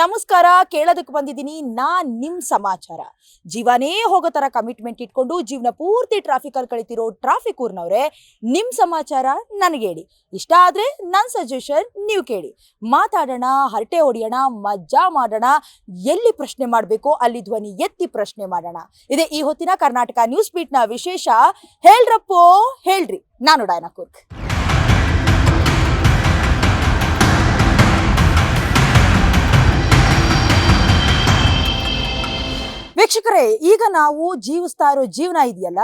ನಮಸ್ಕಾರ. ಕೇಳೋದಕ್ಕೆ ಬಂದಿದ್ದೀನಿ ನಿಮ್ ಸಮಾಚಾರ. ಜೀವನೇ ಹೋಗೋ ತರ ಕಮಿಟ್ಮೆಂಟ್ ಇಟ್ಕೊಂಡು ಜೀವನ ಪೂರ್ತಿ ಟ್ರಾಫಿಕ್ ಅಲ್ಲಿ ಕಳಿತಿರೋ ಟ್ರಾಫಿಕ್ ಊರ್ನವ್ರೆ, ನಿಮ್ ಸಮಾಚಾರ ನನಗೆ ಹೇಳಿ. ಇಷ್ಟ ಆದ್ರೆ ನನ್ ಸಜೆಷನ್ ನೀವು ಕೇಳಿ. ಮಾತಾಡೋಣ, ಹರಟೆ ಹೊಡಿಯೋಣ, ಮಜಾ ಮಾಡೋಣ. ಎಲ್ಲಿ ಪ್ರಶ್ನೆ ಮಾಡಬೇಕು ಅಲ್ಲಿ ಧ್ವನಿ ಎತ್ತಿ ಪ್ರಶ್ನೆ ಮಾಡೋಣ. ಇದೇ ಈ ಹೊತ್ತಿನ ಕರ್ನಾಟಕ ನ್ಯೂಸ್ ಬೀಟ್ ನ ವಿಶೇಷ. ಹೇಳ್ರಪ್ಪೋ ಹೇಳ್ರಿ, ನಾನು ಡೈನಾ ಕುರ್ಕ್. ವೀಕ್ಷಕರೇ, ಈಗ ನಾವು ಜೀವಿಸ್ತಾ ಇರೋ ಜೀವನ ಇದೆಯಲ್ಲ,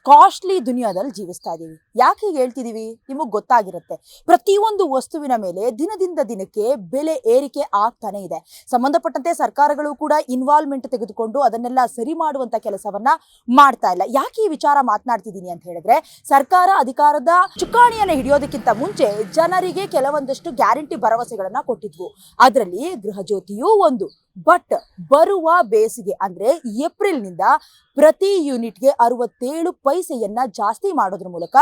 ಕಾಸ್ಟ್ಲಿ ದುನಿಯಾದಲ್ಲಿ ಜೀವಿಸ್ತಾ ಇದೀವಿ. ಯಾಕೆ ಹೀಗೆ ಹೇಳ್ತಿದೀವಿ ನಿಮಗೆ ಗೊತ್ತಾಗಿರುತ್ತೆ. ಪ್ರತಿಯೊಂದು ವಸ್ತುವಿನ ಮೇಲೆ ದಿನದಿಂದ ದಿನಕ್ಕೆ ಬೆಲೆ ಏರಿಕೆ ಆಗ್ತಾನೆ ಇದೆ. ಸಂಬಂಧಪಟ್ಟಂತೆ ಸರ್ಕಾರಗಳು ಕೂಡ ಇನ್ವಾಲ್ವ್ಮೆಂಟ್ ತೆಗೆದುಕೊಂಡು ಅದನ್ನೆಲ್ಲ ಸರಿ ಮಾಡುವಂತ ಕೆಲಸವನ್ನ ಮಾಡ್ತಾ ಇಲ್ಲ. ಯಾಕೆ ಈ ವಿಚಾರ ಮಾತನಾಡ್ತಿದ್ದೀನಿ ಅಂತ ಹೇಳಿದ್ರೆ, ಸರ್ಕಾರ ಅಧಿಕಾರದ ಚುಕ್ಕಾಣಿಯನ್ನ ಹಿಡಿಯೋದಕ್ಕಿಂತ ಮುಂಚೆ ಜನರಿಗೆ ಕೆಲವೊಂದಷ್ಟು ಗ್ಯಾರಂಟಿ ಭರವಸೆಗಳನ್ನ ಕೊಟ್ಟಿದ್ವು. ಅದರಲ್ಲಿ ಗೃಹ ಜ್ಯೋತಿಯೂ ಒಂದು. ಬಟ್ ಬರುವ ಬೇಸಿಗೆ ಅಂದ್ರೆ ಏಪ್ರಿಲ್ನಿಂದ ಪ್ರತಿ ಯೂನಿಟ್ಗೆ 67 ಪೈಸೆಯನ್ನ ಜಾಸ್ತಿ ಮಾಡೋದ್ರ ಮೂಲಕ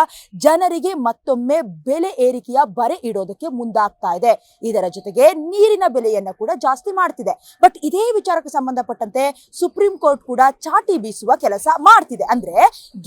ಜನರಿಗೆ ಮತ್ತೊಮ್ಮೆ ಬೆಲೆ ಏರಿಕೆಯ ಬರೆ ಇಡೋದಕ್ಕೆ ಮುಂದಾಗ್ತಾ ಇದೆ. ಇದರ ಜೊತೆಗೆ ನೀರಿನ ಬೆಲೆಯನ್ನ ಕೂಡ ಜಾಸ್ತಿ ಮಾಡ್ತಿದೆ. ಬಟ್ ಇದೇ ವಿಚಾರಕ್ಕೆ ಸಂಬಂಧಪಟ್ಟಂತೆ ಸುಪ್ರೀಂ ಕೋರ್ಟ್ ಕೂಡ ಚಾಟಿ ಬೀಸುವ ಕೆಲಸ ಮಾಡ್ತಿದೆ. ಅಂದ್ರೆ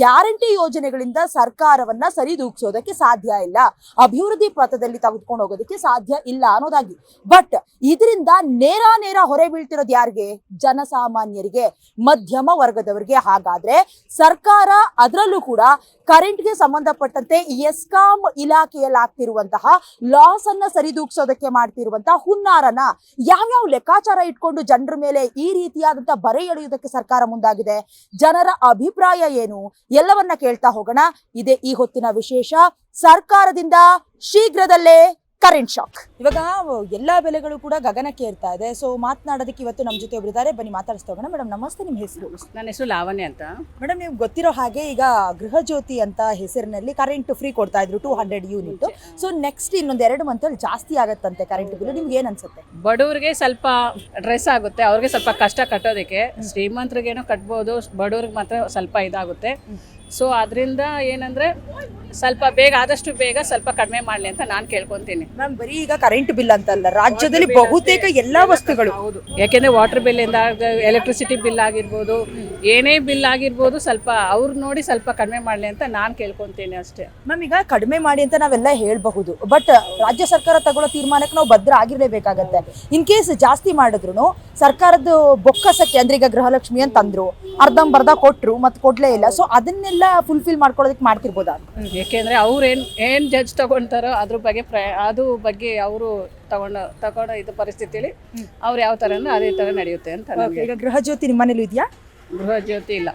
ಗ್ಯಾರಂಟಿ ಯೋಜನೆಗಳಿಂದ ಸರ್ಕಾರವನ್ನ ಸರಿದೂಗಿಸೋದಕ್ಕೆ ಸಾಧ್ಯ ಇಲ್ಲ, ಅಭಿವೃದ್ಧಿ ಪಥದಲ್ಲಿ ತೆಗೆದುಕೊಂಡು ಹೋಗೋದಕ್ಕೆ ಸಾಧ್ಯ ಇಲ್ಲ ಅನ್ನೋದಾಗಿ. ಬಟ್ ಇದರಿಂದ ನೇರ ಹೊರೆ ಬೀಳ್ತಿರೋದು ಯಾರಿಗೆ? ಜನಸಾಮಾನ್ಯರಿಗೆ, ಮಧ್ಯಮ ವರ್ಗದವರಿಗೆ. ಹಾಗಾದ್ರೆ ಸರ್ಕಾರ ಅದರಲ್ಲೂ ಕೂಡ ಕರೆಂಟ್ಗೆ ಸಂಬಂಧಪಟ್ಟಂತೆ ಎಸ್ಕಾಂ ಇಲಾಖೆಯಲ್ಲಿ ಆಗ್ತಿರುವಂತಹ ಲಾಸ್ ಅನ್ನ ಸರಿದೂಗಿಸೋದಕ್ಕೆ ಮಾಡ್ತಿರುವಂತಹ ಹುನ್ನಾರನ ಯಾವ್ಯಾವ ಲೆಕ್ಕಾಚಾರ ಇಟ್ಕೊಂಡು ಜನರ ಮೇಲೆ ಈ ರೀತಿಯಾದಂತಹ ಬರೆ ಎಳೆಯುವುದಕ್ಕೆ ಸರ್ಕಾರ ಮುಂದಾಗಿದೆ? ಜನರ ಅಭಿಪ್ರಾಯ ಏನು? ಎಲ್ಲವನ್ನ ಕೇಳ್ತಾ ಹೋಗೋಣ. ಇದೇ ಈ ಹೊತ್ತಿನ ವಿಶೇಷ. ಸರ್ಕಾರದಿಂದ ಶೀಘ್ರದಲ್ಲೇ ಕರೆಂಟ್ ಶಾಕ್. ಇವಾಗ ಎಲ್ಲಾ ಬೆಲೆಗಳು ಕೂಡ ಗಗನಕ್ಕೆ ಏರ್ತಾ ಇದೆ. ಸೊ ಮಾತನಾಡೋದಕ್ಕೆ ಇವತ್ತು ನಮ್ಮ ಜೊತೆ ಒಬ್ಬರಿದ್ದಾರೆ, ಬನ್ನಿ ಮಾತಾಡಿಸ್ತಾ ಹೋಗೋಣ. ಮೇಡಮ್ ನಮಸ್ತೆ, ನಿಮ್ಮ ಹೆಸರು? ನನ್ನ ಹೆಸರು ಲಾವಣ್ಯ ಅಂತ. ಮೇಡಮ್, ನೀವು ಗೊತ್ತಿರೋ ಹಾಗೆ ಈಗ ಗೃಹ ಜ್ಯೋತಿ ಅಂತ ಹೆಸರಿನಲ್ಲಿ ಕರೆಂಟ್ ಫ್ರೀ ಕೊಡ್ತಾ ಇದ್ರು 200 ಯೂನಿಟ್. ಸೊ ನೆಕ್ಸ್ಟ್ ಇನ್ನೊಂದು 2 ಮಂತಲ್ಲಿ ಜಾಸ್ತಿ ಆಗತ್ತಂತೆ ಕರೆಂಟ್ ಬಿಲ್. ನಿಮ್ಗೆ ಏನ್ ಅನ್ಸುತ್ತೆ? ಬಡವರಿಗೆ ಸ್ವಲ್ಪ ಡ್ರೆಸ್ ಆಗುತ್ತೆ, ಅವ್ರಿಗೆ ಸ್ವಲ್ಪ ಕಷ್ಟ ಕಟ್ಟೋದಕ್ಕೆ. ಶ್ರೀಮಂತರಿಗೇನೋ ಕಟ್ಬೋದು, ಬಡವ್ರಿಗೆ ಮಾತ್ರ ಸ್ವಲ್ಪ ಇದಾಗುತ್ತೆ. ಸೊ ಅದರಿಂದ ಏನಂದ್ರೆ ಸ್ವಲ್ಪ ಆದಷ್ಟು ಬೇಗ ಸ್ವಲ್ಪ ಕಡಿಮೆ ಮಾಡಲಿ ಅಂತ ನಾನು ಕೇಳ್ಕೊಂತೀನಿ. ಮ್ಯಾಮ್, ಬರೀ ಈಗ ಕರೆಂಟ್ ಬಿಲ್ ಅಂತಲ್ಲ, ರಾಜ್ಯದಲ್ಲಿ ಬಹುತೇಕ ಎಲ್ಲಾ ವಸ್ತುಗಳು. ಹೌದು, ಯಾಕೆಂದ್ರೆ ವಾಟರ್ ಬಿಲ್ ಇಂದ ಎಲೆಕ್ಟ್ರಿಸಿಟಿ ಬಿಲ್ ಆಗಿರ್ಬೋದು, ಏನೇ ಬಿಲ್ ಆಗಿರ್ಬೋದು, ಸ್ವಲ್ಪ ಅವ್ರು ನೋಡಿ ಸ್ವಲ್ಪ ಕಡಿಮೆ ಮಾಡಲಿ ಅಂತ ನಾನು ಕೇಳ್ಕೊಂತೀನಿ ಅಷ್ಟೇ. ಮ್ಯಾಮ್, ಈಗ ಕಡಿಮೆ ಮಾಡಿ ಅಂತ ನಾವೆಲ್ಲ ಹೇಳ್ಬಹುದು, ಬಟ್ ರಾಜ್ಯ ಸರ್ಕಾರ ತಗೊಳ್ಳೋ ತೀರ್ಮಾನಕ್ಕೆ ನಾವು ಭದ್ರ ಆಗಿರ್ಲೇಬೇಕಾಗತ್ತೆ. ಇನ್ ಕೇಸ್ ಜಾಸ್ತಿ ಮಾಡಿದ್ರು ಸರ್ಕಾರದ ಬೊಕ್ಕಸಕ್ಕೆ, ಅಂದ್ರೆ ಈಗ ಗೃಹಲಕ್ಷ್ಮಿ ಅಂತ ಅಂದ್ರು, ಅರ್ಧಂಬರ್ಧ ಕೊಟ್ರು ಮತ್ತೆ ಕೊಡ್ಲೇ ಇಲ್ಲ. ಸೊ ಅದನ್ನೆಲ್ಲ ಫುಲ್ಫಿಲ್ ಮಾಡ್ಕೊಳ್ಳೋದಕ್ಕೆ ಮಾಡ್ತಿರ್ಬೋದಾ? ಯಾಕೆಂದ್ರೆ ಅವ್ರು ಏನ್ ಜಡ್ಜ್ ತಗೊಂತಾರೋ ಅದ್ರ ಬಗ್ಗೆ ಅವರು ತಗೊಂಡ ಇದು ಪರಿಸ್ಥಿತಿಲಿ ಅವ್ರು ಯಾವ ತರ ಅಂದ್ರೆ ಅದೇ ತರ ನಡೆಯುತ್ತೆ ಅಂತ. ಈಗ ಗೃಹ ಜ್ಯೋತಿ ನಿಮ್ಮ ಮನೇಲಿ ಇದೆಯಾ? ಗೃಹ ಜ್ಯೋತಿ ಇಲ್ಲ.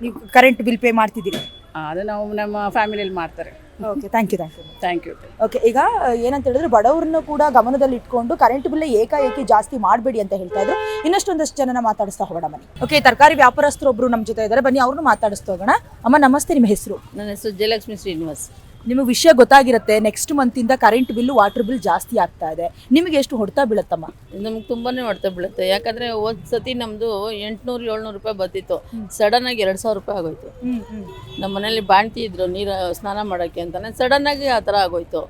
ನೀವು ಕರೆಂಟ್ ಬಿಲ್ ಪೇ ಮಾಡ್ತಿದ್ದೀರಿ? ಅದು ನಾವು ನಮ್ಮ ಫ್ಯಾಮಿಲಿಯಲ್ಲಿ ಮಾಡ್ತಾರೆ. Okay, thank you. ಓಕೆ, ಈಗ ಏನಂತ ಹೇಳಿದ್ರೆ ಬಡವ್ರನ್ನ ಕೂಡ ಗಮನದಲ್ಲಿ ಇಟ್ಕೊಂಡು ಕರೆಂಟ್ ಬಿಲ್ ಏಕಾಏಕಿ ಜಾಸ್ತಿ ಮಾಡಬೇಡಿ ಅಂತ ಹೇಳ್ತಾ ಇದ್ರು. ಇನ್ನಷ್ಟೊಂದಷ್ಟು ಜನನ ಮಾತಾಡಿಸ್ತಾ ಹೋಗೋಣ ಬನ್ನಿ. ಓಕೆ, ತರಕಾರಿ ವ್ಯಾಪಾರಸ್ಥರು ಒಬ್ರು ನಮ್ಮ ಜೊತೆ ಇದ್ದಾರೆ, ಬನ್ನಿ ಅವ್ರನ್ನ ಮಾತಾಡಿಸ್ತಾ ಹೋಗೋಣ. ಅಮ್ಮ ನಮಸ್ತೆ, ನಿಮ್ಮ ಹೆಸರು? ನನ್ನ ಹೆಸರು ಜಯಲಕ್ಷ್ಮಿ ಶ್ರೀನಿವಾಸ್. ನಿಮಗೆ ವಿಷಯ ಗೊತ್ತಾಗಿರುತ್ತೆ, ನೆಕ್ಸ್ಟ್ ಮಂತ್ ಇಂದ ಕರೆಂಟ್ ಬಿಲ್, ವಾಟರ್ ಬಿಲ್ ಜಾಸ್ತಿ ಆಗ್ತಾ ಇದೆ. ನಿಮಗೆ ಎಷ್ಟು ಹೊಡ್ತಾ ಬೀಳುತ್ತಮ್ಮ? ನಮ್ಗೆ ತುಂಬಾನೇ ಹೊಡ್ತಾ ಬೀಳುತ್ತೆ. ಯಾಕಂದ್ರೆ ಒಂದ್ ಸತಿ ನಮ್ದು 800-700 ರೂಪಾಯಿ ಬರ್ತಿತ್ತು, ಸಡನ್ ಆಗಿ 2000 ರೂಪಾಯಿ ಆಗೋಯ್ತು. ನಮ್ಮ ಮನೇಲಿ ಬಾಣ್ತಿ ಇದ್ರು ನೀರು ಸ್ನಾನ ಮಾಡೋಕ್ಕೆ ಅಂತಾನೆ, ಸಡನ್ ಆಗಿ ಆ ಥರ ಆಗೋಯ್ತು.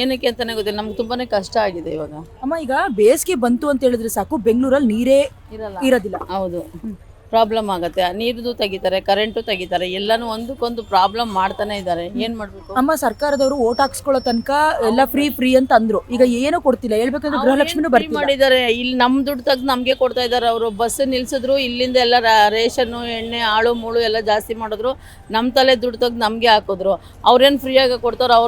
ಏನಕ್ಕೆ ಅಂತಾನೆ ಗೊತ್ತಿಲ್ಲ, ನಮ್ಗೆ ತುಂಬಾನೇ ಕಷ್ಟ ಆಗಿದೆ ಇವಾಗ. ಅಮ್ಮ, ಈಗ ಬೇಸಿಗೆ ಬಂತು ಅಂತ ಹೇಳಿದ್ರೆ ಸಾಕು, ಬೆಂಗಳೂರಲ್ಲಿ ನೀರೇ ಇರೋದಿಲ್ಲ. ಹೌದು, ಪ್ರಾಬ್ಲಮ್ ಆಗುತ್ತೆ. ನೀರ್ದು ತೆಗಿತಾರೆ, ಕರೆಂಟು ತೆಗಿತಾರೆ, ಎಲ್ಲಾನು ಒಂದಕ್ಕೊಂದು ಪ್ರಾಬ್ಲಮ್ ಮಾಡ್ತಾನೆ ಇದ್ದಾರೆ. ಏನ್ ಮಾಡ್ಬೇಕು? ಅಮ್ಮ, ಸರ್ಕಾರದವರು ಓಟ್ ಹಾಕ್ಸ್ಕೊಳ್ಳೋ ತನಕ ಎಲ್ಲ ಫ್ರೀ ಅಂತ ಅಂದ್ರು, ಈಗ ಏನೂ ಕೊಡ್ತಿಲ್ಲ. ಹೇಳ್ಬೇಕಂದ್ರೆ ಗೃಹಲಕ್ಷ್ಮಿನೂ ಬರ್ತಿ ಮಾಡಿದ್ದಾರೆ. ಇಲ್ಲಿ ನಮ್ ದುಡ್ಡು ತೆಗ್ದು ನಮ್ಗೆ ಕೊಡ್ತಾ ಇದಾರೆ. ಅವರು ಬಸ್ ನಿಲ್ಸಿದ್ರು, ಇಲ್ಲಿಂದ ಎಲ್ಲ ರೇಷನ್ನು, ಎಣ್ಣೆ, ಆಳು ಮೂಳು ಎಲ್ಲ ಜಾಸ್ತಿ ಮಾಡಿದ್ರು. ನಮ್ ತಲೆ ದುಡ್ಡು ತೆಗ್ದು ನಮ್ಗೆ ಹಾಕಿದ್ರು. ಅವ್ರೇನ್ ಫ್ರೀಯಾಗಿ ಕೊಡ್ತಾರೋ,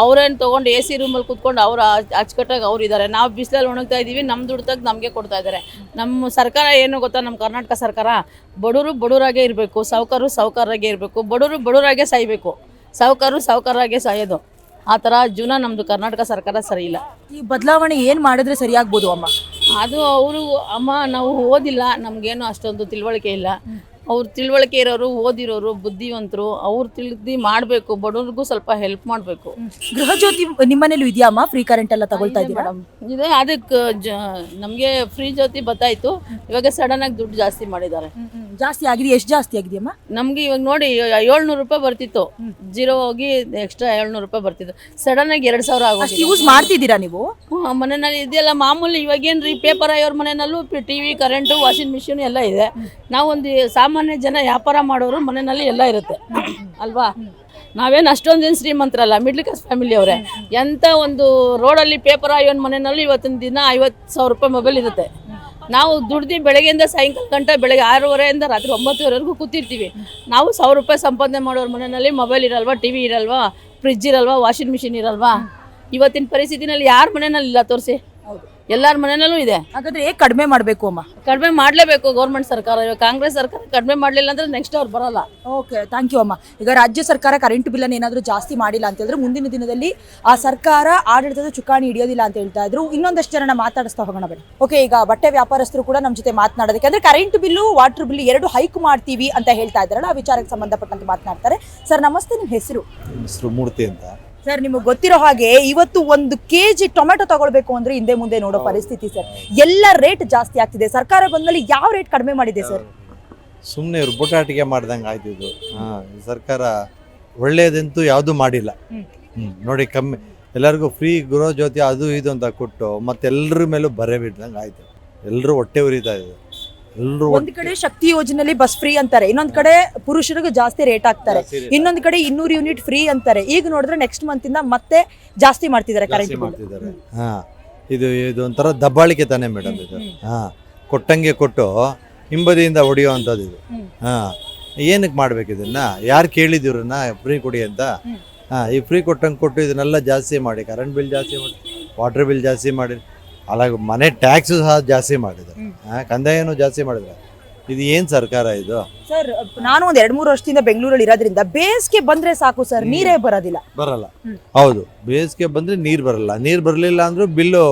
ಅವ್ರೇನು ತಗೊಂಡು AC ರೂಮಲ್ಲಿ ಕುತ್ಕೊಂಡು ಅವ್ರು ಅಚ್ಚುಕಟ್ಟಾಗಿ ಅವ್ರು ಇದ್ದಾರೆ. ನಾವು ಬಿಸಿಲಲ್ಲಿ ಒಣಗ್ತಾ ಇದೀವಿ, ನಮ್ ದುಡ್ಡು ತೆಗ್ದು ನಮ್ಗೆ ಕೊಡ್ತಾ ಇದ್ದಾರೆ. ನಮ್ಮ ಸರ್ಕಾರ ಏನು ಗೊತ್ತಾ, ನಮ್ಮ ಕರ್ನಾಟಕ ಸರ್ಕಾರ ಬಡವರು ಬಡವರಾಗೆ ಇರಬೇಕು, ಸಾವುಕಾರರಾಗೆ ಇರಬೇಕು, ಬಡವರಾಗೆ ಸಾಯ್ಬೇಕು, ಸಾವುಕಾರರಾಗೆ ಸಾಯೋದು. ಆ ಥರ ಜೀವನ ನಮ್ಮದು ಕರ್ನಾಟಕ ಸರ್ಕಾರ ಸರಿ ಇಲ್ಲ. ಈ ಬದಲಾವಣೆ ಏನು ಮಾಡಿದ್ರೆ ಸರಿಯಾಗ್ಬೋದು ಅಮ್ಮ? ಅದು ಅವರು ಅಮ್ಮ, ನಾವು ಓದಿಲ್ಲ, ನಮಗೇನು ಅಷ್ಟೊಂದು ತಿಳುವಳಿಕೆ ಇಲ್ಲ. ಅವ್ರು ತಿಳುವಳಿಕೆ ಇರೋರು, ಓದಿರೋರು, ಬುದ್ಧಿವಂತರು, ಅವ್ರು ತಿಳಿದು ಮಾಡಬೇಕು. ಬಡವ್ರಿಗೂ ಸ್ವಲ್ಪ ಹೆಲ್ಪ್ ಮಾಡಬೇಕು. ಗೃಹ ಜ್ಯೋತಿ ನಿಮ್ಮನೇಲೂ ಇದೆಯಾ ಅಮ್ಮ? ಫ್ರೀ ಕರೆಂಟ್ ಎಲ್ಲ ತಗೊಳ್ತಾ ಇದ್ದೀವಿ ಮೇಡಮ್. ಇದೆ, ಅದಕ್ಕೆ ನಮಗೆ ಫ್ರೀ ಜ್ಯೋತಿ ಬತ್ತಾಯಿತು. ಇವಾಗ ಸಡನ್ ಆಗಿ ದುಡ್ಡು ಜಾಸ್ತಿ ಮಾಡಿದ್ದಾರೆ. ಜಾಸ್ತಿ ಆಗಿದೆ. ಎಷ್ಟು ಜಾಸ್ತಿ ಆಗಿದೆಯಮ್ಮ? ನಮಗೆ ಇವಾಗ ನೋಡಿ 700 ರೂಪಾಯಿ ಬರ್ತಿತ್ತು, ಜೀರೋ ಹೋಗಿ ಎಕ್ಸ್ಟ್ರಾ 700 ರೂಪಾಯಿ ಬರ್ತಿತ್ತು. ಸಡನ್ ಆಗಿ 2000 ಆಗೋದು. ಯೂಸ್ ಮಾಡ್ತಿದ್ದೀರಾ ನೀವು? ಮನೆಯಲ್ಲಿ ಇದೆಯಲ್ಲ ಮಾಮೂಲಿ. ಇವಾಗೇನ್ರಿ ಪೇಪರ್ ಆಯೋರ್ ಮನೆಯಲ್ಲೂ ಟಿವಿ, ಕರೆಂಟು, ವಾಷಿಂಗ್ ಮಿಷಿನ್ ಎಲ್ಲ ಇದೆ. ನಾವೊಂದು ಸಾಮಾನ್ಯ ಜನ ವ್ಯಾಪಾರ ಮಾಡೋರು ಮನೆಯಲ್ಲಿ ಎಲ್ಲ ಇರುತ್ತೆ ಅಲ್ವಾ. ನಾವೇನು ಅಷ್ಟೊಂದೇನು ಶ್ರೀಮಂತರಲ್ಲ, ಮಿಡ್ಲ್ ಕ್ಲಾಸ್ ಫ್ಯಾಮಿಲಿ ಅವರೇ. ಎಂಥ ಒಂದು ರೋಡಲ್ಲಿ ಪೇಪರ್ ಆಯೋನ್ ಮನೆಯಲ್ಲಿ ಇವತ್ತಿನ ದಿನ 50,000 ರೂಪಾಯಿ ಮೊಬೈಲ್ ಇರುತ್ತೆ. ನಾವು ದುಡ್ದು ಬೆಳಗ್ಗೆಯಿಂದ ಸಾಯಂಕಾಲ ಗಂಟೆ, ಬೆಳಗ್ಗೆ 6:30 ರಾತ್ರಿ 9:00ವರೆಗೂ ಕೂತಿರ್ತೀವಿ. ನಾವು 1000 ರೂಪಾಯಿ ಸಂಪಾದನೆ ಮಾಡೋರ ಮನೆಯಲ್ಲಿ ಮೊಬೈಲ್ ಇರಲ್ವಾ, ಟಿವಿ ಇರಲ್ವಾ, ಫ್ರಿಜ್ ಇರಲ್ವಾ, ವಾಷಿಂಗ್ ಮಿಷಿನ್ ಇರಲ್ವಾ? ಇವತ್ತಿನ ಪರಿಸ್ಥಿತಿನಲ್ಲಿ ಯಾರ ಮನೆಯಲ್ಲಿ ಇಲ್ಲ ತೋರಿಸಿ? ಎಲ್ಲರ ಮನೆಯಲ್ಲೂ ಇದೆ. ಹಾಗಾದ್ರೆ ಹೇಗೆ ಕಡಿಮೆ ಮಾಡಬೇಕು ಅಮ್ಮ? ಕಡಿಮೆ ಮಾಡಲೇಬೇಕು ಗೌರ್ಮೆಂಟ್ ಸರ್ಕಾರ. ಇವಾಗ ಕಾಂಗ್ರೆಸ್ ಸರ್ಕಾರ ಕಡಿಮೆ ಮಾಡಲಿಲ್ಲ ಅಂದರೆ ನೆಕ್ಸ್ಟ್ ಅವ್ರು ಬರೋಲ್ಲ. ಓಕೆ, ಥ್ಯಾಂಕ್ ಯು ಅಮ್ಮ. ಈಗ ರಾಜ್ಯ ಸರ್ಕಾರ ಕರೆಂಟ್ ಬಿಲ್ಲನ್ನು ಏನಾದರೂ ಜಾಸ್ತಿ ಮಾಡಿಲ್ಲ ಅಂತ ಹೇಳಿದ್ರೆ ಮುಂದಿನ ದಿನದಲ್ಲಿ ಆ ಸರ್ಕಾರ ಆಡಳಿತದ ಚುಕ್ಕಾಣಿ ಹಿಡಿಯೋದಿಲ್ಲ ಅಂತ ಹೇಳ್ತಾ ಇದ್ರು. ಇನ್ನೊಂದಷ್ಟು ಜನನ ಮಾತಾಡಿಸ್ತಾ ಹೋಗೋಣ ಬನ್ನಿ. ಓಕೆ, ಈಗ ಬಟ್ಟೆ ವ್ಯಾಪಾರಸ್ಥರು ಕೂಡ ನಮ್ಮ ಜೊತೆ ಮಾತನಾಡೋದಕ್ಕೆ, ಅಂದ್ರೆ ಕರೆಂಟ್ ಬಿಲ್ಲು, ವಾಟರ್ ಬಿಲ್ ಎರಡು ಹೈಕ್ ಮಾಡ್ತೀವಿ ಅಂತ ಹೇಳ್ತಾ ಇದ್ದಾರಲ್ಲ, ಆ ವಿಚಾರಕ್ಕೆ ಸಂಬಂಧಪಟ್ಟಂತೆ ಮಾತನಾಡ್ತಾರೆ. ಸರ್ ನಮಸ್ತೆ, ನಿಮ್ಮ ಹೆಸರು? ಹೆಸರು ಮೂರ್ತಿ ಅಂತ. ಸರ್, ನಿಮಗೆ ಗೊತ್ತಿರೋ ಹಾಗೆ ಇವತ್ತು 1 kg ಟೊಮೆಟೊ ತಗೊಳ್ಬೇಕು ಅಂದ್ರೆ ಹಿಂದೆ ಮುಂದೆ ನೋಡೋ ಪರಿಸ್ಥಿತಿ ಸರ್. ಎಲ್ಲ ರೇಟ್ ಜಾಸ್ತಿ ಆಗ್ತಿದೆ. ಸರ್ಕಾರ ಬಂದ್ಮೇಲೆ ಯಾವ ರೇಟ್ ಕಡಿಮೆ ಮಾಡಿದೆ ಸರ್? ಸುಮ್ಮನೆ ಇವ್ರು ಬುಟಾಟಿಗೆ ಮಾಡ್ದಂಗೆ ಆಯ್ತು ಇದು. ಸರ್ಕಾರ ಒಳ್ಳೇದಂತೂ ಯಾವುದು ಮಾಡಿಲ್ಲ. ನೋಡಿ, ಕಮ್ಮಿ ಎಲ್ಲರಿಗೂ ಫ್ರೀ ಗೃಹ ಜ್ಯೋತಿ ಅದು ಇದು ಅಂತ ಕೊಟ್ಟು ಮತ್ತೆಲ್ಲರ ಮೇಲೂ ಬರೆ ಬಿಡ್ದಂಗೆ ಆಯ್ತು. ಎಲ್ಲರೂ ಹೊಟ್ಟೆ ಉರಿತಾ ಇದೆ. ಎಲ್ಲರೂ ಒಂದ್ ಕಡೆ ಶಕ್ತಿ ಯೋಜನೆಯಲ್ಲಿ ಬಸ್ ಫ್ರೀ ಅಂತಾರೆ, ಇನ್ನೊಂದ್ ಕಡೆ ಪುರುಷರಿಗೂ ಜಾಸ್ತಿ ರೇಟ್ ಹಾಕ್ತಾರೆ, ಇನ್ನೊಂದ್ ಕಡೆ 200 ಯೂನಿಟ್ ಫ್ರೀ ಅಂತಾರೆ. ಈಗ ನೋಡಿದ್ರೆ ನೆಕ್ಸ್ಟ್ ಮಂತ್ ಇಂದ ಮತ್ತೆ ಜಾಸ್ತಿ ಮಾಡ್ತಿದ್ದಾರೆ ಕರೆಂಟ್ ಮಾಡ್ತಿದ್ದಾರೆ. ಇದು ಒಂಥರ ದಬ್ಬಾಳಿಕೆ ತಾನೇ ಮೇಡಮ್ ಇದು. ಕೊಟ್ಟಂಗೆ ಕೊಟ್ಟು ಹಿಂಬದಿಯಿಂದ ಹೊಡೆಯುವಂಥದ್ದು ಇದು. ಏನಕ್ಕೆ ಮಾಡ್ಬೇಕು ಇದನ್ನ? ಯಾರು ಕೇಳಿದಿವ್ರನ್ನ ಫ್ರೀ ಕೊಡಿ ಅಂತ? ಈ ಫ್ರೀ ಕೊಟ್ಟಂಗೆ ಕೊಟ್ಟು ಇದನ್ನೆಲ್ಲ ಜಾಸ್ತಿ ಮಾಡಿ, ಕರೆಂಟ್ ಬಿಲ್ ಜಾಸ್ತಿ ಮಾಡಿ, ವಾಟರ್ ಬಿಲ್ ಜಾಸ್ತಿ ಮಾಡಿ, ಅಲ್ಲ ಮನೆ ಟ್ಯಾಕ್ಸು ಸಹ ಜಾಸ್ತಿ ಮಾಡಿದ್ದಾರೆ, ಕಂದಾಯನೂ ಜಾಸ್ತಿ ಮಾಡಿದ್ದಾರೆ. ಇದು ಏನು ಸರ್ಕಾರ ಇದು? ಸರ್, ನಾನು ಒಂದ್ 2-3 ವರ್ಷದಿಂದ ಬೆಂಗಳೂರಲ್ಲಿ ಇರೋದ್ರಿಂದ ಬೇಸಿಗೆ ಬಂದ್ರೆ ಸಾಕು ಸರ್, ನೀರೇ ಬರೋದಿಲ್ಲ. ಬರಲ್ಲ. ಹೌದು, ಬೇಸಿಗೆ ಬಂದ್ರೆ ನೀರು ಬರಲ್ಲ. ನೀರು ಬರಲಿಲ್ಲ ಅಂದ್ರೂ ಬಿಲ್ಲು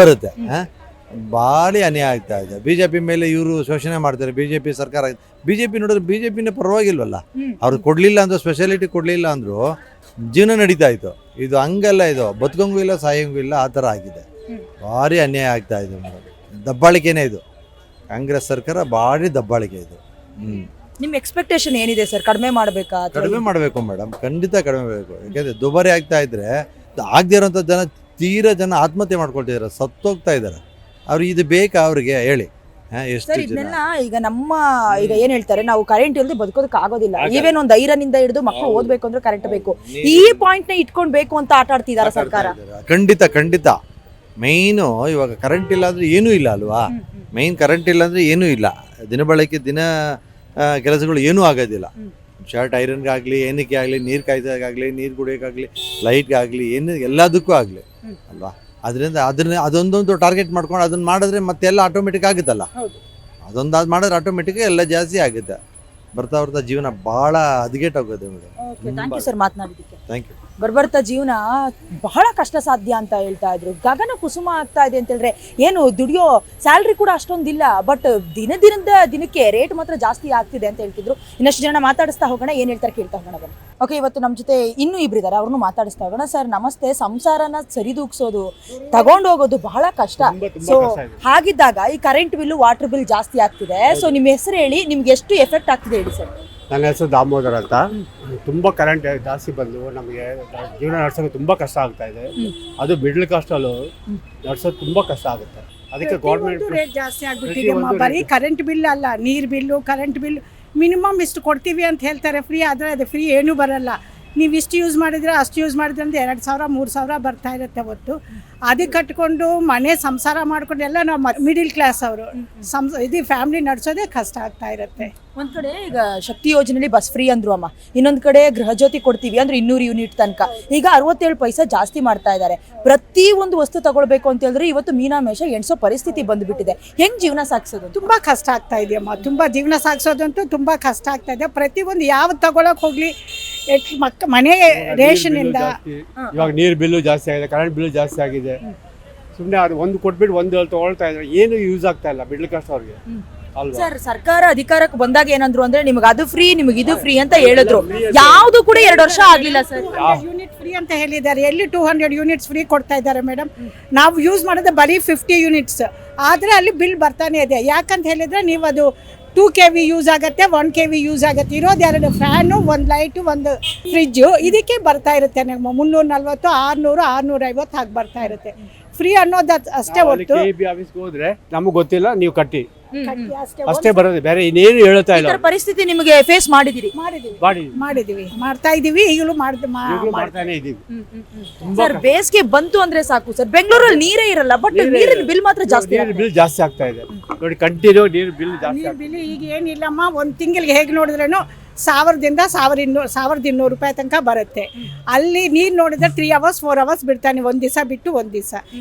ಬರುತ್ತೆ. ಭಾರಿ ಅನ್ಯಾಯ ಆಗ್ತಾ ಇದೆ. ಬಿಜೆಪಿ ಮೇಲೆ ಇವರು ಶೋಷಣೆ ಮಾಡ್ತಾರೆ. ಬಿಜೆಪಿ ಸರ್ಕಾರ, ಬಿಜೆಪಿ ನೋಡಿದ್ರೆ ಬಿಜೆಪಿನೇ ಪರವಾಗಿಲ್ವಲ್ಲ. ಅವ್ರು ಕೊಡ್ಲಿಲ್ಲ ಅಂದ್ರು, ಸ್ಪೆಷಾಲಿಟಿ ಕೊಡ್ಲಿಲ್ಲ ಅಂದ್ರು ಜೀವನ ನಡೀತಾ ಇತ್ತು. ಇದು ಹಂಗಲ್ಲ, ಇದು ಬದುಕಂಗೂ ಇಲ್ಲ ಸಾಯಂಗೂ ಇಲ್ಲ, ಆ ಥರ ಆಗಿದೆ. ಭಾರಿ ಅನ್ಯಾಯ ಆಗ್ತಾ ಇದೆ ಮೇಡಮ್. ದಬ್ಬಾಳಿಕೆನೇ ಇದು. ಕಾಂಗ್ರೆಸ್ ಸರ್ಕಾರ ಭಾರಿ ದಬ್ಬಾಳಿಕೆ ಇದು. ನಿಮ್ಮ ಎಕ್ಸ್ಪೆಕ್ಟೇಷನ್ ಏನಿದೆ ಸರ್? ಕಡಿಮೆ ಮಾಡಬೇಕಾ? ಕಡಿಮೆ ಮಾಡಬೇಕು ಮೇಡಮ್, ಖಂಡಿತ ಕಡಿಮೆ ಮಾಡಬೇಕು. ಯಾಕೆಂದ್ರೆ ದುಬಾರಿ ಆಗ್ತಾ ಇದ್ರೆ ಆಗದೇ ಇರೋಂಥ ಜನ ಆತ್ಮಹತ್ಯೆ ಮಾಡ್ಕೊಳ್ತಿದ್ದಾರೆ, ಸತ್ತೋಗ್ತಾ ಇದ್ದಾರೆ. ಅವ್ರಿಗೆ ಇದು ಬೇಕಾ? ಅವ್ರಿಗೆ ಹೇಳಿ. ಎಷ್ಟು ಇದನ್ನೆಲ್ಲ ಈಗ ನಮ್ಮ ಈಗ ಏನ್ ಹೇಳ್ತಾರೆ, ನಾವು ಕರೆಂಟ್ ಇಲ್ಲದೆ ಬದುಕೋದಕ್ಕೆ ಆಗೋದಿಲ್ಲ. ಈವೇನ್ ಒಂದು ಐರನ್ನಿಂದ ಹಿಡಿದು ಮಕ್ಕಳು ಓದ್ಬೇಕು ಅಂದ್ರೆ ಕರೆಂಟ್ ಬೇಕು. ಈ ಪಾಯಿಂಟ್ ನ ಇಟ್ಕೊಂಡ್ ಬೇಕು ಅಂತ ಆಟ ಆಡ್ತಿದ್ದಾರೆ ಸರ್ಕಾರ. ಖಂಡಿತ ಮೈನು ಇವಾಗ ಕರೆಂಟ್ ಇಲ್ಲ ಅಂದ್ರೆ ಏನೂ ಇಲ್ಲ ಅಲ್ವಾ? ಮೈನ್ ಕರೆಂಟ್ ಇಲ್ಲ ಅಂದ್ರೆ ಏನೂ ಇಲ್ಲ. ದಿನಬಳಕೆ ಕೆಲಸಗಳು ಏನೂ ಆಗೋದಿಲ್ಲ. ಶರ್ಟ್ ಐರನ್ಗಾಗಲಿ, ಏನಕ್ಕೆ ಆಗಲಿ, ನೀರು ಕಾಯ್ಸೋಕ್ಕಾಗಲಿ, ನೀರು ಕುಡಿಯೋಕ್ಕಾಗಲಿ, ಲೈಟ್ಗಾಗಲಿ, ಎಲ್ಲದಕ್ಕೂ ಆಗಲಿ ಅಲ್ವಾ? ಅದರಿಂದ ಅದೊಂದೊಂದು ಟಾರ್ಗೆಟ್ ಮಾಡ್ಕೊಂಡು ಅದನ್ನ ಮಾಡಿದ್ರೆ ಮತ್ತೆಲ್ಲ ಆಟೋಮೆಟಿಕ್ ಆಗುತ್ತಲ್ಲ. ಅದೊಂದು ಮಾಡಿದ್ರೆ ಆಟೋಮೆಟಿಕ್ ಎಲ್ಲ ಜಾಸ್ತಿ ಆಗುತ್ತೆ. ಬರ್ತಾ ಜೀವನ ಭಾಳ ಹದಗೆಟ್ಟೋಗುತ್ತೆ ಮೇಡಮ್. ಥ್ಯಾಂಕ್ ಯು ಸರ್ ಮಾತನಾಡಿದ್ದಕ್ಕೆ. Thank you. ಬರ್ತಾ ಜೀವನ ಬಹಳ ಕಷ್ಟ ಸಾಧ್ಯ ಅಂತ ಹೇಳ್ತಾ ಇದ್ರು. ಗಗನ ಕುಸುಮ ಆಗ್ತಾ ಇದೆ ಅಂತ ಹೇಳಿದ್ರೆ ಏನು, ದುಡಿಯೋ ಸ್ಯಾಲ್ರಿ ಕೂಡ ಅಷ್ಟೊಂದಿಲ್ಲ, ಬಟ್ ದಿನಕ್ಕೆ ರೇಟ್ ಮಾತ್ರ ಜಾಸ್ತಿ ಆಗ್ತಿದೆ ಅಂತ ಹೇಳ್ತಿದ್ರು. ಇನ್ನಷ್ಟು ಜನ ಮಾತಾಡಿಸ್ತಾ ಹೋಗೋಣ, ಏನ್ ಹೇಳ್ತಾರೆ ಕೇಳ್ತಾ ಹೋಗೋಣ ಬನ್ನಿ. ಓಕೆ, ಇವತ್ತು ನಮ್ಮ ಜೊತೆ ಇನ್ನೂ ಇಬ್ಬರಿದ್ದಾರೆ, ಅವ್ರನ್ನು ಮಾತಾಡಿಸ್ತಾ ಹೋಗೋಣ. ಸರ್ ನಮಸ್ತೆ. ಸಂಸಾರನ ಸರಿದೂಗ್ಸೋದು, ತಗೊಂಡು ಹೋಗೋದು ಬಹಳ ಕಷ್ಟ. ಸೊ ಹಾಗಿದ್ದಾಗ ಈ ಕರೆಂಟ್ ಬಿಲ್, ವಾಟರ್ ಬಿಲ್ ಜಾಸ್ತಿ ಆಗ್ತಿದೆ. ಸೊ ನಿಮ್ಮ ಹೆಸರು ಹೇಳಿ, ನಿಮ್ಗೆ ಎಷ್ಟು ಎಫೆಕ್ಟ್ ಆಗ್ತಿದೆ ಹೇಳಿ ಸರ್. ನನ್ನ ಹೆಸರು ದಾಮೋದರ್ ಅಂತ. ತುಂಬ ಕರೆಂಟ್ ಜಾಸ್ತಿ ಬಂದು ನಮಗೆ ಜೀವನ ನಡೆಸೋಕೆ ತುಂಬ ಕಷ್ಟ ಆಗ್ತಾ ಇದೆ. ಅದು ಮಿಡ್ಲ್ ಕ್ಲಾಸ್ಟಲ್ಲೂ ನಡೆಸೋದು ತುಂಬ ಕಷ್ಟ ಆಗುತ್ತೆ. ಅದಕ್ಕೆ ಗೌರ್ಮೆಂಟ್ ರೇಟ್ ಜಾಸ್ತಿ ಆಗ್ಬಿಟ್ಟಿದೆ. ಬರೀ ಕರೆಂಟ್ ಬಿಲ್ ಅಲ್ಲ, ನೀರು ಬಿಲ್ಲು, ಕರೆಂಟ್ ಬಿಲ್ ಮಿನಿಮಮ್ ಇಷ್ಟು ಕೊಡ್ತೀವಿ ಅಂತ ಹೇಳ್ತಾರೆ ಫ್ರೀ. ಆದರೆ ಅದು ಫ್ರೀ ಏನೂ ಬರಲ್ಲ. ನೀವು ಇಷ್ಟು ಯೂಸ್ ಮಾಡಿದರೆ ಅಷ್ಟು ಯೂಸ್ ಮಾಡಿದ್ರೆ ಅಂದರೆ 2,000-3,000 ಬರ್ತಾ ಇರುತ್ತೆ ಹೊತ್ತು. ಅದಕ್ಕೆ ಕಟ್ಕೊಂಡು ಮನೆ ಸಂಸಾರ ಮಾಡ್ಕೊಂಡು ಎಲ್ಲ ನಾವು ಮಿಡಿಲ್ ಕ್ಲಾಸ್ ಅವರು ಇದು ಫ್ಯಾಮಿಲಿ ನಡೆಸೋದೇ ಕಷ್ಟ ಆಗ್ತಾ ಇರುತ್ತೆ. ಒಂದ್ ಕಡೆ ಈಗ ಶಕ್ತಿ ಯೋಜನೆಯಲ್ಲಿ ಬಸ್ ಫ್ರೀ ಅಂದ್ರು ಅಮ್ಮ, ಇನ್ನೊಂದ್ ಕಡೆ ಗೃಹ ಜ್ಯೋತಿ ಕೊಡ್ತೀವಿ ಅಂದ್ರೆ 200 ಯೂನಿಟ್ ತನಕ. ಈಗ 67 ಪೈಸೆ ಜಾಸ್ತಿ ಮಾಡ್ತಾ ಇದ್ದಾರೆ. ಪ್ರತಿ ಒಂದು ವಸ್ತು ತಗೊಳ್ಬೇಕು ಅಂತ ಹೇಳಿದ್ರೆ ಇವತ್ತು ಮೀನಾಮೇಷ ಎಣ್ಸೋ ಪರಿಸ್ಥಿತಿ ಬಂದ್ಬಿಟ್ಟಿದೆ. ಹೆಂಗ್ ಜೀವನ ಸಾಗಿಸೋದು? ತುಂಬ ಕಷ್ಟ ಆಗ್ತಾ ಇದೆಯಮ್ಮ. ತುಂಬ ಜೀವನ ಸಾಗಿಸೋದಂತೂ ತುಂಬ ಕಷ್ಟ ಆಗ್ತಾ ಇದೆ. ಪ್ರತಿಯೊಂದು ಯಾವ್ದು ತಗೊಳಕ್ ಹೋಗ್ಲಿ, ಮನೆ ರೇಷನ್ ಇಂದ ಇವಾಗ ನೀರು ಬಿಲ್ಲು ಜಾಸ್ತಿ ಆಗಿದೆ, ಕರೆಂಟ್ ಬಿಲ್ಲು ಜಾಸ್ತಿ ಆಗಿದೆ. ಸುಮ್ಮನೆ ಅದು ಒಂದು ಕೊಟ್ಬಿಟ್ಟು ಒಂದು ತಗೊಳ್ತಾ ಇದ್ದಾರೆ, ಏನು ಯೂಸ್ ಆಗ್ತಾ ಇಲ್ಲ ಮಿಡ್ಲ್ ಕ್ಲಾಸ್ ಅವ್ರಿಗೆ ಅಲ್ವಾ? ಸರ್, ಸರ್ಕಾರ ಅಧಿಕಾರಕ್ಕೆ ಬಂದಾಗ ಏನಂದ್ರು ಅಂದ್ರೆ ನಿಮಗೆ ಅದು ಫ್ರೀ, ನಿಮಗೆ ಇದು ಫ್ರೀ ಅಂತ ಹೇಳಿದ್ರು. ಯಾವ್ದು ಕೂಡ 2 ವರ್ಷ ಆಗ್ಲಿಲ್ಲ ಸರ್. ಯೂನಿಟ್ ಫ್ರೀ ಅಂತ ಹೇಳಿದ್ದಾರೆ. ಎಲ್ಲಿ 200 ಯೂನಿಟ್ಸ್ ಫ್ರೀ ಕೊಡ್ತಾ ಇದ್ದಾರೆ ಮೇಡಮ್. ನಾವು ಯೂಸ್ ಮಾಡೋದು ಬರೀ 50 ಯೂನಿಟ್ಸ್, ಆದರೆ ಅಲ್ಲಿ ಬಿಲ್ ಬರ್ತಾನೆ ಇದೆ. ಯಾಕಂತ ಹೇಳಿದ್ರೆ ನೀವು ಅದು 2 kV ಯೂಸ್ ಆಗುತ್ತೆ, 1 kV ಯೂಸ್ ಆಗುತ್ತೆ. ಇರೋದು 2 ಫ್ಯಾನು, 1 ಲೈಟು, 1 ಫ್ರಿಜ್ಜು. ಇದಕ್ಕೆ ಬರ್ತಾ ಇರುತ್ತೆ ನಮ್ಮ 340, 600, 650 ಹಾಗೆ ಬರ್ತಾ ಇರುತ್ತೆ. ಫ್ರೀ ಅನ್ನೋದು ಅಷ್ಟೇ ಹೊರತು KB ಆಫೀಸ್ಗೆ ಹೋದ್ರೆ ನಮಗೆ ಗೊತ್ತಿಲ್ಲ, ನೀವು ಕಟ್ಟಿ ಅಷ್ಟೇ ಅಷ್ಟೇ ಬರೋದು, ಬೇರೆ ಇನ್ನೇನು ಹೇಳ್ತಾ ಈ ಇಲ್ಲ. ತರ ಪರಿಸ್ಥಿತಿ ನಿಮಗೆ ಫೇಸ್ ಮಾಡಿದಿರಿ? ಮಾಡಿದೀವಿ, ಮಾಡ್ತಾ ಇದೀವಿ, ಈಗಲೂ ಮಾಡ್ತಾನೆ ಇದೀವಿ. ಸರ್ ಬೇಸಿಗೆ ಬಂತು ಅಂದ್ರೆ ಸಾಕು ಸರ್, ಬೆಂಗಳೂರಲ್ಲಿ ನೀರೇ ಇರಲ್ಲ, ಬಟ್ ನೀರಿನ ಬಿಲ್ ಮಾತ್ರ ಜಾಸ್ತಿ ನೀರಿನ ಬಿಲ್ ಜಾಸ್ತಿ ಆಗ್ತಾ ಇದೆ ನೋಡಿ, ಕಂಟಿನ್ಯೂ ನೀರಿನ ಬಿಲ್ ಜಾಸ್ತಿ ಆಗ್ತಾ ಇದೆ. ಬಿಲ್ ಈಗ ಏನಿಲ್ಲಮ್ಮ, ಒಂದು ತಿಂಗಳಿಗೆ ಹೇಗೆ ನೋಡಿದ್ರೇನು 1000ದಿಂದ 1200 ರೂಪಾಯಿ ತನಕ ಬರುತ್ತೆ. ಅಲ್ಲಿ ನೀರು ನೋಡಿದ್ರೆ 3 hours 4 hours ಬಿಡ್ತಾನೆ, ಒಂದು ದಿವಸ ಬಿಟ್ಟು ಒಂದು ದಿವಸ.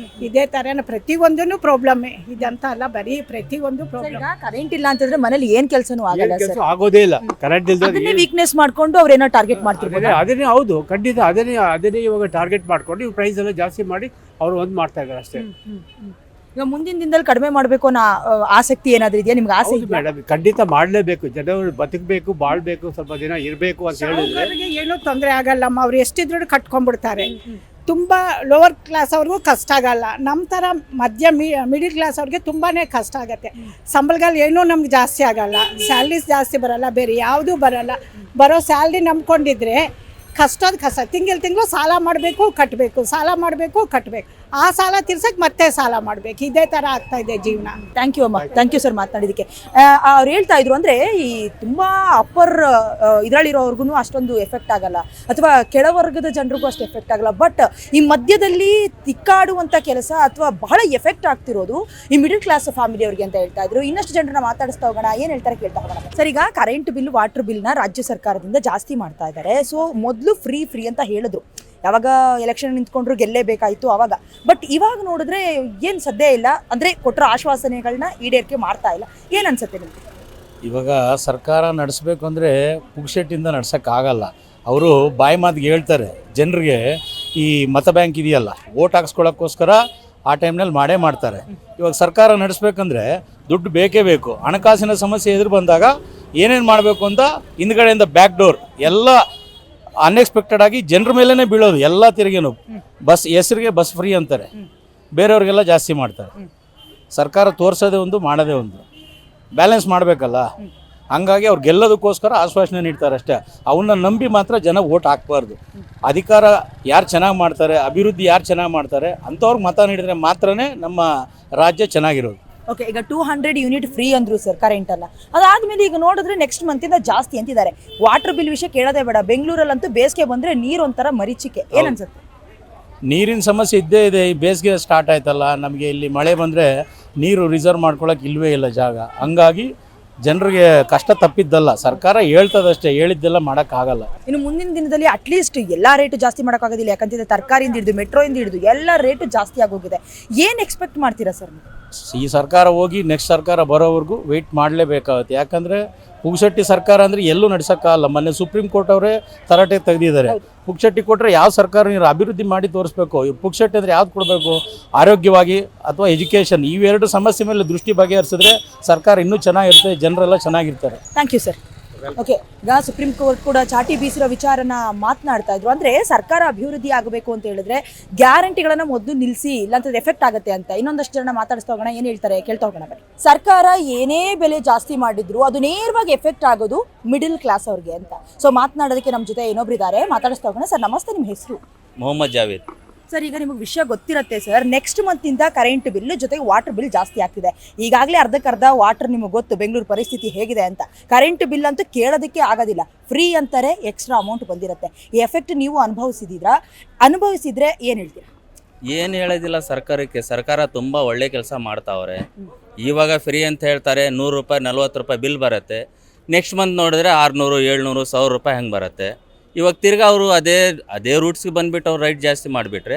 ಇದೇ ಥರನ ಪ್ರತಿಯೊಂದೂ ಪ್ರಾಬ್ಲಮ್ಮೇ, ಇದಂತ ಅಲ್ಲ, ಬರೀ ಪ್ರತಿಯೊಂದು ಪ್ರಾಬ್ಲಮ್. ಈಗ ಕರೆಂಟ್ ಇಲ್ಲ ಅಂತಂದ್ರೆ ಮನೇಲಿ ಏನ್ ಕೆಲಸನೂ ಆಗಲ್ಲ ಕೆಲಸ ಸರ್. ಆಗೋದೇ ಇಲ್ಲ ಕರೆಂಟ್ ಇಲ್ದ. ಅದನ್ನೇ ವೀಕ್ನೆಸ್ ಮಾಡ್ಕೊಂಡು ಅವ್ರೇನೋ ಟಾರ್ಗೆಟ್ ಮಾಡ್ತಿರ್ಬೋದು. ಅದನ್ನೇ ಹೌದು, ಖಂಡಿತ ಅದನ್ನೇ ಇವಾಗ ಟಾರ್ಗೆಟ್ ಮಾಡ್ಕೊಂಡು ಇವು ಪ್ರೈಸ್ ಎಲ್ಲ ಜಾಸ್ತಿ ಮಾಡಿ ಅವರು ಒಂದು ಮಾಡ್ತಾ ಇದ್ದಾರೆ ಅಷ್ಟೇ. ಈಗ ಮುಂದಿನ ದಿನದಲ್ಲಿ ಕಡಿಮೆ ಮಾಡ್ಬೇಕು ಅನ್ನೋ ಆಸಕ್ತಿ ಏನಾದ್ರೂ ಇದೆಯಾ ನಿಮ್ಗೆ? ಆಸೆ ಇದೆಯಾ? ಮೇಡಮ್ ಖಂಡಿತ ಮಾಡಲೇಬೇಕು, ಜನರು ಬದುಕಬೇಕು, ಬಾಳ್ಬೇಕು, ಸ್ವಲ್ಪ ದಿನ ಇರಬೇಕು ಅಂತ ಹೇಳಿದ್ರೆ ಅವ್ರಿಗೆ ಏನೂ ತೊಂದರೆ ಆಗಲ್ಲಮ್ಮ, ಅವ್ರು ಎಷ್ಟಿದ್ರು ಕಟ್ಕೊಂಡ್ಬಿಡ್ತಾರೆ. ತುಂಬ ಲೋವರ್ ಕ್ಲಾಸ್ ಅವ್ರಿಗೂ ಕಷ್ಟ ಆಗಲ್ಲ. ನಮ್ಮ ಥರ ಮಿಡಿಲ್ ಕ್ಲಾಸ್ ಅವ್ರಿಗೆ ತುಂಬಾ ಕಷ್ಟ ಆಗುತ್ತೆ. ಸಂಬಳಗಳು ಏನೂ ನಮ್ಗೆ ಜಾಸ್ತಿ ಆಗಲ್ಲ, ಸ್ಯಾಲ್ರೀಸ್ ಜಾಸ್ತಿ ಬರಲ್ಲ, ಬೇರೆ ಯಾವುದೂ ಬರಲ್ಲ. ಬರೋ ಸ್ಯಾಲ್ರಿ ನಂಬ್ಕೊಂಡಿದ್ರೆ ಕಷ್ಟ ತಿಂಗಳು ಸಾಲ ಮಾಡಬೇಕು, ಕಟ್ಟಬೇಕು, ಸಾಲ ಮಾಡಬೇಕು, ಕಟ್ಟಬೇಕು. ಆ ಸಾಲ ತೀರ್ಸಕ್ಕೆ ಮತ್ತೆ ಸಾಲ ಮಾಡಬೇಕು. ಇದೇ ಥರ ಆಗ್ತಾ ಇದೆ ಜೀವನ. ಥ್ಯಾಂಕ್ ಯು ಅಮ್ಮ, ಥ್ಯಾಂಕ್ ಯು ಸರ್ ಮಾತನಾಡಿದ್ದಕ್ಕೆ. ಅವ್ರು ಹೇಳ್ತಾ ಇದ್ರು ಅಂದರೆ ಈ ತುಂಬ ಅಪ್ಪರ್ ಇದರಲ್ಲಿರೋರ್ಗು ಅಷ್ಟೊಂದು ಎಫೆಕ್ಟ್ ಆಗಲ್ಲ, ಅಥವಾ ಕೆಳವರ್ಗದ ಜನರಿಗೂ ಅಷ್ಟು ಎಫೆಕ್ಟ್ ಆಗಲ್ಲ. ಬಟ್ ಈ ಮಧ್ಯದಲ್ಲಿ ತಿಕ್ಕಾಡುವಂಥ ಕೆಲಸ ಅಥವಾ ಬಹಳ ಎಫೆಕ್ಟ್ ಆಗ್ತಿರೋದು ಈ ಮಿಡಲ್ ಕ್ಲಾಸ್ ಫ್ಯಾಮಿಲಿ ಅವ್ರಿಗೆ ಅಂತ ಹೇಳ್ತಾ ಇದ್ರು. ಇನ್ನಷ್ಟು ಜನರನ್ನ ಮಾತಾಡಿಸ್ತಾ ಹೋಗೋಣ, ಏನು ಹೇಳ್ತಾರೆ ಕೇಳ್ತಾ ಹೋಗೋಣ. ಸರ್, ಈಗ ಕರೆಂಟ್ ಬಿಲ್, ವಾಟರ್ ಬಿಲ್ನ ರಾಜ್ಯ ಸರ್ಕಾರದಿಂದ ಜಾಸ್ತಿ ಮಾಡ್ತಾ ಇದ್ದಾರೆ. ಸೊ ಮೊದಲು ಫ್ರೀ ಅಂತ ಹೇಳಿದ್ರು, ಯಾವಾಗ ಎಲೆಕ್ಷನ್ ನಿಂತ್ಕೊಂಡ್ರು ಗೆಲ್ಲೇಬೇಕಾಯಿತು ಅವಾಗ. ಬಟ್ ಇವಾಗ ನೋಡಿದ್ರೆ ಏನು ಸದ್ಯ ಇಲ್ಲ, ಅಂದರೆ ಕೊಟ್ಟರೋ ಆಶ್ವಾಸನೆಗಳನ್ನ ಈಡೇರಿಕೆ ಮಾಡ್ತಾ ಇಲ್ಲ. ಏನು ಅನ್ಸುತ್ತೆ ನಿಮಗೆ? ಇವಾಗ ಸರ್ಕಾರ ನಡೆಸಬೇಕು ಅಂದರೆ ಪುಗ್ಶೆಟ್ಟಿಂದ ನಡ್ಸೋಕ್ಕಾಗಲ್ಲ. ಅವರು ಬಾಯಿ ಮಾತಿಗೆ ಹೇಳ್ತಾರೆ ಜನರಿಗೆ. ಈ ಮತ ಬ್ಯಾಂಕ್ ಇದೆಯಲ್ಲ, ಓಟ್ ಹಾಕ್ಸ್ಕೊಳ್ಳೋಕ್ಕೋಸ್ಕರ ಆ ಟೈಮ್ನಲ್ಲಿ ಮಾಡೇ ಮಾಡ್ತಾರೆ. ಇವಾಗ ಸರ್ಕಾರ ನಡೆಸ್ಬೇಕಂದ್ರೆ ದುಡ್ಡು ಬೇಕೇ ಬೇಕು. ಹಣಕಾಸಿನ ಸಮಸ್ಯೆ ಎದುರು ಬಂದಾಗ ಏನೇನು ಮಾಡಬೇಕು ಅಂತ ಹಿಂದ್ಗಡೆಯಿಂದ ಬ್ಯಾಕ್ ಡೋರ್ ಎಲ್ಲ ಅನ್ಎಕ್ಸ್ಪೆಕ್ಟೆಡ್ ಆಗಿ ಜನರ ಮೇಲೇ ಬೀಳೋದು. ಎಲ್ಲ ತಿರುಗೇನು ಬಸ್ ಹೆಸರಿಗೆ ಬಸ್ ಫ್ರೀ ಅಂತಾರೆ, ಬೇರೆಯವ್ರಿಗೆಲ್ಲ ಜಾಸ್ತಿ ಮಾಡ್ತಾರೆ. ಸರ್ಕಾರ ತೋರಿಸೋದೇ ಒಂದು, ಮಾಡೋದೇ ಒಂದು, ಬ್ಯಾಲೆನ್ಸ್ ಮಾಡಬೇಕಲ್ಲ. ಹಂಗಾಗಿ ಅವ್ರು ಗೆಲ್ಲೋದಕ್ಕೋಸ್ಕರ ಆಶ್ವಾಸನೆ ನೀಡ್ತಾರೆ ಅಷ್ಟೇ. ಅವನ್ನ ನಂಬಿ ಮಾತ್ರ ಜನ ಓಟ್ ಹಾಕ್ಬಾರ್ದು. ಅಧಿಕಾರ ಯಾರು ಚೆನ್ನಾಗಿ ಮಾಡ್ತಾರೆ, ಅಭಿವೃದ್ಧಿ ಯಾರು ಚೆನ್ನಾಗಿ ಮಾಡ್ತಾರೆ ಅಂಥವ್ರಿಗೆ ಮತ ನೀಡಿದ್ರೆ ಮಾತ್ರನೇ ನಮ್ಮ ರಾಜ್ಯ ಚೆನ್ನಾಗಿರೋದು. ಓಕೆ, ಈಗ 200 ಯೂನಿಟ್ ಫ್ರೀ ಅಂದ್ರು ಸರ್ ಕರೆಂಟಲ್ಲ. ಅದಾದಮೇಲೆ ಈಗ ನೋಡಿದ್ರೆ ನೆಕ್ಸ್ಟ್ ಮಂತಿಂದ ಜಾಸ್ತಿ ಅಂತಿದ್ದಾರೆ. ವಾಟರ್ ಬಿಲ್ ವಿಷಯ ಕೇಳೋದೇ ಬೇಡ, ಬೆಂಗಳೂರಲ್ಲಂತೂ ಬೇಸಿಗೆ ಬಂದರೆ ನೀರು ಒಂಥರ ಮರೀಚಿಕೆ. ಏನನ್ಸುತ್ತೆ? ನೀರಿನ ಸಮಸ್ಯೆ ಇದ್ದೇ ಇದೆ. ಈ ಬೇಸಿಗೆ ಸ್ಟಾರ್ಟ್ ಆಯ್ತಲ್ಲ, ನಮಗೆ ಇಲ್ಲಿ ಮಳೆ ಬಂದರೆ ನೀರು ರಿಸರ್ವ್ ಮಾಡ್ಕೊಳ್ಳೋಕೆ ಇಲ್ಲವೇ ಇಲ್ಲ ಜಾಗ. ಹಂಗಾಗಿ ಜನರಿಗೆ ಕಷ್ಟ ತಪ್ಪಿದ್ದಲ್ಲ, ಸರ್ಕಾರ ಹೇಳ್ತದಷ್ಟೇ, ಹೇಳಿದ್ದೆಲ್ಲ ಮಾಡೋಕ್ಕಾಗಲ್ಲ. ಇನ್ನು ಮುಂದಿನ ದಿನದಲ್ಲಿ ಅಟ್ಲೀಸ್ಟ್ ಎಲ್ಲ ರೇಟು ಜಾಸ್ತಿ ಮಾಡೋಕ್ಕಾಗೋದಿಲ್ಲ, ಯಾಕಂತಿದ್ರೆ ತರಕಾರಿಯಿಂದ ಹಿಡಿದು ಮೆಟ್ರೋಯಿಂದ ಹಿಡಿದು ಎಲ್ಲ ರೇಟು ಜಾಸ್ತಿ ಆಗೋಗಿದೆ. ಏನು ಎಕ್ಸ್ಪೆಕ್ಟ್ ಮಾಡ್ತೀರಾ ಸರ್? ಈ ಸರ್ಕಾರ ಹೋಗಿ ನೆಕ್ಸ್ಟ್ ಸರ್ಕಾರ ಬರೋವರೆಗೂ ವೆಯ್ಟ್ ಮಾಡಲೇಬೇಕಾಗುತ್ತೆ. ಯಾಕಂದರೆ ಪುಗ್ಶೆಟ್ಟಿ ಸರ್ಕಾರ ಅಂದರೆ ಎಲ್ಲೂ ನಡ್ಸೋಕ್ಕಾಗಲ್ಲ. ಮೊನ್ನೆ ಸುಪ್ರೀಂ ಕೋರ್ಟ್ ಅವರೇ ತರಾಟೆ ತೆಗೆದಿದ್ದಾರೆ. ಪುಗ್ಶೆಟ್ಟಿ ಕೊಟ್ಟರೆ ಯಾವ ಸರ್ಕಾರ ನೀರು ಅಭಿವೃದ್ಧಿ ಮಾಡಿ ತೋರಿಸ್ಬೇಕು. ಪುಗ್ಶೆಟ್ಟಿ ಅಂದರೆ ಯಾವ್ದು ಕೊಡಬೇಕು? ಆರೋಗ್ಯವಾಗಿ ಅಥವಾ ಎಜುಕೇಷನ್, ಇವೆರಡು ಸಮಸ್ಯೆ ಮೇಲೆ ದೃಷ್ಟಿ ಬಗೆಹರಿಸಿದ್ರೆ ಸರ್ಕಾರ ಇನ್ನೂ ಚೆನ್ನಾಗಿರುತ್ತೆ, ಜನರೆಲ್ಲ ಚೆನ್ನಾಗಿರ್ತಾರೆ. Thank you sir. ಓಕೆ, ಈಗ ಸುಪ್ರೀಂ ಕೋರ್ಟ್ ಕೂಡ ಚಾಟಿ ಬೀಸಿರೋ ವಿಚಾರನ ಮಾತನಾಡ್ತಾ ಇದ್ರು. ಅಂದರೆ ಸರ್ಕಾರ ಅಭಿವೃದ್ಧಿ ಆಗಬೇಕು ಅಂತ ಹೇಳಿದ್ರೆ ಗ್ಯಾರಂಟಿಗಳನ್ನ ಮೊದಲು ನಿಲ್ಲಿಸಿ, ಇಲ್ಲಾಂತಂದ್ರೆ ಎಫೆಕ್ಟ್ ಆಗುತ್ತೆ ಅಂತ. ಇನ್ನೊಂದಷ್ಟು ಜನ ಮಾತಾಡಿಸ್ತಾ ಹೋಗೋಣ, ಏನು ಹೇಳ್ತಾರೆ ಕೇಳ್ತಾ ಹೋಗೋಣ ಬನ್ನಿ. ಸರ್ಕಾರ ಏನೇ ಬೆಲೆ ಜಾಸ್ತಿ ಮಾಡಿದ್ರು ಅದು ನೇರವಾಗಿ ಎಫೆಕ್ಟ್ ಆಗೋದು ಮಿಡಿಲ್ ಕ್ಲಾಸ್ ಅವ್ರಿಗೆ ಅಂತ. ಸೊ ಮಾತನಾಡೋದಕ್ಕೆ ನಮ್ಮ ಜೊತೆ ಇನ್ನೊಬ್ರು ಇದ್ದಾರೆ, ಮಾತಾಡಿಸ್ತಾ ಹೋಗೋಣ. ಸರ್ ನಮಸ್ತೆ, ನಿಮ್ಮ ಹೆಸರು? ಮೊಹಮ್ಮದ್ ಜಾವೇದ್. ಸರ್, ಈಗ ನಿಮಗೆ ವಿಷಯ ಗೊತ್ತಿರುತ್ತೆ ಸರ್, ನೆಕ್ಸ್ಟ್ ಮಂತಿಂದ ಕರೆಂಟ್ ಬಿಲ್ ಜೊತೆಗೆ ವಾಟರ್ ಬಿಲ್ ಜಾಸ್ತಿ ಆಗ್ತಿದೆ. ಈಗಾಗಲೇ ಅರ್ಧಕ್ಕರ್ಧ ವಾಟರ್ ನಿಮಗೆ ಗೊತ್ತು ಬೆಂಗಳೂರು ಪರಿಸ್ಥಿತಿ ಹೇಗಿದೆ ಅಂತ. ಕರೆಂಟ್ ಬಿಲ್ ಅಂತೂ ಕೇಳೋದಕ್ಕೆ ಆಗೋದಿಲ್ಲ, ಫ್ರೀ ಅಂತಾರೆ, ಎಕ್ಸ್ಟ್ರಾ ಅಮೌಂಟ್ ಬಂದಿರುತ್ತೆ. ಈ ಎಫೆಕ್ಟ್ ನೀವು ಅನುಭವಿಸಿದ್ರೆ ಏನು ಹೇಳ್ತೀರಾ? ಏನು ಹೇಳೋದಿಲ್ಲ ಸರ್ಕಾರಕ್ಕೆ. ಸರ್ಕಾರ ತುಂಬ ಒಳ್ಳೆ ಕೆಲಸ ಮಾಡ್ತಾವ್ರೆ. ಇವಾಗ ಫ್ರೀ ಅಂತ ಹೇಳ್ತಾರೆ, 100 ರೂಪಾಯಿ 40 ರೂಪಾಯಿ ಬಿಲ್ ಬರುತ್ತೆ. ನೆಕ್ಸ್ಟ್ ಮಂತ್ ನೋಡಿದ್ರೆ 600 700 1000 ರೂಪಾಯಿ ಹಂಗೆ ಬರುತ್ತೆ. ಇವಾಗ ತಿರ್ಗಾ ಅವರು ಅದೇ ರೂಟ್ಸ್ಗೆ ಬಂದುಬಿಟ್ಟು ಅವ್ರು ರೈಟ್ ಜಾಸ್ತಿ ಮಾಡಿಬಿಟ್ರೆ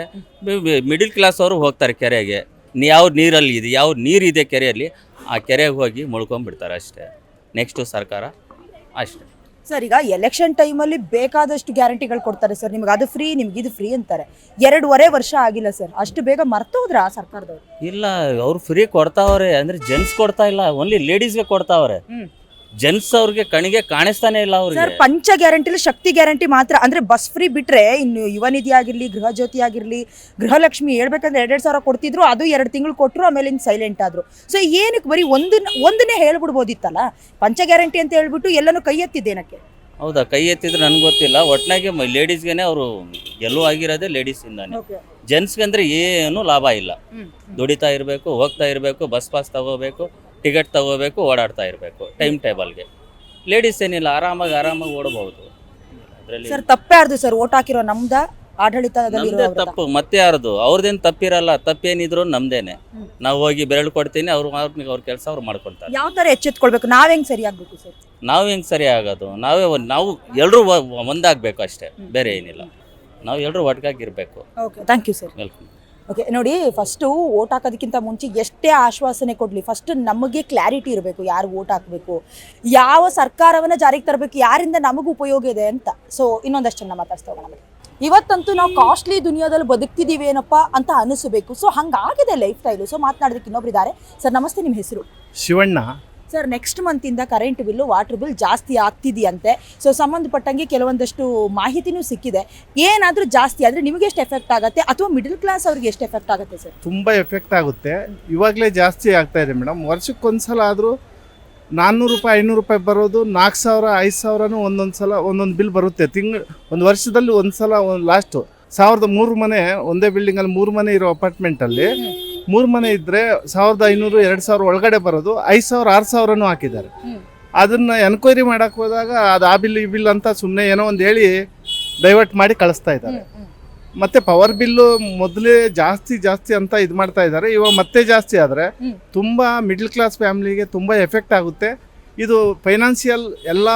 ಮಿಡಿಲ್ ಕ್ಲಾಸ್ ಅವರು ಹೋಗ್ತಾರೆ ಕೆರೆಗೆ. ಯಾವ ನೀರಲ್ಲಿ ಇದೆ, ಯಾವ ನೀರಿದೆ ಕೆರೆಯಲ್ಲಿ, ಆ ಕೆರೆಗೆ ಹೋಗಿ ಮುಳ್ಕೊಂಡ್ಬಿಡ್ತಾರೆ ಅಷ್ಟೇ. ನೆಕ್ಸ್ಟು ಸರ್ಕಾರ ಅಷ್ಟೇ. ಸರ್, ಈಗ ಎಲೆಕ್ಷನ್ ಟೈಮಲ್ಲಿ ಬೇಕಾದಷ್ಟು ಗ್ಯಾರಂಟಿಗಳು ಕೊಡ್ತಾರೆ ಸರ್. ನಿಮ್ಗೆ ಅದು ಫ್ರೀ, ನಿಮ್ಗೆ ಇದು ಫ್ರೀ ಅಂತಾರೆ. 2.5 ವರ್ಷ ಆಗಿಲ್ಲ ಸರ್, ಅಷ್ಟು ಬೇಗ ಮರ್ತೋದ್ರ ಸರ್ಕಾರದವ್ರು? ಇಲ್ಲ, ಅವ್ರು ಫ್ರೀ ಕೊಡ್ತಾವ್ರೆ ಅಂದರೆ ಜೆಂಟ್ಸ್ ಕೊಡ್ತಾ ಇಲ್ಲ, ಓನ್ಲಿ ಲೇಡೀಸ್ಗೆ ಕೊಡ್ತಾವ್ರೆ. ಜೆಂಟ್ಸ್ ಅವ್ರಿಗೆ ಕಣಿಗೆ ಕಾಣಿಸ್ತಾನೆ ಇಲ್ಲ ಸರ್ ಅವ್ರಿಗೆ. ಪಂಚ ಗ್ಯಾರಂಟಿಲಿ ಶಕ್ತಿ ಗ್ಯಾರಂಟಿ ಮಾತ್ರ ಅಂದ್ರೆ ಬಸ್ ಫ್ರೀ ಬಿಟ್ರೆ ಇನ್ನು ಯುವ ನಿಧಿ ಆಗಿರ್ಲಿ, ಗೃಹ ಜ್ಯೋತಿ ಆಗಿರ್ಲಿ, ಗೃಹಲಕ್ಷ್ಮಿ ಹೇಳ್ಬೇಕಂದ್ರೆ 2,000 ಕೊಡ್ತಿದ್ರು, ಅದು 2 ತಿಂಗಳು ಕೊಟ್ಟರು, ಆಮೇಲೆ ಸೈಲೆಂಟ್ ಆದ್ರು. ಸೊ ಏನಕ್ಕೆ ಬರೀ ಒಂದನ್ನೇ ಹೇಳ್ಬಿಡ್ಬೋದಿತ್ತಲ್ಲ, ಪಂಚ ಗ್ಯಾರಂಟಿ ಅಂತ ಹೇಳ್ಬಿಟ್ಟು ಎಲ್ಲನೂ ಕೈ ಎತ್ತಿದ್ದೇನಕ್ಕೆ? ಹೌದಾ, ಕೈ ಎತ್ತಿದ್ರೆ ನನಗೆ ಗೊತ್ತಿಲ್ಲ. ಒಟ್ನಾಗೆ ಲೇಡೀಸ್ಗೆನೆ ಅವರು ಗೆಲುವು ಆಗಿರೋದೇ ಲೇಡೀಸಿಂದಾನೆ. ಜೆಂಟ್ಸ್ಗೆ ಅಂದರೆ ಏನು ಲಾಭ ಇಲ್ಲ. ದುಡಿತಾ ಇರಬೇಕು, ಹೋಗ್ತಾ ಇರಬೇಕು, ಬಸ್ ಪಾಸ್ ತಗೋಬೇಕು, ಟಿಕೆಟ್ ತಗೋಬೇಕು, ಓಡಾಡ್ತಾ ಇರಬೇಕು ಟೈಮ್ ಟೇಬಲ್ಗೆ. ಲೇಡೀಸ್ ಏನಿಲ್ಲ, ಆರಾಮಾಗಿ ಓಡಬಹುದು. ಅದರಲ್ಲಿ ಸರ್ ತಪ್ಪೇ ಆರ್ದು ಸರ್, ಓಟ್ ಹಾಕಿರೋ ನಮ್ದ ಆಡಳಿತದಲ್ಲಿ ನಮ್ದೇ ತಪ್ಪು, ಮತ್ತೆ ಯಾರ್ದು ಅವ್ರದ್ದೇನು ತಪ್ಪಿರಲ್ಲ. ತಪ್ಪೇನಿದ್ರು ನಮ್ದೇನೆ. ನಾವು ಹೋಗಿ ಬೆರಳು ಕೊಡ್ತೀನಿ, ಅವ್ರ ಕೆಲಸ ಅವ್ರು ಮಾಡ್ಕೊಳ್ತಾರೆ. ಯಾವ ತರ ಎಚ್ಚೆತ್ಕೊಳ್ಬೇಕು, ನಾವ್ ಹೆಂಗ್ ಸರಿ ಆಗ್ಬೇಕು ಸರ್? ನಾವು ಹೆಂಗೆ ಸರಿ ಆಗೋದು? ನಾವು ಎಲ್ಲರೂ ಒಂದಾಗಬೇಕು ಅಷ್ಟೇ, ಬೇರೆ ಏನಿಲ್ಲ. ನಾವು ಎಲ್ಲರೂ ಒಟ್ಟಾಗಿರ್ಬೇಕು. Okay, thank you sir. Welcome. Okay ನೋಡಿ, ಫಸ್ಟು ಓಟ್ ಹಾಕೋದಕ್ಕಿಂತ ಮುಂಚೆ ಎಷ್ಟೇ ಆಶ್ವಾಸನೆ ಕೊಡಲಿ, ಫಸ್ಟ್ ನಮಗೆ ಕ್ಲಾರಿಟಿ ಇರಬೇಕು, ಯಾರು ಓಟ್ ಹಾಕಬೇಕು, ಯಾವ ಸರ್ಕಾರವನ್ನು ಜಾರಿಗೆ ತರಬೇಕು, ಯಾರಿಂದ ನಮಗೂ ಉಪಯೋಗ ಇದೆ ಅಂತ. ಸೊ ಇನ್ನೊಂದಷ್ಟು ಜನ ಮಾತಾಡ್ತಾ ಹೋಗೋಣ. ಇವತ್ತಂತೂ ನಾವು ಕಾಸ್ಟ್ಲಿ ದುನಿಯಾದಲ್ಲಿ ಬದುಕ್ತಿದ್ದೀವಿ ಏನಪ್ಪ ಅಂತ ಅನಿಸಬೇಕು. ಸೊ ಹಂಗಾಗಿದೆ ಲೈಫ್ ಸ್ಟೈಲು. ಸೊ ಮಾತನಾಡೋದಕ್ಕೆ ಇನ್ನೊಬ್ರು ಇದ್ದಾರೆ. ಸರ್ ನಮಸ್ತೆ, ನಿಮ್ಮ ಹೆಸರು? ಶಿವಣ್ಣ. ಸರ್ ನೆಕ್ಸ್ಟ್ ಮಂತಿಂದ ಕರೆಂಟ್ ಬಿಲ್ಲು, ವಾಟರ್ ಬಿಲ್ ಜಾಸ್ತಿ ಆಗ್ತಿದೆಯಂತೆ. ಸೊ ಸಂಬಂಧಪಟ್ಟಂಗೆ ಕೆಲವೊಂದಷ್ಟು ಮಾಹಿತಿನೂ ಸಿಕ್ಕಿದೆ. ಏನಾದರೂ ಜಾಸ್ತಿ ಆದರೆ ನಿಮಗೆ ಎಷ್ಟು ಎಫೆಕ್ಟ್ ಆಗುತ್ತೆ, ಅಥವಾ ಮಿಡಲ್ ಕ್ಲಾಸ್ ಅವ್ರಿಗೆ ಎಷ್ಟು ಎಫೆಕ್ಟ್ ಆಗುತ್ತೆ ಸರ್? ತುಂಬ ಎಫೆಕ್ಟ್ ಆಗುತ್ತೆ. ಇವಾಗಲೇ ಜಾಸ್ತಿ ಆಗ್ತಾ ಇದೆ ಮೇಡಮ್. ವರ್ಷಕ್ಕೊಂದ್ಸಲ ಆದರೂ 400 ರೂಪಾಯಿ 500 ರೂಪಾಯಿ ಬರೋದು, 4,000 5,000 ಒಂದೊಂದು ಸಲ ಒಂದೊಂದು ಬಿಲ್ ಬರುತ್ತೆ. ಒಂದು ವರ್ಷದಲ್ಲಿ ಒಂದು ಸಲ ಲಾಸ್ಟು 1,003 ಮನೆ, ಒಂದೇ ಬಿಲ್ಡಿಂಗಲ್ಲಿ 3 ಮನೆ ಇರೋ ಅಪಾರ್ಟ್ಮೆಂಟಲ್ಲಿ 3 ಮನೆ ಇದ್ದರೆ 1,500 2,000 ಒಳಗಡೆ ಬರೋದು. 5,000 6,000 ಹಾಕಿದ್ದಾರೆ. ಅದನ್ನು ಎನ್ಕ್ವೈರಿ ಮಾಡೋಕ್ಕೆ ಹೋದಾಗ ಅದು ಆ ಬಿಲ್ ಈ ಬಿಲ್ ಅಂತ ಸುಮ್ಮನೆ ಏನೋ ಒಂದು ಹೇಳಿ ಡೈವರ್ಟ್ ಮಾಡಿ ಕಳಿಸ್ತಾ ಇದ್ದಾರೆ. ಮತ್ತು ಪವರ್ ಬಿಲ್ಲು ಮೊದಲೇ ಜಾಸ್ತಿ ಅಂತ ಇದು ಮಾಡ್ತಾ ಇದ್ದಾರೆ. ಇವಾಗ ಮತ್ತೆ ಜಾಸ್ತಿ ಆದರೆ ತುಂಬ ಮಿಡ್ಲ್ ಕ್ಲಾಸ್ ಫ್ಯಾಮ್ಲಿಗೆ ತುಂಬ ಎಫೆಕ್ಟ್ ಆಗುತ್ತೆ. ಇದು ಫೈನಾನ್ಷಿಯಲ್ ಎಲ್ಲ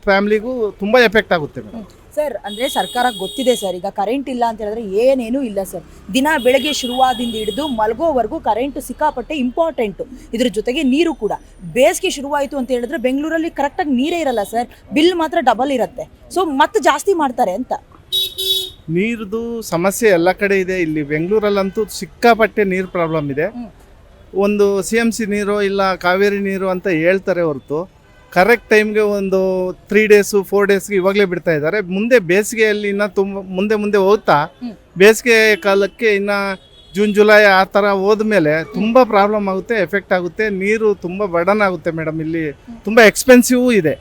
ಫ್ಯಾಮ್ಲಿಗೂ ತುಂಬ ಎಫೆಕ್ಟ್ ಆಗುತ್ತೆ ಮೇಡಮ್. ಸರ್ ಅಂದರೆ ಸರ್ಕಾರ ಗೊತ್ತಿದೆ ಸರ್, ಈಗ ಕರೆಂಟ್ ಇಲ್ಲ ಅಂತ ಹೇಳಿದ್ರೆ ಏನೇನೂ ಇಲ್ಲ ಸರ್. ದಿನ ಬೆಳಗ್ಗೆ ಶುರುವಾದಿಂದ ಹಿಡಿದು ಮಲಗೋವರೆಗೂ ಕರೆಂಟು ಸಿಕ್ಕಾಪಟ್ಟೆ ಇಂಪಾರ್ಟೆಂಟು. ಇದ್ರ ಜೊತೆಗೆ ನೀರು ಕೂಡ. ಬೇಸಿಗೆ ಶುರುವಾಯಿತು ಅಂತ ಹೇಳಿದ್ರೆ ಬೆಂಗಳೂರಲ್ಲಿ ಕರೆಕ್ಟಾಗಿ ನೀರೇ ಇರಲ್ಲ ಸರ್, ಬಿಲ್ ಮಾತ್ರ ಡಬಲ್ ಇರುತ್ತೆ. ಸೊ ಮತ್ತೆ ಜಾಸ್ತಿ ಮಾಡ್ತಾರೆ ಅಂತ. ನೀರ್ದು ಸಮಸ್ಯೆ ಎಲ್ಲ ಕಡೆ ಇದೆ. ಇಲ್ಲಿ ಬೆಂಗಳೂರಲ್ಲಂತೂ ಸಿಕ್ಕಾಪಟ್ಟೆ ನೀರು ಪ್ರಾಬ್ಲಮ್ ಇದೆ. ಒಂದು CMC ನೀರು ಇಲ್ಲ ಕಾವೇರಿ ನೀರು ಅಂತ ಹೇಳ್ತಾರೆ ಹೊರತು ಕರೆಕ್ಟ್ ಟೈಮ್ಗೆ ಒಂದು 3 ಡೇಸು 4 ಡೇಸ್ಗೆ ಇವಾಗಲೇ ಬಿಡ್ತಾ ಇದ್ದಾರೆ. ಮುಂದೆ ಬೇಸಿಗೆಯಲ್ಲಿ ಇನ್ನೂ ತುಂಬ ಮುಂದೆ ಹೋಗ್ತಾ ಬೇಸಿಗೆ ಕಾಲಕ್ಕೆ ಇನ್ನು ಜೂನ್ ಜುಲೈ ಆ ಥರ ಹೋದ್ಮೇಲೆ ತುಂಬ ಪ್ರಾಬ್ಲಮ್ ಆಗುತ್ತೆ, ಎಫೆಕ್ಟ್ ಆಗುತ್ತೆ. ನೀರು ತುಂಬ ಬರ್ಡನ್ ಆಗುತ್ತೆ ಮೇಡಮ್. ಇಲ್ಲಿ ತುಂಬ ಎಕ್ಸ್ಪೆನ್ಸಿವ್ ಇದೆ.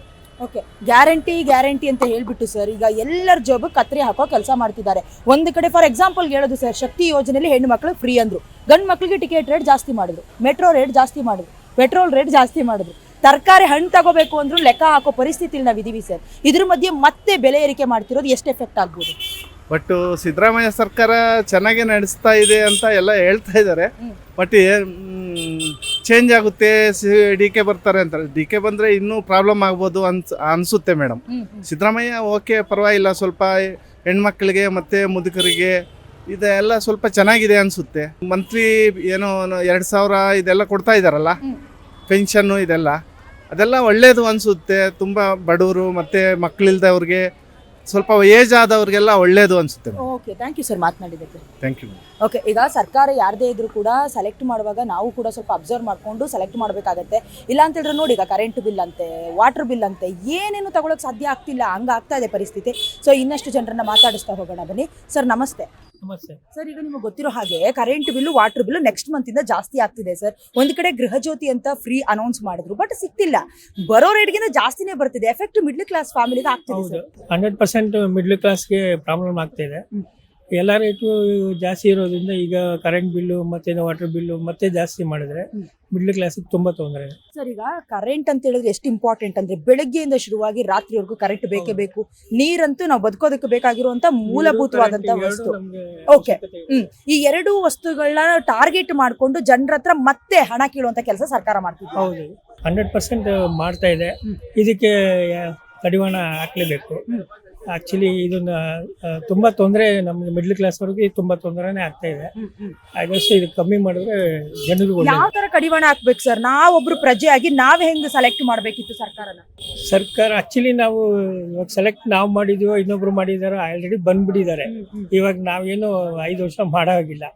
ಓಕೆ, ಗ್ಯಾರಂಟಿ ಅಂತ ಹೇಳ್ಬಿಟ್ಟು ಸರ್ ಈಗ ಎಲ್ಲರ ಜಾಬ್ ಕತ್ರಿ ಹಾಕೋ ಕೆಲಸ ಮಾಡ್ತಿದ್ದಾರೆ. ಒಂದು ಕಡೆ ಫಾರ್ ಎಕ್ಸಾಂಪಲ್ ಹೇಳೋದು ಸರ್, ಶಕ್ತಿ ಯೋಜನೆಯಲ್ಲಿ ಹೆಣ್ಣು ಮಕ್ಕಳು ಫ್ರೀ ಅಂದರು, ಗಂಡು ಮಕ್ಕಳಿಗೆ ಟಿಕೆಟ್ ರೇಟ್ ಜಾಸ್ತಿ ಮಾಡಿದ್ರು, ಮೆಟ್ರೋ ರೇಟ್ ಜಾಸ್ತಿ ಮಾಡಿದ್ರು, ಪೆಟ್ರೋಲ್ ರೇಟ್ ಜಾಸ್ತಿ ಮಾಡಿದ್ರು, ತರಕಾರಿ ಹಣ್ಣು ತಗೋಬೇಕು ಅಂದ್ರೂ ಲೆಕ್ಕ ಹಾಕೋ ಪರಿಸ್ಥಿತಿಲಿ ನಾವಿದ್ದೀವಿ ಸರ್. ಇದ್ರ ಮಧ್ಯೆ ಮತ್ತೆ ಬೆಲೆ ಏರಿಕೆ ಮಾಡ್ತಿರೋದು ಎಷ್ಟು ಎಫೆಕ್ಟ್ ಆಗ್ಬೋದು? ಬಟ್ ಸಿದ್ದರಾಮಯ್ಯ ಸರ್ಕಾರ ಚೆನ್ನಾಗೇ ನಡೆಸ್ತಾ ಇದೆ ಅಂತ ಎಲ್ಲ ಹೇಳ್ತಾ ಇದ್ದಾರೆ. ಬಟ್ ಚೇಂಜ್ ಆಗುತ್ತೆ, DK ಬರ್ತಾರೆ ಅಂತಾರೆ. DK ಬಂದರೆ ಇನ್ನೂ ಪ್ರಾಬ್ಲಮ್ ಆಗ್ಬೋದು ಅನಿಸುತ್ತೆ ಮೇಡಮ್. ಸಿದ್ದರಾಮಯ್ಯ ಓಕೆ ಪರವಾಗಿಲ್ಲ, ಸ್ವಲ್ಪ ಹೆಣ್ಮಕ್ಳಿಗೆ ಮತ್ತು ಮುದುಕರಿಗೆ ಇದೆಲ್ಲ ಸ್ವಲ್ಪ ಚೆನ್ನಾಗಿದೆ ಅನಿಸುತ್ತೆ. ಮಂತ್ಲಿ ಏನೋ 2,000 ಇದೆಲ್ಲ ಕೊಡ್ತಾ ಇದ್ದಾರಲ್ಲ, ಪೆನ್ಷನ್ನು ಇದೆಲ್ಲ, ಅದೆಲ್ಲ ಒಳ್ಳೆಯದು ಅನಿಸುತ್ತೆ. ತುಂಬ ಬಡವರು ಮತ್ತು ಮಕ್ಕಳಿಲ್ದವ್ರಿಗೆ, ಸ್ವಲ್ಪ ಏಜ್ ಆದವ್ರಿಗೆಲ್ಲ ಒಳ್ಳೆಯದು ಅನಿಸುತ್ತೆ. ಓಕೆ, ಥ್ಯಾಂಕ್ ಯು ಸರ್ ಮಾತನಾಡಿದ್ದಕ್ಕೆ. Thank you. ಓಕೆ, ಈಗ ಸರ್ಕಾರ ಯಾರದೇ ಇದ್ರೂ ಕೂಡ ಸೆಲೆಕ್ಟ್ ಮಾಡುವಾಗ ನಾವು ಕೂಡ ಸ್ವಲ್ಪ ಅಬ್ಸರ್ವ್ ಮಾಡಿಕೊಂಡು ಸೆಲೆಕ್ಟ್ ಮಾಡಬೇಕಾಗತ್ತೆ. ಇಲ್ಲ ಅಂತ ಹೇಳಿದ್ರೆ ನೋಡಿ, ಈಗ ಕರೆಂಟ್ ಬಿಲ್ ಅಂತೆ, ವಾಟರ್ ಬಿಲ್ ಅಂತೆ, ಏನೇನು ತಗೊಳಕ್ಕೆ ಸಾಧ್ಯ ಆಗ್ತಿಲ್ಲ, ಹಂಗಾಗ್ತಾ ಇದೆ ಪರಿಸ್ಥಿತಿ. ಸೊ ಇನ್ನಷ್ಟು ಜನರನ್ನ ಮಾತಾಡಿಸ್ತಾ ಹೋಗೋಣ ಬನ್ನಿ. ಸರ್ ನಮಸ್ತೆ. ನಮಸ್ತೆ ಸರ್, ಈಗ ನಿಮಗೆ ಗೊತ್ತಿರೋ ಹಾಗೆ current bill, water bill next ಮಂತಿಂದ ಜಾಸ್ತಿ ಆಗ್ತಿದೆ ಸರ್. ಒಂದು ಕಡೆ ಗೃಹ ಜ್ಯೋತಿ ಅಂತ ಫ್ರೀ ಅನೌನ್ಸ್ ಮಾಡಿದ್ರು, ಬಟ್ ಸಿಕ್ತಿಲ್ಲ. ಬರೋ ರೇಟ್ಗಿಂತ ಜಾಸ್ತಿನೇ ಬರ್ತಿದೆ. ಎಫೆಕ್ಟ್ ಮಿಡ್ಲ್ ಕ್ಲಾಸ್ ಫ್ಯಾಮಿಲಿಗೆ ಆಗ್ತಿದೆ ಸರ್. 100% ಮಿಡ್ಲ್ ಕ್ಲಾಸ್ಗೆ ಪ್ರಾಬ್ಲಮ್ ಆಗ್ತಿದೆ. ಎಲ್ಲ ರೇಟು ಜಾಸ್ತಿ ಇರೋದ್ರಿಂದ ಈಗ ಕರೆಂಟ್ ಬಿಲ್ಲು ಮತ್ತೆ ವಾಟರ್ ಬಿಲ್ಲು ಮತ್ತೆ ಜಾಸ್ತಿ ಮಾಡಿದ್ರೆ ಮಿಡ್ಲ್ ಕ್ಲಾಸಿಗೆ ತುಂಬ ತೊಂದರೆ. ಸರ್, ಈಗ ಕರೆಂಟ್ ಅಂತ ಹೇಳಿದ್ರೆ ಎಷ್ಟು ಇಂಪಾರ್ಟೆಂಟ್ ಅಂದ್ರೆ ಬೆಳಗ್ಗೆಯಿಂದ ಶುರುವಾಗಿ ರಾತ್ರಿವರೆಗೂ ಕರೆಂಟ್ ಬೇಕೇ ಬೇಕು. ನೀರಂತೂ ನಾವು ಬದುಕೋದಕ್ಕೆ ಬೇಕಾಗಿರುವಂತ ಮೂಲಭೂತವಾದಂತ ವಸ್ತು. ಓಕೆ, ಈ 2 ವಸ್ತುಗಳನ್ನ ಟಾರ್ಗೆಟ್ ಮಾಡ್ಕೊಂಡು ಜನರ ಹತ್ರ ಮತ್ತೆ ಹಣ ಕೀಳುವಂತ ಕೆಲಸ ಸರ್ಕಾರ ಮಾಡ್ತಿದೆ. ಹೌದು, 100% ಮಾಡ್ತಾ ಇದೆ. ಇದಕ್ಕೆ ಕಡಿವಾಣ ಹಾಕ್ಲೇಬೇಕು. ಆಕ್ಚುಲಿ ಇದನ್ನ ತುಂಬಾ ತೊಂದರೆ, ನಮ್ಗೆ ಮಿಡ್ಲ್ ಕ್ಲಾಸ್ ಅವ್ರಿಗೆ ತುಂಬಾ ತೊಂದರೆನೇ ಆಗ್ತಾ ಇದೆ. ಆದಷ್ಟು ಇದು ಕಮ್ಮಿ ಮಾಡಿದ್ರೆ ಜನರಿಗೆ ಯಾವ ತರ ಕಡಿವಾಣ ಹಾಕ್ಬೇಕು ಸರ್? ನಾವೊಬ್ರು ಪ್ರಜೆಯಾಗಿ ನಾವ್ ಹೆಂಗ್ ಸೆಲೆಕ್ಟ್ ಮಾಡ್ಬೇಕಿತ್ತು ಸರ್ಕಾರನ? ಸರ್ಕಾರ ಆಕ್ಚುಲಿ ನಾವು ಇವಾಗ ಸೆಲೆಕ್ಟ್ ನಾವು ಮಾಡಿದೀವೋ ಇನ್ನೊಬ್ರು ಮಾಡಿದಾರೋ ಆಲ್ರೆಡಿ ಬಂದ್ಬಿಟ್ಟಿದ್ದಾರೆ. ಇವಾಗ ನಾವೇನು 5 ವರ್ಷ ಮಾಡೋ ಹಾಗಿಲ್ಲ.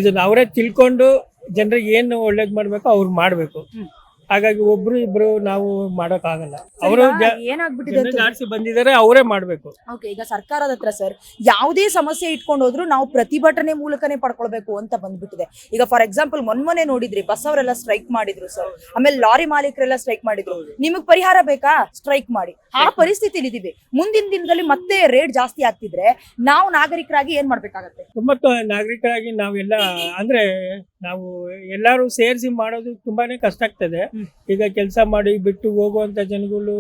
ಇದನ್ನ ಅವರೇ ತಿಳ್ಕೊಂಡು ಜನರಿಗೆ ಏನು ಒಳ್ಳೇದ್ ಮಾಡ್ಬೇಕು ಅವ್ರು ಮಾಡ್ಬೇಕು. ಹಾಗಾಗಿ ಒಬ್ರು ಇಬ್ರು ನಾವು ಮಾಡೋಕ್ಕಾಗಲ್ಲ. ಅವರು ಏನಾಗ್ಬಿಟ್ಟಿದೆ ಅಂತ ಆರಿಸಿ ಬಂದಿದ್ದಾರೆ, ಅವರೇ ಮಾಡಬೇಕು. ಓಕೆ, ಈಗ ಸರ್ಕಾರದ ಹತ್ರ ಸರ್ ಯಾವುದೇ ಸಮಸ್ಯೆ ಇಟ್ಕೊಂಡು ಹೋದ್ರು ನಾವು ಪ್ರತಿಭಟನೆ ಮೂಲಕನೇ ಪಡ್ಕೊಳ್ಬೇಕು ಅಂತ ಬಂದ್ಬಿಟ್ಟಿದೆ. ಈಗ ಫಾರ್ ಎಕ್ಸಾಂಪಲ್ ಮೊನ್ನೆ ನೋಡಿದ್ರಿ, ಬಸ್ ಅವರೆಲ್ಲ ಸ್ಟ್ರೈಕ್ ಮಾಡಿದ್ರು ಸರ್, ಆಮೇಲೆ ಲಾರಿ ಮಾಲೀಕರೆಲ್ಲ ಸ್ಟ್ರೈಕ್ ಮಾಡಿದ್ರು. ನಿಮಗ್ ಪರಿಹಾರ ಬೇಕಾ, ಸ್ಟ್ರೈಕ್ ಮಾಡಿ. ಆ ಪರಿಸ್ಥಿತಿಲಿ ಇದೀವಿ. ಮುಂದಿನ ದಿನದಲ್ಲಿ ಮತ್ತೆ ರೇಟ್ ಜಾಸ್ತಿ ಆಗ್ತಿದ್ರೆ ನಾವು ನಾಗರಿಕರಾಗಿ ಏನ್ ಮಾಡ್ಬೇಕಾಗತ್ತೆ? ತುಂಬಾ ನಾಗರಿಕರಾಗಿ ನಾವೆಲ್ಲ ಅಂದ್ರೆ ನಾವು ಎಲ್ಲರೂ ಸೇರಿಸಿ ಮಾಡೋದು ತುಂಬಾನೇ ಕಷ್ಟ ಆಗ್ತದೆ. ಈಗ ಕೆಲಸ ಮಾಡಿ ಬಿಟ್ಟು ಹೋಗುವಂತ ಜನಗಳು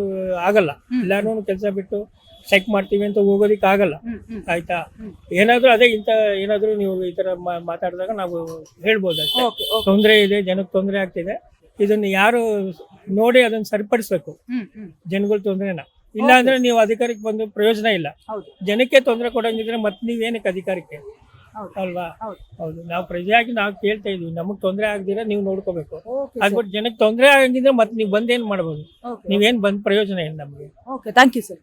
ಆಗಲ್ಲ. ಎಲ್ಲಾರು ಕೆಲಸ ಬಿಟ್ಟು ಚೆಕ್ ಮಾಡ್ತೀವಿ ಅಂತ ಹೋಗೋದಿಕ್ಕೆ ಆಗಲ್ಲ. ಆಯ್ತಾ, ಏನಾದ್ರೂ ಅದೇ ಇಂತ ಏನಾದ್ರೂ ನೀವು ಈ ತರ ಮಾತಾಡಿದಾಗ ನಾವು ಹೇಳ್ಬೋದು ಅಷ್ಟೇ. ತೊಂದರೆ ಇದೆ, ಜನಕ್ಕೆ ತೊಂದರೆ ಆಗ್ತಿದೆ, ಇದನ್ನ ಯಾರು ನೋಡಿ ಅದನ್ನ ಸರಿಪಡಿಸ್ಬೇಕು ಜನಗಳ ತೊಂದರೆನ. ಇಲ್ಲ ಅಂದ್ರೆ ನೀವು ಅಧಿಕಾರಕ್ಕೆ ಬಂದು ಪ್ರಯೋಜನ ಇಲ್ಲ. ಜನಕ್ಕೆ ತೊಂದರೆ ಕೊಡಂಗಿದ್ರೆ ಮತ್ತೆ ನೀವೇನಕ್ಕೆ ಅಧಿಕಾರಕ್ಕೆ ಅಲ್ವಾ? ಹೌದು, ನಾವು ಪ್ರಜೆಯಾಗಿ ನಾವು ಕೇಳ್ತಾ ಇದೀವಿ, ನಮಗ್ ತೊಂದರೆ ಆಗದಿರ ನೀವು ನೋಡ್ಕೋಬೇಕು. ಅದ್ಬಿಟ್ಟು ಜನಕ್ಕೆ ತೊಂದರೆ ಆಗಂಗಿದ್ರೆ ಮತ್ತೆ ನೀವು ಬಂದೇನ್ ಮಾಡ್ಬೋದು? ನೀವೇನ್ ಬಂದ್ ಪ್ರಯೋಜನ ಇಲ್ಲ ನಮ್ಗೆ. Okay, thank you sir.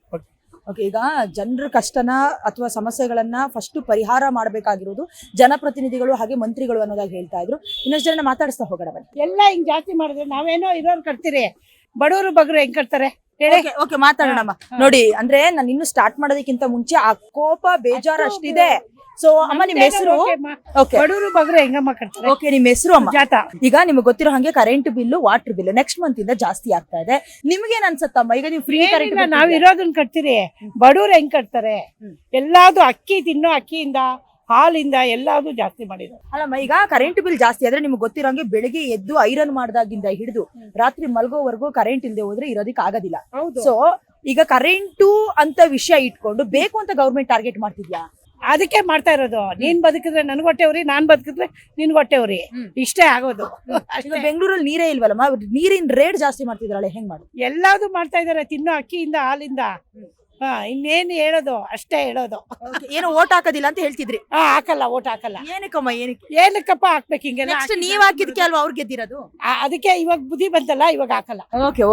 Okay, ಈಗ ಜನರ ಕಷ್ಟನ ಅಥವಾ ಸಮಸ್ಯೆಗಳನ್ನ ಫಸ್ಟ್ ಪರಿಹಾರ ಮಾಡಬೇಕಾಗಿರೋದು ಜನಪ್ರತಿನಿಧಿಗಳು ಹಾಗೆ ಮಂತ್ರಿಗಳು ಅನ್ನೋದಾಗಿ ಹೇಳ್ತಾ ಇದ್ರು. ಇನ್ನಷ್ಟು ಜನ ಮಾತಾಡಿಸ್ತಾ ಹೋಗೋಣ ಬನ್ನಿ. ಎಲ್ಲ ಹಿಂಗ್ ಜಾಸ್ತಿ ಮಾಡಿದ್ರೆ ನಾವೇನೋ ಇರೋರು ಕಟ್ತೀರಿ, ಬಡವರು ಬಗ್ರು ಹೆಂಗ್ ಕಟ್ತಾರೆ? ಓಕೆ, ಮಾತಾಡೋಣಮ್ಮ. ನೋಡಿ, ಅಂದ್ರೆ ನಾನು ಇನ್ನು ಸ್ಟಾರ್ಟ್ ಮಾಡೋದಕ್ಕಿಂತ ಮುಂಚೆ ಆ ಕೋಪ ಬೇಜಾರು ಅಷ್ಟಿದೆ. ಸೊ ಅಮ್ಮ, ನಿಮ್ ಹೆಸರು? ಬಡವರು ಬಗ್ರು ಹೆಂಗಮ್ಮ ಕಟ್ತಾರೆ? ಓಕೆ, ನಿಮ್ ಹೆಸರು ಅಮ್ಮ? ಜಾತಾ. ಈಗ ನಿಮ್ಗೆ ಗೊತ್ತಿರೋ ಹಾಗೆ current bill, water bill next month ಇಂದ ಜಾಸ್ತಿ ಆಗ್ತಾ ಇದೆ. ನಿಮ್ಗೇನ್ ಅನ್ಸತ್ತಮ್ಮ? ಈಗ ನೀವು ಫ್ರೀ ಕರೆಂಟ್ ನಾವ್ ಇರೋದನ್ನ ಕಟ್ತೀರಿ, ಬಡವ್ರು ಹೆಂಗ್ ಕಟ್ತಾರೆ? ಎಲ್ಲಾದು ಅಕ್ಕಿ ತಿನ್ನೋ ಅಕ್ಕಿಯಿಂದ, ಹಾಲಿಂದ ಎಲ್ಲಾದು ಜಾಸ್ತಿ ಮಾಡಿದ್ರು. ಅಲ್ಲಮ್ಮ, ಈಗ ಕರೆಂಟ್ ಬಿಲ್ ಜಾಸ್ತಿ ಆದ್ರೆ ನಿಮ್ಗೆ ಗೊತ್ತಿರೋಂಗೆ ಬೆಳಿಗ್ಗೆ ಎದ್ದು ಐರನ್ ಮಾಡ್ದಾಗಿಂದ ಹಿಡಿದು ರಾತ್ರಿ ಮಲ್ಗೋವರೆಗೂ ಕರೆಂಟ್ ಇಲ್ದೆ ಹೋದ್ರೆ ಇರೋದಿಕ್ ಆಗೋದಿಲ್ಲ. ಸೊ ಈಗ ಕರೆಂಟು ಅಂತ ವಿಷಯ ಇಟ್ಕೊಂಡು ಬೇಕು ಅಂತ ಗೌರ್ಮೆಂಟ್ ಟಾರ್ಗೆಟ್ ಮಾಡ್ತಿದ್ಯಾ? ಅದಕ್ಕೆ ಮಾಡ್ತಾ ಇರೋದು. ನೀನ್ ಬದುಕಿದ್ರೆ ನನ್ಗೆ ಹೊಟ್ಟೆವ್ರಿ, ನಾನ್ ಬದುಕಿದ್ರೆ ನಿನ್ಗೆ ಹೊಟ್ಟೆವ್ರಿ, ಇಷ್ಟೇ ಆಗೋದು. ಬೆಂಗಳೂರಲ್ಲಿ ನೀರೇ ಇಲ್ವಲ್ಲಮ್ಮ, ನೀರಿನ ರೇಟ್ ಜಾಸ್ತಿ ಮಾಡ್ತಿದ್ರಲ್ಲ, ಹೆಂಗ್ ಮಾಡುದು? ಎಲ್ಲಾದು ಮಾಡ್ತಾ ಇದಾರೆ, ತಿನ್ನೋ ಅಕ್ಕಿಯಿಂದ, ಹಾಲಿಂದ. ಇನ್ನೇನು ಹೇಳೋದು, ಅಷ್ಟೇ ಹೇಳೋದು. ಏನು ಓಟ್ ಹಾಕೋದಿಲ್ಲ ಅಂತ ಹೇಳ್ತಿದ್ರಿ? ಹಾಕಲ್ಲ, ಓಟ್ ಹಾಕಲ್ಲ. ಏನಕ್ಕಮ್ಮ? ಏನಕ್ಕಪ್ಪ ಹಾಕ್ಬೇಕು ಹಿಂಗೆಲ್ಲ? ನೀವ್ ಹಾಕಿದ್ಕೆ ಅಲ್ವಾ ಅವ್ರು ಗೆದ್ದಿರೋದು? ಅದಕ್ಕೆ ಇವಾಗ ಬುದ್ಧಿ ಬಂತಲ್ಲ, ಇವಾಗ ಹಾಕಲ್ಲ.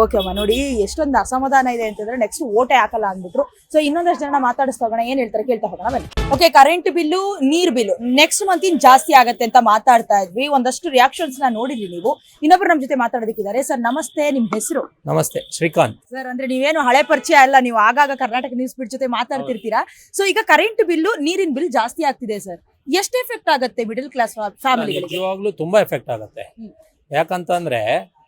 ಓಕೆ ಅಮ್ಮ, ನೋಡಿ ಎಷ್ಟೊಂದು ಅಸಮಾಧಾನ ಇದೆ ಅಂತಂದ್ರೆ ನೆಕ್ಸ್ಟ್ ಓಟೇ ಹಾಕಲ್ಲ ಅಂದ್ಬಿಟ್ರು. ಸೊ ಇನ್ನೊಂದಷ್ಟು ಜನ ಮಾತಾಡಿಸ್ತಾ ಹೋಗೋಣ, ಏನ್ ಹೇಳ್ತಾರೆ ಕೇಳ್ತಾ ಹೋಗೋಣ ಬನ್ನಿ. ಓಕೆ, ಕರೆಂಟ್ ಬಿಲ್ಲು, ನೀರ್ ಬಿಲ್ಲು ನೆಕ್ಸ್ಟ್ ಮಂತ್ ಇನ್ ಜಾಸ್ತಿ ಆಗತ್ತೆ ಅಂತ ಮಾತಾಡ್ತಾ ಇದ್ವಿ. ಒಂದಷ್ಟು ರಿಯಾಕ್ಷನ್ಸ್ ನ ನೋಡಿದ್ವಿ ನೀವು. ಇನ್ನೊಬ್ರು ನಮ್ ಜೊತೆ ಮಾತಾಡೋದಕ್ಕಿದ್ದಾರೆ. ಸರ್ ನಮಸ್ತೆ, ನಿಮ್ ಹೆಸರು? ನಮಸ್ತೆ, ಶ್ರೀಕಾಂತ್. ಸರ್, ಅಂದ್ರೆ ನೀವೇನು ಹಳೆ ಪರಿಚಯ ಅಲ್ಲ, ನೀವು ಆಗಾಗ ಕರ್ನಾಟಕ ನ್ಯೂಸ್ ಬಿಡ್ ಜೊತೆ ಮಾತಾಡ್ತಿರ್ತೀರಾ. ಸೊ ಈಗ ಕರೆಂಟ್ ಬಿಲ್ಲು, ನೀರಿನ ಬಿಲ್ ಜಾಸ್ತಿ ಆಗ್ತಿದೆ ಸರ್, ಎಷ್ಟು ಎಫೆಕ್ಟ್ ಆಗುತ್ತೆ ಮಿಡಲ್ ಕ್ಲಾಸ್ ಫ್ಯಾಮಿಲಿಗಳಿಗೆ? ನಿಜವಾಗ್ಲೂ ತುಂಬಾ ಎಫೆಕ್ಟ್ ಆಗುತ್ತೆ. ಯಾಕಂತಂದ್ರೆ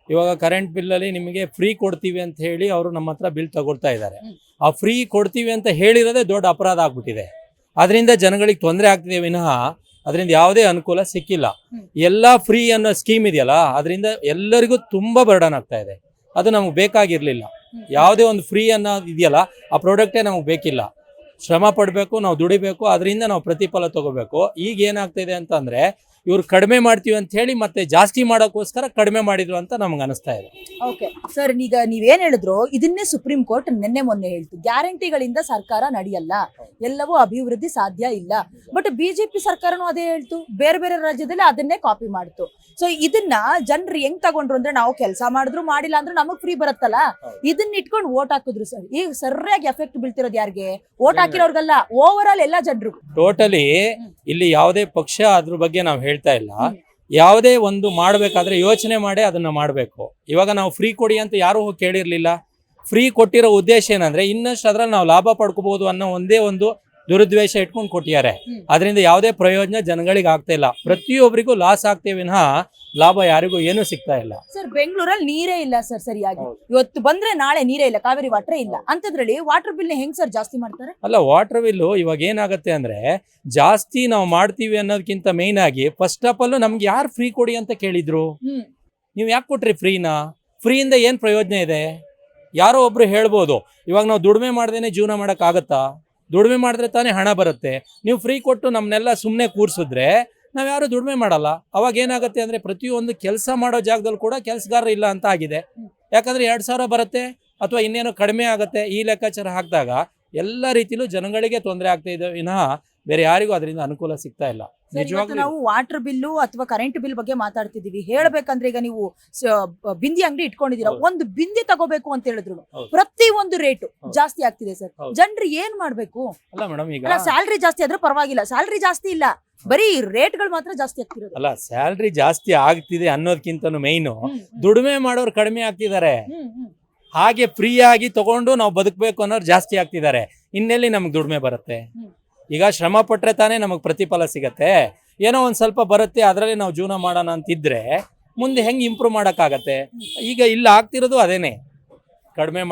ಇವಾಗ ಕರೆಂಟ್ ಬಿಲ್ ಅಲ್ಲಿ ನಿಮಗೆ ಫ್ರೀ ಕೊಡ್ತೀವಿ ಅಂತ ಹೇಳಿ ಅವರು ನಮ್ಮ ಹತ್ರ ಬಿಲ್ ತಗೊಳ್ತಾ ಇದ್ದಾರೆ. ಆ ಫ್ರೀ ಕೊಡ್ತೀವಿ ಅಂತ ಹೇಳಿರೋದೇ ದೊಡ್ಡ ಅಪರಾಧ ಆಗ್ಬಿಟ್ಟಿದೆ. ಅದರಿಂದ ಜನಗಳಿಗೆ ತೊಂದರೆ ಆಗ್ತಿದೆ ವಿನಃ ಅದರಿಂದ ಯಾವುದೇ ಅನುಕೂಲ ಸಿಕ್ಕಿಲ್ಲ. ಎಲ್ಲಾ ಫ್ರೀ ಅನ್ನೋ ಸ್ಕೀಮ್ ಇದೆಯಲ್ಲ, ಅದರಿಂದ ಎಲ್ಲರಿಗೂ ತುಂಬಾ ಬರ್ಡನ್ ಆಗ್ತಾ ಇದೆ. ಅದು ನಮಗೆ ಬೇಕಾಗಿರ್ಲಿಲ್ಲ. ಯಾವುದೇ ಒಂದು ಫ್ರೀ ಅನ್ನೋದು ಇದೆಯಲ್ಲ, ಆ ಪ್ರಾಡಕ್ಟೇ ನಮಗೆ ಬೇಕಿಲ್ಲ. ಶ್ರಮ ಪಡಬೇಕು, ನಾವು ದುಡಿಬೇಕು, ಅದರಿಂದ ನಾವು ಪ್ರತಿಫಲ ತಗೋಬೇಕು. ಈಗ ಏನಾಗ್ತಿದೆ ಅಂತಂದ್ರೆ ಇವ್ರು ಕಡಿಮೆ ಮಾಡ್ತೀವಿ ಅಂತ ಹೇಳಿ ಮತ್ತೆ ಜಾಸ್ತಿ ಮಾಡೋಕ್ಕೋಸ್ಕರ ಕಡಿಮೆ ಮಾಡಿದ್ರು ಅಂತ ನಮ್ಗೆ ಅನಿಸ್ತಾ ಇದೆ. ಓಕೆ ಸರ್, ಈಗ ನೀವೇನ್ ಹೇಳಿದ್ರು ಇದನ್ನೇ ಸುಪ್ರೀಂ ಕೋರ್ಟ್ ಮೊನ್ನೆ ಹೇಳ್ತು, ಗ್ಯಾರಂಟಿಗಳಿಂದ ಸರ್ಕಾರ ನಡೆಯಲ್ಲ, ಎಲ್ಲವೂ ಅಭಿವೃದ್ಧಿ ಸಾಧ್ಯ ಇಲ್ಲ. ಬಟ್ ಬಿಜೆಪಿ ಸರ್ಕಾರನೂ ಅದೇ ಹೇಳ್ತು, ಬೇರೆ ಬೇರೆ ರಾಜ್ಯದಲ್ಲಿ ಅದನ್ನೇ ಕಾಪಿ ಮಾಡ್ತು. ಸೊ ಇದನ್ನ ಜನರು ಹೆಂಗ್ ತಗೊಂಡ್ರು ಅಂದ್ರೆ, ನಾವು ಕೆಲಸ ಮಾಡಿದ್ರು ಮಾಡಿಲ್ಲ ಅಂದ್ರೆ ನಮಗ್ ಫ್ರೀ ಬರುತ್ತಲ್ಲ, ಇದನ್ನ ಇಟ್ಕೊಂಡು ವೋಟ್ ಹಾಕಿದ್ರು ಸರ್. ಈಗ ಸರಿಯಾಗಿ ಎಫೆಕ್ಟ್ ಬೀಳ್ತಿರೋದು ಯಾರಿಗೆ? ವೋಟ್ ಹಾಕಿರೋರ್ಗಲ್ಲ, ಓವರ್ ಆಲ್ ಎಲ್ಲಾ ಜನರು. ಟೋಟಲಿ ಇಲ್ಲಿ ಯಾವುದೇ ಪಕ್ಷ ಅದ್ರ ಬಗ್ಗೆ ನಾವು ಹೇಳ್ತಾ ಇಲ್ಲ. ಯಾವುದೇ ಒಂದು ಮಾಡಬೇಕಾದ್ರೆ ಯೋಚನೆ ಮಾಡಿ ಅದನ್ನ ಮಾಡಬೇಕು. ಇವಾಗ ನಾವು ಫ್ರೀ ಕೊಡಿ ಅಂತ ಯಾರು ಹೋಗಿ ಕೇಳಿರ್ಲಿಲ್ಲ. ಫ್ರೀ ಕೊಟ್ಟಿರೋ ಉದ್ದೇಶ ಏನಂದ್ರೆ ಇನ್ನಷ್ಟು ಅದ್ರಲ್ಲಿ ನಾವು ಲಾಭ ಪಡ್ಕೋಬಹುದು ಅನ್ನೋ ಒಂದೇ ಒಂದು ದುರುದ್ದೇಶ ಇಟ್ಕೊಂಡು ಕೊಟ್ಟಿದ್ದಾರೆ. ಅದರಿಂದ ಯಾವುದೇ ಪ್ರಯೋಜನ ಜನಗಳಿಗೆ ಆಗ್ತಾ ಇಲ್ಲ. ಪ್ರತಿಯೊಬ್ಬರಿಗೂ ಲಾಸ್ ಆಗ್ತೇವೆ ವಿನಃ ಲಾಭ ಯಾರಿಗೂ ಏನೂ ಸಿಗ್ತಾ ಇಲ್ಲ. ಸರ್, ಬೆಂಗಳೂರಲ್ಲಿ ನೀರೇ ಇಲ್ಲ ಸರ್ ಸರಿಯಾಗಿ. ಇವತ್ತು ಬಂದ್ರೆ ನಾಳೆ ನೀರೇ ಇಲ್ಲ, ಕಾವೇರಿ ವಾಟರ್ ಇಲ್ಲ. ಅಂತದ್ರಲ್ಲಿ ವಾಟರ್ ಬಿಲ್ ಹೆಂಗ್ ಸರ್ ಜಾಸ್ತಿ ಮಾಡ್ತಾರೆ? ಅಲ್ಲ, ವಾಟರ್ ಬಿಲ್ ಇವಾಗ ಏನಾಗುತ್ತೆ ಅಂದ್ರೆ ಜಾಸ್ತಿ ನಾವು ಮಾಡ್ತೀವಿ ಅನ್ನೋದಕ್ಕಿಂತ ಮೇನ್ ಆಗಿ ಫಸ್ಟ್ ಆಫ್ ಆಲ್ ನಮ್ಗೆ ಯಾರು ಫ್ರೀ ಕೊಡಿ ಅಂತ ಕೇಳಿದ್ರು? ನೀವು ಯಾಕೆ ಕೊಟ್ರಿ ಫ್ರೀನಾ? ಫ್ರೀಯಿಂದ ಏನ್ ಪ್ರಯೋಜನ ಇದೆ? ಯಾರೋ ಒಬ್ರು ಹೇಳ್ಬೋದು, ಇವಾಗ ನಾವು ದುಡಿಮೆ ಮಾಡ್ದೇನೆ ಜೀವನ ಮಾಡಕ್ ಆಗತ್ತಾ? ದುಡಿಮೆ ಮಾಡಿದ್ರೆ ತಾನೇ ಹಣ ಬರುತ್ತೆ. ನೀವು ಫ್ರೀ ಕೊಟ್ಟು ನಮ್ಮನ್ನೆಲ್ಲ ಸುಮ್ಮನೆ ಕೂರಿಸಿದ್ರೆ ನಾವು ಯಾರು ದುಡಿಮೆ ಮಾಡಲ್ಲ. ಅವಾಗ ಏನಾಗುತ್ತೆ ಅಂದ್ರೆ ಪ್ರತಿಯೊಂದು ಕೆಲಸ ಮಾಡೋ ಜಾಗದಲ್ಲಿ ಕೂಡ ಕೆಲಸಗಾರರು ಇಲ್ಲ ಅಂತ ಆಗಿದೆ. ಯಾಕಂದ್ರೆ 2,000 ಬರುತ್ತೆ ಅಥವಾ ಇನ್ನೇನೋ ಕಡಿಮೆ ಆಗುತ್ತೆ. ಈ ಲೆಕ್ಕಾಚಾರ ಹಾಕಿದಾಗ ಎಲ್ಲ ರೀತಿಲೂ ಜನಗಳಿಗೆ ತೊಂದರೆ ಆಗ್ತಾ ಇದೆ ವಿನಃ ಬೇರೆ ಯಾರಿಗೂ ಅದರಿಂದ ಅನುಕೂಲ ಸಿಗ್ತಾ ಇಲ್ಲ. ಸರ್, ಇವತ್ತು ನಿಜವಾಗ್ಲೂ ನಾವು ವಾಟರ್ ಬಿಲ್ಲು ಅಥವಾ ಕರೆಂಟ್ ಬಿಲ್ ಬಗ್ಗೆ ಮಾತಾಡ್ತಿದೀವಿ. ಹೇಳ್ಬೇಕಂದ್ರೆ ಈಗ ನೀವು ಬಿಂದಿ ಅಂಗಡಿ ಇಟ್ಕೊಂಡಿದೀರಾ, ಹೌದು. ಒಂದು ಬಿಂದಿ ತಗೋಬೇಕು ಅಂತ ಹೇಳಿದ್ರು ಹೌದು. ಪ್ರತಿ ಒಂದು ರೇಟು ಹೌದು. ಜಾಸ್ತಿ ಆಗ್ತಿದೆ ಸರ್. ಹೌದು. ಜನರು ಏನ್ ಮಾಡ್ಬೇಕು? ಅಲ್ಲ ಮೇಡಮ್, ಈಗ ಅಲ್ಲ, ಸ್ಯಾಲ್ರಿ ಜಾಸ್ತಿ ಆದ್ರೂ ಪರವಾಗಿಲ್ಲ, ಸ್ಯಾಲ್ರಿ ಜಾಸ್ತಿ ಇಲ್ಲ, ಬರೀ ರೇಟ್ಗಳು ಮಾತ್ರ ಜಾಸ್ತಿ ಆಗ್ತಿರೋದು. ಅಲ್ಲ, ಸ್ಯಾಲ್ರಿ ಜಾಸ್ತಿ ಆಗ್ತಿದೆ ಅನ್ನೋದಕ್ಕಿಂತನೂ ಮೈನು ದುಡಿಮೆ ಮಾಡೋರು ಕಡಿಮೆ ಆಗ್ತಿದ್ದಾರೆ. ಹಾಗೆ ಫ್ರೀ ಆಗಿ ತಗೊಂಡು ನಾವು ಬದುಕಬೇಕು ಅನ್ನೋರು ಜಾಸ್ತಿ ಆಗ್ತಿದ್ದಾರೆ. ಇನ್ನೆಲ್ಲಿ ನಮ್ಗೆ ದುಡಿಮೆ ಬರುತ್ತೆ? ಈಗ ಶ್ರಮ ಪಟ್ರೆ ತಾನೇ ನಮಗೆ ಪ್ರತಿಫಲ ಸಿಗತ್ತೆ. ಏನೋ ಒಂದು ಸ್ವಲ್ಪ ಬರುತ್ತೆ, ಅದರಲ್ಲಿ ನಾವು ಜೀವನ ಮಾಡೋಣ ಅಂತಿದ್ರೆ ಮುಂದೆ ಹೆಂಗೆ ಇಂಪ್ರೂವ್ ಮಾಡೋಕ್ಕಾಗತ್ತೆ? ಈಗ ಇಲ್ಲ ಆಗ್ತಿರೋದು ಅದೇನೆ, ಕಡಿಮೆ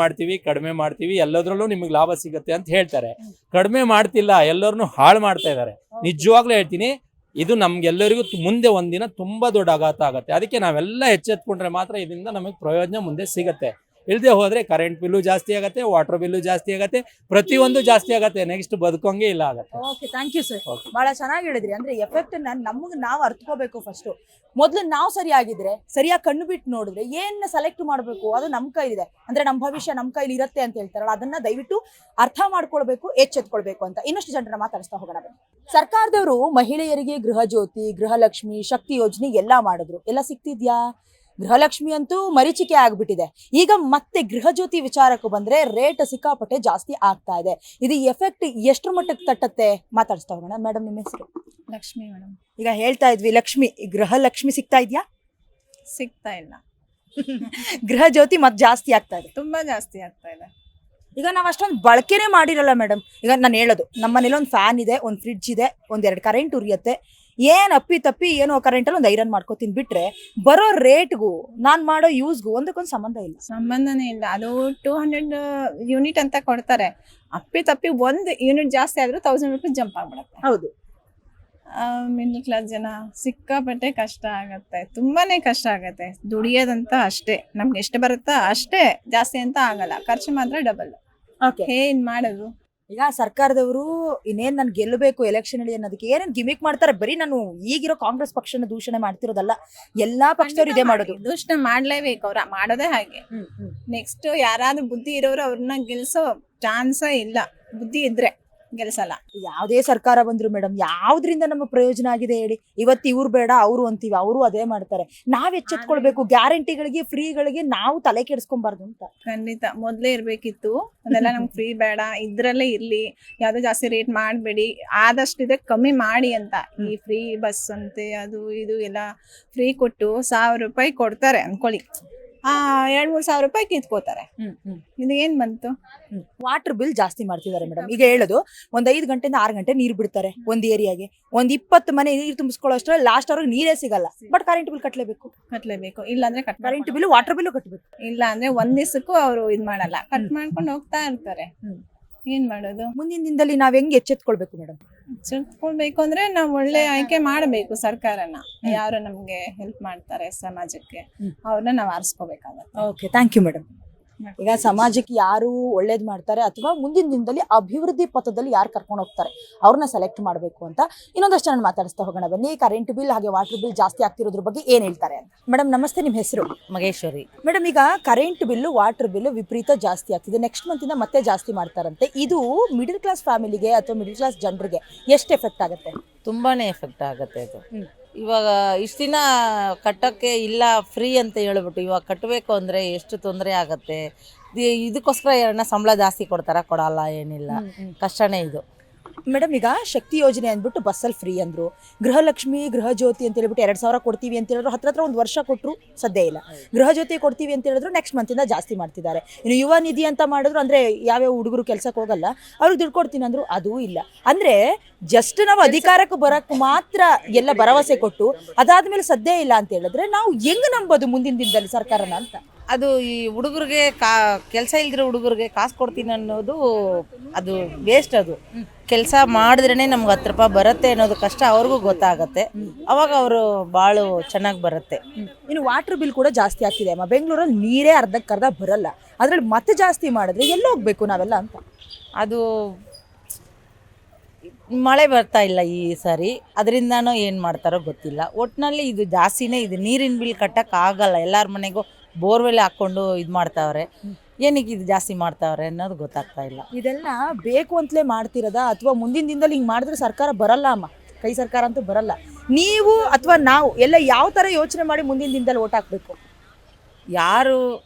ಮಾಡ್ತೀವಿ ಎಲ್ಲದರಲ್ಲೂ ನಿಮಗೆ ಲಾಭ ಸಿಗುತ್ತೆ ಅಂತ ಹೇಳ್ತಾರೆ. ಕಡಿಮೆ ಮಾಡ್ತಿಲ್ಲ, ಎಲ್ಲರನ್ನೂ ಹಾಳು ಮಾಡ್ತಾ ಇದ್ದಾರೆ. ನಿಜವಾಗ್ಲೂ ಹೇಳ್ತೀನಿ, ಇದು ನಮ್ಗೆಲ್ಲರಿಗೂ ಮುಂದೆ ಒಂದಿನ ತುಂಬಾ ದೊಡ್ಡ ಆಘಾತ ಆಗುತ್ತೆ. ಅದಕ್ಕೆ ನಾವೆಲ್ಲ ಎಚ್ಚೆತ್ಕೊಂಡ್ರೆ ಮಾತ್ರ ಇದರಿಂದ ನಮಗೆ ಪ್ರಯೋಜನ ಮುಂದೆ ಸಿಗತ್ತೆ. ಇಲ್ಲದೆ ಹೋದ್ರೆ ಕರೆಂಟ್ ಬಿಲ್ಲು ಜಾಸ್ತಿ ಆಗತ್ತೆ, ವಾಟರ್ ಬಿಲ್ಲು ಜಾಸ್ತಿ ಆಗತ್ತೆ, ಪ್ರತಿಯೊಂದು ಜಾಸ್ತಿ ಆಗತ್ತೆ. ನೆಕ್ಸ್ಟ್ ಬದುಕೋಂಗೆ ಇಲ್ಲ ಆಗತ್ತೆ. Okay, thank you sir. Okay. ಬಹಳ ಚೆನ್ನಾಗಿ ಹೇಳಿದ್ರಿ. ಅಂದ್ರೆ ಎಫೆಕ್ಟ್ ನಮಗೆ ನಾವು ಅರ್ಥಕೋಬೇಕು ಫಸ್ಟ್. ಮೊದಲು ನಾವು ಸರಿಯಾಗಿದ್ರೆ, ಸರಿಯಾಗಿ ಕಣ್ಣು ಬಿಟ್ಟು ನೋಡಿದ್ರೆ ಏನ್ ಸೆಲೆಕ್ಟ್ ಮಾಡಬೇಕು ಅದು ನಮ್ಮ ಕೈಲಿದೆ. ಅಂದ್ರೆ ನಮ್ಮ ಭವಿಷ್ಯ ನಮ್ಮ ಕೈಲಿ ಇರುತ್ತೆ ಅಂತ ಹೇಳ್ತಾರಲ್ಲ, ಅದನ್ನ ದಯವಿಟ್ಟು ಅರ್ಥ ಮಾಡ್ಕೊಳ್ಬೇಕು, ಎಚ್ಚೆತ್ಕೊಳ್ಬೇಕು ಅಂತ. ಇನ್ನಷ್ಟು ಜನರನ್ನ ಮಾತಾಡಿಸ್ತಾ ಹೋಗೋಣ ಬನ್ನಿ. ಸರ್ಕಾರದವರು ಮಹಿಳೆಯರಿಗೆ ಗೃಹ ಜ್ಯೋತಿ, ಗೃಹಲಕ್ಷ್ಮಿ, ಶಕ್ತಿ ಯೋಜನೆ ಎಲ್ಲ ಮಾಡಿದ್ರು. ಎಲ್ಲ ಸಿಕ್ತಿದ್ಯಾ? ಗೃಹಲಕ್ಷ್ಮಿ ಅಂತೂ ಮರೀಚಿಕೆ ಆಗ್ಬಿಟ್ಟಿದೆ. ಈಗ ಮತ್ತೆ ಗೃಹ ಜ್ಯೋತಿ ವಿಚಾರಕ್ಕೂ ಬಂದ್ರೆ ರೇಟ್ ಸಿಕ್ಕಾಪಟ್ಟೆ ಜಾಸ್ತಿ ಆಗ್ತಾ ಇದೆ. ಇದು ಎಫೆಕ್ಟ್ ಎಷ್ಟ್ರ ಮಟ್ಟಕ್ಕೆ ತಟ್ಟತ್ತೆ ಮಾತಾಡಿಸ್ತಾ ಹೋಗೋಣ. ಮೇಡಮ್, ನಿಮ್ಮ ಹೆಸರು? ಲಕ್ಷ್ಮಿ ಮೇಡಮ್. ಈಗ ಹೇಳ್ತಾ ಇದ್ವಿ ಲಕ್ಷ್ಮಿ, ಗೃಹಲಕ್ಷ್ಮಿ ಸಿಗ್ತಾ ಇದೆಯಾ? ಸಿಗ್ತಾ ಇಲ್ಲ. ಗೃಹ ಜ್ಯೋತಿ ಮತ್ತೆ ಜಾಸ್ತಿ ಆಗ್ತಾ ಇದೆ, ತುಂಬಾ ಜಾಸ್ತಿ ಆಗ್ತಾ ಇದೆ. ಈಗ ನಾವು ಅಷ್ಟೊಂದು ಬಳಕೆನೇ ಮಾಡಿರಲ್ಲ ಮೇಡಮ್. ಈಗ ನಾನು ಹೇಳೋದು, ನಮ್ಮ ಮನೇಲಿ ಒಂದು ಫ್ಯಾನ್ ಇದೆ, ಒಂದು ಫ್ರಿಡ್ಜ್ ಇದೆ, ಒಂದೆರಡು ಕರೆಂಟ್ ಉರಿಯುತ್ತೆ. ಏನ್ ಅಪ್ಪಿ ತಪ್ಪಿ ಏನೋ ಕರೆಂಟಲ್ಲಿ ಒಂದು ಐರನ್ ಮಾಡ್ಕೋತೀನಿ ಬಿಟ್ರೆ ಬರೋ ರೇಟ್ಗೂ ನಾನು ಮಾಡೋ ಯೂಸ್ಗೂ ಒಂದಕ್ಕೊಂದು ಸಂಬಂಧ ಇಲ್ಲ. ಸಂಬಂಧನೇ ಇಲ್ಲ. ಅದು 200 ಯೂನಿಟ್ ಅಂತ ಕೊಡ್ತಾರೆ. ಅಪ್ಪಿ ತಪ್ಪಿ 1 ಯೂನಿಟ್ ಜಾಸ್ತಿ ಆದ್ರೂ 1000 ರೂಪಾಯಿ ಜಂಪ್ ಆಗ್ಬಿಡುತ್ತೆ. ಹೌದು. ಮಿಡ್ಲ್ ಕ್ಲಾಸ್ ಜನ ಸಿಕ್ಕಾಪಟ್ಟೆ ಕಷ್ಟ ಆಗತ್ತೆ, ತುಂಬಾನೇ ಕಷ್ಟ ಆಗತ್ತೆ. ದುಡಿಯೋದಂತ ಅಷ್ಟೇ, ನಮ್ಗೆ ಎಷ್ಟು ಬರುತ್ತಾ ಅಷ್ಟೇ, ಜಾಸ್ತಿ ಅಂತ ಆಗಲ್ಲ. ಖರ್ಚು ಮಾತ್ರ ಡಬಲ್. ಓಕೆ, ಏನ್ ಮಾಡೋದು? ಈಗ ಸರ್ಕಾರದವರು ಇನ್ನೇನ್ ನಾನು ಗೆಲ್ಲಬೇಕು ಎಲೆಕ್ಷನ್ ಅಲ್ಲಿ ಅನ್ನೋದಕ್ಕೆ ಏನೇನ್ ಗಿಮಿಕ್ ಮಾಡ್ತಾರೆ. ಬರೀ ನಾನು ಈಗಿರೋ ಕಾಂಗ್ರೆಸ್ ಪಕ್ಷನ ದೂಷಣೆ ಮಾಡ್ತಿರೋದಲ್ಲ, ಎಲ್ಲಾ ಪಕ್ಷದವ್ರು ಇದೇ ಮಾಡೋದು. ದೂಷಣೆ ಮಾಡ್ಲೇಬೇಕು, ಅವ್ರ ಮಾಡೋದೇ ಹಾಗೆ. ನೆಕ್ಸ್ಟ್ ಯಾರಾದ್ರೂ ಬುದ್ಧಿ ಇರೋರು ಅವ್ರನ್ನ ಗೆಲ್ಸೋ ಚಾನ್ಸೇ ಇಲ್ಲ. ಬುದ್ಧಿ ಇದ್ರೆ ಗೆಲ್ಸಲ್ಲ. ಯಾವುದೇ ಸರ್ಕಾರ ಬಂದ್ರು ಮೇಡಮ್, ಯಾವ್ದ್ರಿಂದ ನಮಗೆ ಪ್ರಯೋಜನ ಆಗಿದೆ ಹೇಳಿ? ಇವತ್ತು ಇವ್ರು ಬೇಡ ಅವರು ಅಂತೀವಿ, ಅವರು ಅದೇ ಮಾಡ್ತಾರೆ. ನಾವ್ ಎಚ್ಚೆತ್ಕೊಳ್ಬೇಕು. ಗ್ಯಾರಂಟಿಗಳಿಗೆ, ಫ್ರೀಗಳಿಗೆ ನಾವು ತಲೆ ಕೆಡಿಸ್ಕೊಂಬಾರ್ದು ಅಂತ. ಖಂಡಿತ ಮೊದ್ಲೇ ಇರ್ಬೇಕಿತ್ತು ಅದೆಲ್ಲ. ನಮ್ಗೆ ಫ್ರೀ ಬೇಡ, ಇದ್ರಲ್ಲೇ ಇರ್ಲಿ, ಯಾವ್ದು ಜಾಸ್ತಿ ರೇಟ್ ಮಾಡಬೇಡಿ, ಆದಷ್ಟು ಇದೆ ಕಮ್ಮಿ ಮಾಡಿ ಅಂತ. ಈ ಫ್ರೀ ಬಸ್ ಅಂತೆ ಅದು ಇದು ಎಲ್ಲ ಫ್ರೀ ಕೊಟ್ಟು 1000 ರೂಪಾಯಿ ಕೊಡ್ತಾರೆ ಅನ್ಕೊಳ್ಳಿ, 2-3 ಸಾವಿರ ರೂಪಾಯಿ ಕಿತ್ಕೋತಾರೆ. ಇದು ಏನ್ ಬಂತು? ವಾಟರ್ ಬಿಲ್ ಜಾಸ್ತಿ ಮಾಡ್ತಿದ್ದಾರೆ ಮೇಡಮ್. ಈಗ ಹೇಳೋದು, ಒಂದ್ 5 ಗಂಟೆಯಿಂದ 6 ಗಂಟೆ ನೀರು ಬಿಡ್ತಾರೆ ಒಂದ್ ಏರಿಯಾಗೆ. ಒಂದ್ 20 ಮನೆ ನೀರು ತುಂಬಿಸ್ಕೊಳ್ಳೋ ಅಷ್ಟರಲ್ಲಿ ಲಾಸ್ಟ್ ಅವ್ರಿಗೆ ನೀರೇ ಸಿಗಲ್ಲ. ಬಟ್ ಕರೆಂಟ್ ಬಿಲ್ ಕಟ್ಲೇಬೇಕು. ಇಲ್ಲಾಂದ್ರೆ ಕರೆಂಟ್ ಬಿಲ್, ವಾಟರ್ ಬಿಲ್ ಕಟ್ಟಬೇಕು. ಇಲ್ಲ ಅಂದ್ರೆ ಒಂದ್ ದಿವಸಕ್ಕೂ ಅವರು ಇದ್ ಮಾಡಲ್ಲ, ಕಟ್ ಮಾಡ್ಕೊಂಡು ಹೋಗ್ತಾ ಇರ್ತಾರೆ. ಏನ್ ಮಾಡೋದು? ಮುಂದಿನ ದಿನದಲ್ಲಿ ನಾವ್ ಹೆಂಗ್ ಎಚ್ಚೆತ್ಕೊಳ್ಬೇಕು ಮೇಡಮ್? ಎಚ್ಚೆತ್ಕೊಳ್ಬೇಕು ಅಂದ್ರೆ ನಾವು ಒಳ್ಳೆ ಆಯ್ಕೆ ಮಾಡಬೇಕು ಸರ್ಕಾರನ. ಯಾರು ನಮ್ಗೆ ಹೆಲ್ಪ್ ಮಾಡ್ತಾರೆ ಸಮಾಜಕ್ಕೆ, ಅವ್ರನ್ನ ನಾವು ಆರಿಸ್ಕೋಬೇಕಾಗತ್ತೆ. Okay, thank you madam. ಈಗ ಸಮಾಜಕ್ಕೆ ಯಾರು ಒಳ್ಳೇದ್ ಮಾಡ್ತಾರೆ ಅಥವಾ ಮುಂದಿನ ದಿನದಲ್ಲಿ ಅಭಿವೃದ್ಧಿ ಪಥದಲ್ಲಿ ಯಾರು ಕರ್ಕೊಂಡು ಹೋಗ್ತಾರೆ ಅವ್ರನ್ನ ಸೆಲೆಕ್ಟ್ ಮಾಡಬೇಕು ಅಂತ ಇನ್ನೊಂದಷ್ಟು ಜನ ಮಾತಾಡಿಸ್ತಾ ಹೋಗೋಣ ಬನ್ನಿ. ಕರೆಂಟ್ ಬಿಲ್ ಹಾಗೆ ವಾಟರ್ ಬಿಲ್ ಜಾಸ್ತಿ ಆಗ್ತಿರೋದ್ರ ಬಗ್ಗೆ ಏನ್ ಹೇಳ್ತಾರೆ ಅಂತ. ಮೇಡಮ್ ನಮಸ್ತೆ, ನಿಮ್ಮ ಹೆಸರು? ಮಗೇಶ್ವರಿ. ಮೇಡಮ್, ಈಗ ಕರೆಂಟ್ ಬಿಲ್ಲು, ವಾಟರ್ ಬಿಲ್ಲು ವಿಪರೀತ ಜಾಸ್ತಿ ಆಗ್ತಿದೆ. ನೆಕ್ಸ್ಟ್ ಮಂತ್ ಇಂದ ಮತ್ತೆ ಜಾಸ್ತಿ ಮಾಡ್ತಾರಂತೆ. ಇದು ಮಿಡಿಲ್ ಕ್ಲಾಸ್ ಫ್ಯಾಮಿಲಿಗೆ ಅಥವಾ ಮಿಡಿಲ್ ಕ್ಲಾಸ್ ಜನರಿಗೆ ಎಷ್ಟು ಎಫೆಕ್ಟ್ ಆಗುತ್ತೆ? ತುಂಬಾನೇ ಎಫೆಕ್ಟ್ ಆಗುತ್ತೆ ಇದು. ಇವಾಗ ಇಷ್ಟು ದಿನ ಕಟ್ಟೋಕ್ಕೆ ಇಲ್ಲ ಫ್ರೀ ಅಂತ ಹೇಳ್ಬಿಟ್ಟು ಇವಾಗ ಕಟ್ಟಬೇಕು ಅಂದರೆ ಎಷ್ಟು ತೊಂದರೆ ಆಗುತ್ತೆ. ಇದಕ್ಕೋಸ್ಕರ ಏನನ್ನ ಸಂಬಳ ಜಾಸ್ತಿ ಕೊಡ್ತಾರ? ಕೊಡಲ್ಲ, ಏನಿಲ್ಲ, ಕಷ್ಟನೇ ಇದು. ಮೇಡಮ್, ಈಗ ಶಕ್ತಿ ಯೋಜನೆ ಅಂದ್ಬಿಟ್ಟು ಬಸ್ಸಲ್ಲಿ ಫ್ರೀ ಅಂದ್ರು, ಗೃಹಲಕ್ಷ್ಮಿ, ಗೃಹ ಜ್ಯೋತಿ ಅಂತ ಹೇಳ್ಬಿಟ್ಟು 2000 ಕೊಡ್ತೀವಿ ಅಂತ ಹೇಳಿದ್ರು. ಹತ್ರ ಒಂದು ವರ್ಷ ಕೊಟ್ಟರು ಸದ್ಯ ಇಲ್ಲ. ಗೃಹ ಜ್ಯೋತಿ ಕೊಡ್ತೀವಿ ಅಂತ ಹೇಳಿದ್ರು, ನೆಕ್ಸ್ಟ್ ಮಂತಿಂದ ಜಾಸ್ತಿ ಮಾಡ್ತಿದ್ದಾರೆ. ಇನ್ನು ಯುವ ನಿಧಿ ಅಂತ ಮಾಡಿದ್ರು, ಅಂದ್ರೆ ಯಾವ್ಯಾವ ಹುಡುಗರು ಕೆಲ್ಸಕ್ಕೆ ಹೋಗಲ್ಲ ಅವ್ರಿಗೆ ದುಡ್ಡು ಕೊಡ್ತೀನಿ ಅಂದ್ರು, ಅದೂ ಇಲ್ಲ. ಅಂದ್ರೆ ಜಸ್ಟ್ ನಾವು ಅಧಿಕಾರಕ್ಕೆ ಬರಕ್ ಮಾತ್ರ ಎಲ್ಲ ಭರವಸೆ ಕೊಟ್ಟು ಅದಾದ್ಮೇಲೆ ಸದ್ಯ ಇಲ್ಲ ಅಂತ ಹೇಳಿದ್ರೆ ನಾವು ಹೆಂಗ್ ನಂಬೋದು ಮುಂದಿನ ದಿನದಲ್ಲಿ ಸರ್ಕಾರನ ಅಂತ? ಅದು ಈ ಹುಡುಗರಿಗೆ ಕೆಲಸ ಇಲ್ದಿರೋ ಹುಡುಗರಿಗೆ ಕಾಸು ಕೊಡ್ತೀನಿ ಅನ್ನೋದು ಅದು ವೇಸ್ಟ್. ಅದು ಕೆಲಸ ಮಾಡಿದ್ರೇ ನಮ್ಗೆ 10 ರೂಪಾಯಿ ಬರುತ್ತೆ ಅನ್ನೋದು ಕಷ್ಟ ಅವ್ರಿಗೂ ಗೊತ್ತಾಗತ್ತೆ. ಅವಾಗ ಅವರು ಬಾಳು ಚೆನ್ನಾಗಿ ಬರುತ್ತೆ. ಇನ್ನು ವಾಟರ್ ಬಿಲ್ ಕೂಡ ಜಾಸ್ತಿ ಆಗ್ತಿದೆ ಅಮ್ಮ. ಬೆಂಗಳೂರಲ್ಲಿ ನೀರೇ ಅರ್ಧಕ್ಕರ್ಧ ಬರಲ್ಲ, ಅದ್ರಲ್ಲಿ ಮತ್ತೆ ಜಾಸ್ತಿ ಮಾಡಿದ್ರೆ ಎಲ್ಲಿ ಹೋಗ್ಬೇಕು ನಾವೆಲ್ಲ ಅಂತ. ಅದು ಮಳೆ ಬರ್ತಾ ಇಲ್ಲ ಈ ಸಾರಿ, ಅದರಿಂದನೋ ಏನು ಮಾಡ್ತಾರೋ ಗೊತ್ತಿಲ್ಲ. ಒಟ್ಟಿನಲ್ಲಿ ಇದು ಜಾಸ್ತಿನೇ. ಇದು ನೀರಿನ ಬಿಲ್ ಕಟ್ಟಕ್ಕೆ ಆಗಲ್ಲ. ಎಲ್ಲರ ಮನೆಗೂ ಬೋರ್ವೆಲ್ ಹಾಕ್ಕೊಂಡು ಇದು ಮಾಡ್ತಾವ್ರೆ. ಏನಕ್ಕೆ ಇದು ಜಾಸ್ತಿ ಮಾಡ್ತಾವ್ರೆ ಅನ್ನೋದು ಗೊತ್ತಾಗ್ತಾ ಇಲ್ಲ. ಇದೆಲ್ಲ ಬೇಕು ಅಂತಲೇ ಮಾಡ್ತಿರೋದಾ ಅಥವಾ ಮುಂದಿನ ದಿನದಲ್ಲಿ ಹಿಂಗೆ ಮಾಡಿದ್ರೆ ಸರ್ಕಾರ ಬರಲ್ಲ ಅಮ್ಮ, ಕೈ ಸರ್ಕಾರ ಅಂತೂ ಬರಲ್ಲ, ನೀವು ಅಥವಾ ನಾವು ಎಲ್ಲ ಯಾವ ಥರ ಯೋಚನೆ ಮಾಡಿ ಮುಂದಿನ ದಿನದಲ್ಲಿ ಓಟ್ ಹಾಕಬೇಕು? ಯಾರು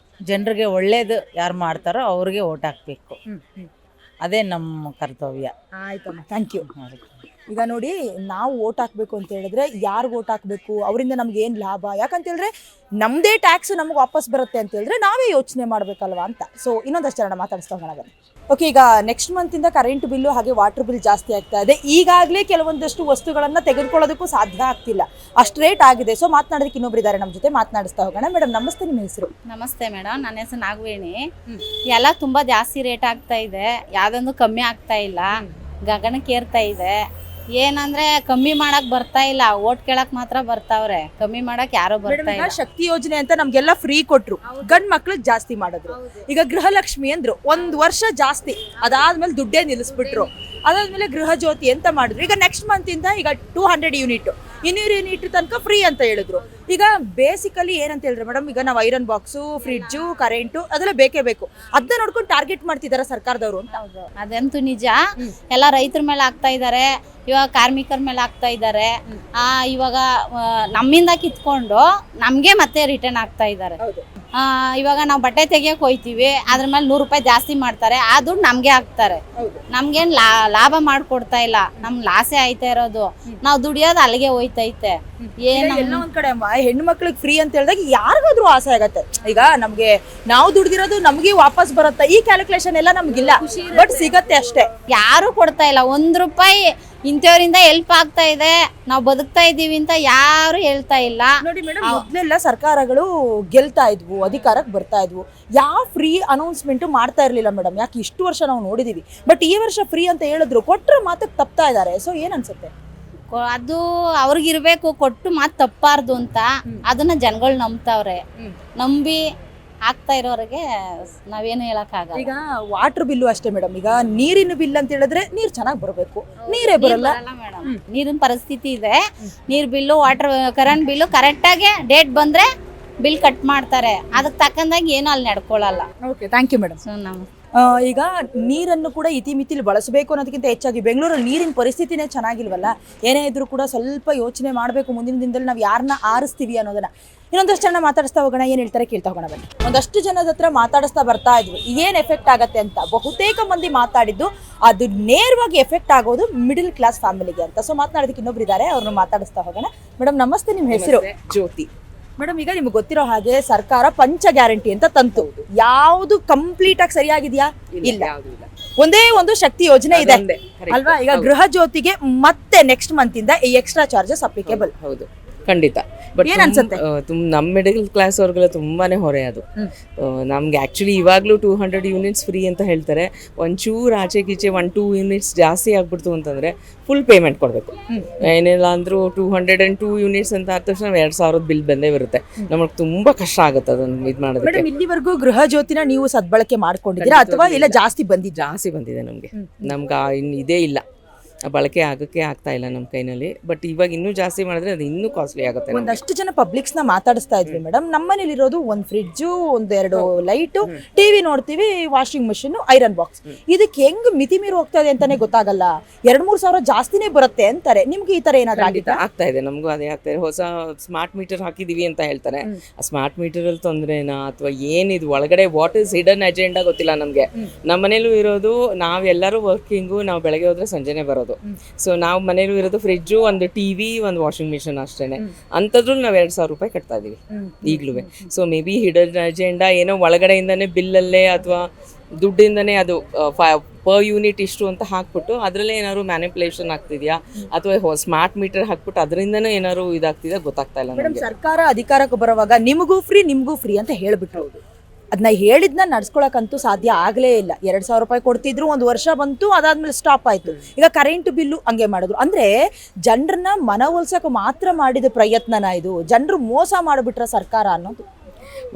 ಜನರಿಗೆ ಒಳ್ಳೇದು ಯಾರು ಮಾಡ್ತಾರೋ ಅವ್ರಿಗೆ ಓಟ್ ಹಾಕಬೇಕು, ಅದೇ ನಮ್ಮ ಕರ್ತವ್ಯ. ಆಯ್ತಮ್ಮ, ಥ್ಯಾಂಕ್ ಯು. ಈಗ ನೋಡಿ, ನಾವು ಓಟ್ ಹಾಕಬೇಕು ಅಂತ ಹೇಳಿದ್ರೆ ಯಾರಿಗೆ ಓಟ್ ಹಾಕಬೇಕು, ಅವರಿಂದ ನಮ್ಗೆ ಏನು ಲಾಭ, ಯಾಕಂತ ಹೇಳಿದ್ರೆ ನಮ್ಮದೇ ಟ್ಯಾಕ್ಸ್ ನಮ್ಗೆ ವಾಪಸ್ ಬರುತ್ತೆ ಅಂತ ಹೇಳಿದ್ರೆ ನಾವೇ ಯೋಚನೆ ಮಾಡಬೇಕಲ್ವಾ ಅಂತ. ಸೊ ಇನ್ನೊಂದಷ್ಟು ಜನ ಮಾತಾಡಿಸ್ತಾ ಹೋಗೋಣ ಬನ್ನಿ. ಓಕೆ, ಈಗ ನೆಕ್ಸ್ಟ್ ಮಂತಿಂದ ಕರೆಂಟ್ ಬಿಲ್ಲು ಹಾಗೆ ವಾಟರ್ ಬಿಲ್ ಜಾಸ್ತಿ ಆಗ್ತಾ ಇದೆ. ಈಗಾಗಲೇ ಕೆಲವೊಂದಷ್ಟು ವಸ್ತುಗಳನ್ನು ತೆಗೆದುಕೊಳ್ಳೋದಕ್ಕೂ ಸಾಧ್ಯ ಆಗ್ತಿಲ್ಲ, ಅಷ್ಟು ರೇಟ್ ಆಗಿದೆ. ಸೊ ಮಾತನಾಡೋದಕ್ಕೆ ಇನ್ನೊಬ್ರು ಇದ್ದಾರೆ ನಮ್ಮ ಜೊತೆ, ಮಾತನಾಡಿಸ್ತಾ ಹೋಗೋಣ. ಮೇಡಮ್ ನಮಸ್ತೆ, ನಿಮ್ಮ ಹೆಸರು? ನಮಸ್ತೆ ಮೇಡಮ್, ನನ್ನ ಹೆಸರು ನಾಗವೇಣಿ. ಎಲ್ಲ ತುಂಬ ಜಾಸ್ತಿ ರೇಟ್ ಆಗ್ತಾ ಇದೆ, ಯಾವುದೊಂದು ಕಮ್ಮಿ ಆಗ್ತಾ ಇಲ್ಲ, ಗಗನಕ್ಕೇರ್ತಾ ಇದೆ. ಏನಂದ್ರೆ ಕಮ್ಮಿ ಮಾಡಕ್ ಬರ್ತಾ ಇಲ್ಲ, ಓಟ್ ಕೇಳಕ್ ಮಾತ್ರ ಬರ್ತಾವ್ರೆ, ಕಮ್ಮಿ ಮಾಡಕ್ ಯಾರು ಬರ್ತಾ ಇಲ್ಲ. ಶಕ್ತಿ ಯೋಜನೆ ಅಂತ ನಮ್ಗೆಲ್ಲ ಫ್ರೀ ಕೊಟ್ರು, ಗಂಡ್ ಮಕ್ಳಿಗೆ ಜಾಸ್ತಿ ಮಾಡಿದ್ರು. ಈಗ ಗೃಹಲಕ್ಷ್ಮಿ ಅಂದ್ರು, 1 ವರ್ಷ ಜಾಸ್ತಿ, ಅದಾದ್ಮೇಲೆ ದುಡ್ಡೇ ನಿಲ್ಲಿಸ್ಬಿಟ್ರು. ಅದಾದ್ಮೇಲೆ ಗೃಹ ಜ್ಯೋತಿ ಅಂತ ಮಾಡಿದ್ರು. ಈಗ ನೆಕ್ಸ್ಟ್ ಮಂತ್ ಇಂದ ಈಗ 200 ಯೂನಿಟ್ 200 ಯೂನಿಟ್ ತನಕ ಫ್ರೀ ಅಂತ ಹೇಳಿದ್ರು. ಈಗ ಬೇಸಿಕಲಿ ಏನಂತ ಹೇಳಿದ್ರೆ ಮೇಡಮ್, ಈಗ ನಾವು ಐರನ್ ಬಾಕ್ಸು, ಫ್ರಿಡ್ಜು, ಕರೆಂಟು ಅದೆಲ್ಲ ಬೇಕೇ ಬೇಕು, ಅದನ್ನ ನೋಡ್ಕೊಂಡು ಟಾರ್ಗೆಟ್ ಮಾಡ್ತಿದ್ದಾರೆ ಸರ್ಕಾರದವರು ಅಂತ. ಅದಂತೂ ನಿಜ. ಎಲ್ಲ ರೈತರ ಮೇಲೆ ಆಗ್ತಾ ಇದ್ದಾರೆ, ಇವಾಗ ಕಾರ್ಮಿಕರ ಮೇಲೆ ಆಗ್ತಾ ಇದ್ದಾರೆ. ಇವಾಗ ನಮ್ಮಿಂದ ಕಿತ್ಕೊಂಡು ನಮ್ಗೆ ಮತ್ತೆ ರಿಟರ್ನ್ ಆಗ್ತಾ ಇದ್ದಾರೆ. ಇವಾಗ ನಾವು ಬಟ್ಟೆ ತೆಗಿಯಕ್ ಹೋಯ್ತೀವಿ, ಅದ್ರ ಮೇಲೆ 100 ರೂಪಾಯಿ ಜಾಸ್ತಿ ಮಾಡ್ತಾರೆ, ಆ ದುಡ್ಡು ನಮ್ಗೆ ಹಾಕ್ತಾರೆ. ನಮ್ಗೇನ್ ಲಾಭ ಮಾಡ್ಕೊಡ್ತಾ ಇಲ್ಲ, ನಮ್ ಲಾಸೆ ಆಯ್ತಾ ಇರೋದು. ನಾವು ದುಡಿಯೋದು ಅಲ್ಲಿಗೆ ಹೋಯ್ತೈತೆ. ಎಲ್ಲ ಒಂದ್ ಕಡೆ ಅಮ್ಮ, ಹೆಣ್ಣು ಮಕ್ಳಿಗೆ ಫ್ರೀ ಅಂತ ಹೇಳಿದಾಗ ಯಾರಿಗಾದ್ರೂ ಆಸೆ ಆಗತ್ತೆ. ಈಗ ನಮ್ಗೆ ನಾವು ದುಡ್ದಿರೋದು ನಮ್ಗೆ ವಾಪಸ್ ಬರುತ್ತೆ, ಈ ಕ್ಯಾಲ್ಕುಲೇಷನ್ ಎಲ್ಲ ನಮ್ಗಿಲ್ಲ, ಬಟ್ ಸಿಗತ್ತೆ ಅಷ್ಟೇ. ಯಾರು ಕೊಡ್ತಾ ಇಲ್ಲ. 1 ರೂಪಾಯಿ ಇಂಥವ್ರಿಂದ ಹೆಲ್ಪ್ ಆಗ್ತಾ ಇದೆ, ನಾವು ಬದುಕ್ತಾ ಇದೀವಿ ಅಂತ ಯಾರು ಹೇಳ್ತಾ ಇಲ್ಲ. ನೋಡಿ ಮೇಡಮ್, ಮೊದಲೆಲ್ಲ ಸರ್ಕಾರಗಳು ಗೆಲ್ತಾ ಇದ್ವು, ಅಧಿಕಾರಕ್ಕೆ ಬರ್ತಾ ಇದ್ವು, ಯಾವ ಫ್ರೀ ಅನೌನ್ಸ್ಮೆಂಟ್ ಮಾಡ್ತಾ ಇರ್ಲಿಲ್ಲ ಮೇಡಮ್. ಯಾಕೆ ಇಷ್ಟು ವರ್ಷ ನಾವು ನೋಡಿದೀವಿ, ಬಟ್ ಈ ವರ್ಷ ಫ್ರೀ ಅಂತ ಹೇಳಿದ್ರು, ಕೊಟ್ಟರೆ ಮಾತಕ್ಕೆ ತಪ್ತಾ ಇದ್ದಾರೆ. ಸೊ ಏನ್ ಅನ್ಸುತ್ತೆ? ಅದು ಅವ್ರಿಗಿರ್ಬೇಕು, ಕೊಟ್ಟು ಮಾತು ತಪ್ಪಾರ್ದು ಅಂತ. ಅದನ್ನ ಜನಗಳು ನಂಬ್ತಾವ್ರೆ, ನಂಬಿ ಆಗ್ತಾ ಇರೋರಿಗೆ ನಾವೇನು ಹೇಳಕ್ಕಾಗಲ್ಲ. ಈಗ ವಾಟರ್ ಬಿಲ್ಲು ಅಷ್ಟೇ ಮೇಡಮ್, ಈಗ ನೀರಿನ ಬಿಲ್ ಅಂತ ಹೇಳಿದ್ರೆ ನೀರ್ ಚೆನ್ನಾಗಿ ಬರಬೇಕು, ನೀರೇ ಬರಲ್ಲ ಮೇಡಮ್. ನೀರಿನ ಪರಿಸ್ಥಿತಿ ಇದೆ, ನೀರ್ ಬಿಲ್ಲು, ವಾಟರ್ ಕರೆಂಟ್ ಬಿಲ್ಲು ಕರೆಕ್ಟಾಗಿ ಡೇಟ್ ಬಂದ್ರೆ ಬಿಲ್ ಕಟ್ ಮಾಡ್ತಾರೆ, ಅದಕ್ಕೆ ತಕ್ಕಂದಾಗಿ ಏನು ಅಲ್ಲಿ ನಡ್ಕೊಳ್ಳಲ್ಲ. Okay, thank you madam. ಈಗ ನೀರನ್ನು ಕೂಡ ಇತಿಮಿತಿಲಿ ಬಳಸಬೇಕು ಅನ್ನೋದಕ್ಕಿಂತ ಹೆಚ್ಚಾಗಿ ಬೆಂಗಳೂರಲ್ಲಿ ನೀರಿನ ಪರಿಸ್ಥಿತಿನೇ ಚೆನ್ನಾಗಿಲ್ವಲ್ಲ. ಏನೇ ಇದ್ರೂ ಕೂಡ ಸ್ವಲ್ಪ ಯೋಚನೆ ಮಾಡಬೇಕು, ಮುಂದಿನ ದಿನದಲ್ಲಿ ನಾವು ಯಾರನ್ನ ಆರಿಸ್ತೀವಿ ಅನ್ನೋದನ್ನ. ಇನ್ನೊಂದಷ್ಟು ಜನ ಮಾತಾಡಿಸ್ತಾ ಹೋಗೋಣ, ಏನು ಹೇಳ್ತಾರೆ ಕೇಳ್ತಾ ಹೋಗೋಣ ಬನ್ನಿ. ಒಂದಷ್ಟು ಜನದ ಹತ್ರ ಮಾತಾಡಿಸ್ತಾ ಬರ್ತಾ ಇದ್ವಿ, ಏನು ಎಫೆಕ್ಟ್ ಆಗತ್ತೆ ಅಂತ. ಬಹುತೇಕ ಮಂದಿ ಮಾತಾಡಿದ್ದು ಅದು ನೇರವಾಗಿ ಎಫೆಕ್ಟ್ ಆಗೋದು ಮಿಡಲ್ ಕ್ಲಾಸ್ ಫ್ಯಾಮಿಲಿಗೆ ಅಂತ. ಸೊ ಮಾತನಾಡೋದಕ್ಕೆ ಇನ್ನೊಬ್ರು ಇದ್ದಾರೆ, ಅವ್ರನ್ನ ಮಾತಾಡಿಸ್ತಾ ಹೋಗೋಣ. ಮೇಡಮ್ ನಮಸ್ತೆ, ನಿಮ್ಮ ಹೆಸರು? ಜ್ಯೋತಿ. ಮೇಡಮ್, ಈಗ ನಿಮ್ಗೆ ಗೊತ್ತಿರೋ ಹಾಗೆ ಸರ್ಕಾರ ಪಂಚ ಗ್ಯಾರಂಟಿ ಅಂತ ತಂತು, ಯಾವುದು ಕಂಪ್ಲೀಟ್ ಆಗಿ ಸರಿಯಾಗಿದೆಯಾ? ಇಲ್ಲ. ಒಂದೇ ಒಂದು ಶಕ್ತಿ ಯೋಜನೆ ಇದೆ ಅಲ್ವಾ? ಈಗ ಗೃಹ ಜ್ಯೋತಿಗೆ ಮತ್ತೆ ನೆಕ್ಸ್ಟ್ ಮಂತ್ ಇಂದ ಈ ಎಕ್ಸ್ಟ್ರಾ ಚಾರ್ಜಸ್ ಅಪ್ಲಿಕೇಬಲ್. ಹೌದು, ಖಂಡಿತ. ಬಟ್ ನಮ್ಮ ಮಿಡಲ್ ಕ್ಲಾಸ್ ಅವ್ರಿಗೆಲ್ಲ ತುಂಬಾನೇ ಹೊರೆ ಅದು. ನಮ್ಗೆ ಆಕ್ಚುಲಿ ಇವಾಗ್ಲೂ 200 ಯೂನಿಟ್ಸ್ ಫ್ರೀ ಅಂತ ಹೇಳ್ತಾರೆ. ಒಂಚೂರು ಆಚೆ ಗೀಚೆ 1-2 ಯೂನಿಟ್ಸ್ ಜಾಸ್ತಿ ಆಗ್ಬಿಡ್ತು ಅಂತಂದ್ರೆ ಫುಲ್ ಪೇಮೆಂಟ್ ಕೊಡಬೇಕು. ಏನಿಲ್ಲ ಅಂದ್ರೂ 202 ಯೂನಿಟ್ಸ್ ಅಂತ ಆದ ತಕ್ಷಣ 2000 ಬಿಲ್ ಬಂದೇ ಬರುತ್ತೆ. ನಮಗೆ ತುಂಬಾ ಕಷ್ಟ ಆಗುತ್ತೆ ಅದನ್ನ ಇದು ಮಾಡೋದಕ್ಕೆ. ಇಲ್ಲಿವರೆಗೂ ಗೃಹ ಜ್ಯೋತಿನ ನೀವು ಸದ್ಬಳಕೆ ಮಾಡ್ಕೊಂಡಿದ್ದೀರಾ ಅಥವಾ ಇಲ್ಲ ಜಾಸ್ತಿ ಬಂದಿದೆ ನಮ್ಗೆ ಇನ್ನು ಇದೇ ಇಲ್ಲ, ಬಳಕೆ ಆಗೋಕ್ಕೆ ಆಗ್ತಾ ಇಲ್ಲ ನಮ್ಮ ಕೈನಲ್ಲಿ. ಬಟ್ ಇವಾಗ ಇನ್ನೂ ಜಾಸ್ತಿ ಮಾಡಿದ್ರೆ ಅದು ಇನ್ನೂ ಕಾಸ್ಟ್ಲಿ ಆಗುತ್ತೆ. ಒಂದಷ್ಟು ಜನ ಪಬ್ಲಿಕ್ಸ್ನ ಮಾತಾಡಿಸ್ತಾ ಇದ್ವಿ ಮೇಡಮ್, ನಮ್ಮನೇಲಿ ಇರೋದು ಒಂದು ಫ್ರಿಡ್ಜು, 1-2 ಲೈಟು, ಟಿವಿ ನೋಡ್ತೀವಿ, ವಾಷಿಂಗ್ ಮಿಷಿನ್, ಐರನ್ ಬಾಕ್ಸ್, ಇದಕ್ಕೆ ಹೆಂಗ್ ಮಿತಿ ಮೀರಿ ಹೋಗ್ತಾ ಇದೆ ಅಂತಾನೆ ಗೊತ್ತಾಗಲ್ಲ. 2-3 ಸಾವಿರ ಜಾಸ್ತಿನೇ ಬರುತ್ತೆ ಅಂತಾರೆ. ನಿಮ್ಗೆ ಈ ತರ ಏನಾದ್ರು ಆಗ್ತಾ ಇದೆ? ನಮಗೂ ಅದೇ ಆಗ್ತಾ ಇದೆ. ಹೊಸ ಸ್ಮಾರ್ಟ್ ಮೀಟರ್ ಹಾಕಿದೀವಿ ಅಂತ ಹೇಳ್ತಾರೆ. ಆ ಸ್ಮಾರ್ಟ್ ಮೀಟರ್ ಅಲ್ಲಿ ತೊಂದ್ರೆನಾ ಅಥವಾ ಏನಿದು ಒಳಗಡೆ ವಾಟ್ ಇಸ್ ಹಿಡನ್ ಅಜೆಂಡಾ ಗೊತ್ತಿಲ್ಲ ನಮ್ಗೆ. ನಮ್ಮ ಮನೇಲೂ ಇರೋದು ನಾವೆಲ್ಲರೂ ವರ್ಕಿಂಗು, ನಾವು ಬೆಳಗ್ಗೆ ಹೋದ್ರೆ ಸಂಜೆನೆ ಬರೋದು. ಸೊ ನಾವು ಮನೇಲೂ ಇರೋದು ಫ್ರಿಡ್ಜು, ಒಂದು ಟಿವಿ, ಒಂದು ವಾಷಿಂಗ್ ಮಿಷಿನ್ ಅಷ್ಟೇನೆ. ಅಂಥದ್ರೂ ನಾವು 2000 ರೂಪಾಯಿ ಕಟ್ತಾ ಇದೀವಿ ಈಗಲೂ. So may be hidden agenda ಏನೋ ಒಳಗಡೆಯಿಂದಾನೆ ಬಿಲ್ಲಲ್ಲೇ ಅಥವಾ ದುಡ್ಡಿಂದನೇ ಅದು ಪರ್ ಯೂನಿಟ್ ಇಷ್ಟು ಅಂತ ಹಾಕ್ಬಿಟ್ಟು ಅದರಲ್ಲೇ ಏನಾದ್ರು ಮ್ಯಾನಿಪುಲೇಷನ್ ಆಗ್ತಿದ್ಯಾ ಅಥವಾ ಸ್ಮಾರ್ಟ್ ಮೀಟರ್ ಹಾಕ್ಬಿಟ್ಟು ಅದರಿಂದನೂ ಏನಾದ್ರು ಇದಾಗ್ತಿದೆ ಗೊತ್ತಾಗ್ತಾ ಇಲ್ಲ ನಮಗೆ. ಸರ್ಕಾರ ಅಧಿಕಾರಕ್ಕೆ ಬರುವಾಗ ನಿಮಗೂ ಫ್ರೀ ಅಂತ ಹೇಳ್ಬಿಟ್ರು. ಅದನ್ನ ಹೇಳಿದ್ನ ನಡ್ಸ್ಕೊಳಕ್ಕಂತೂ ಸಾಧ್ಯ ಆಗಲೇ ಇಲ್ಲ. 2000 ರೂಪಾಯಿ ಕೊಡ್ತಿದ್ರು, 1 ವರ್ಷ ಬಂತು, ಅದಾದ್ಮೇಲೆ ಸ್ಟಾಪ್ ಆಯ್ತು. ಈಗ ಕರೆಂಟ್ ಬಿಲ್ಲು ಹಂಗೆ ಮಾಡಿದ್ರು. ಅಂದ್ರೆ ಜನರನ್ನ ಮನವೊಲಿಸಕ್ಕೆ ಮಾತ್ರ ಮಾಡಿದ ಪ್ರಯತ್ನನ ಇದು? ಜನರು ಮೋಸ ಮಾಡಿಬಿಟ್ರ ಸರ್ಕಾರ ಅನ್ನೋದು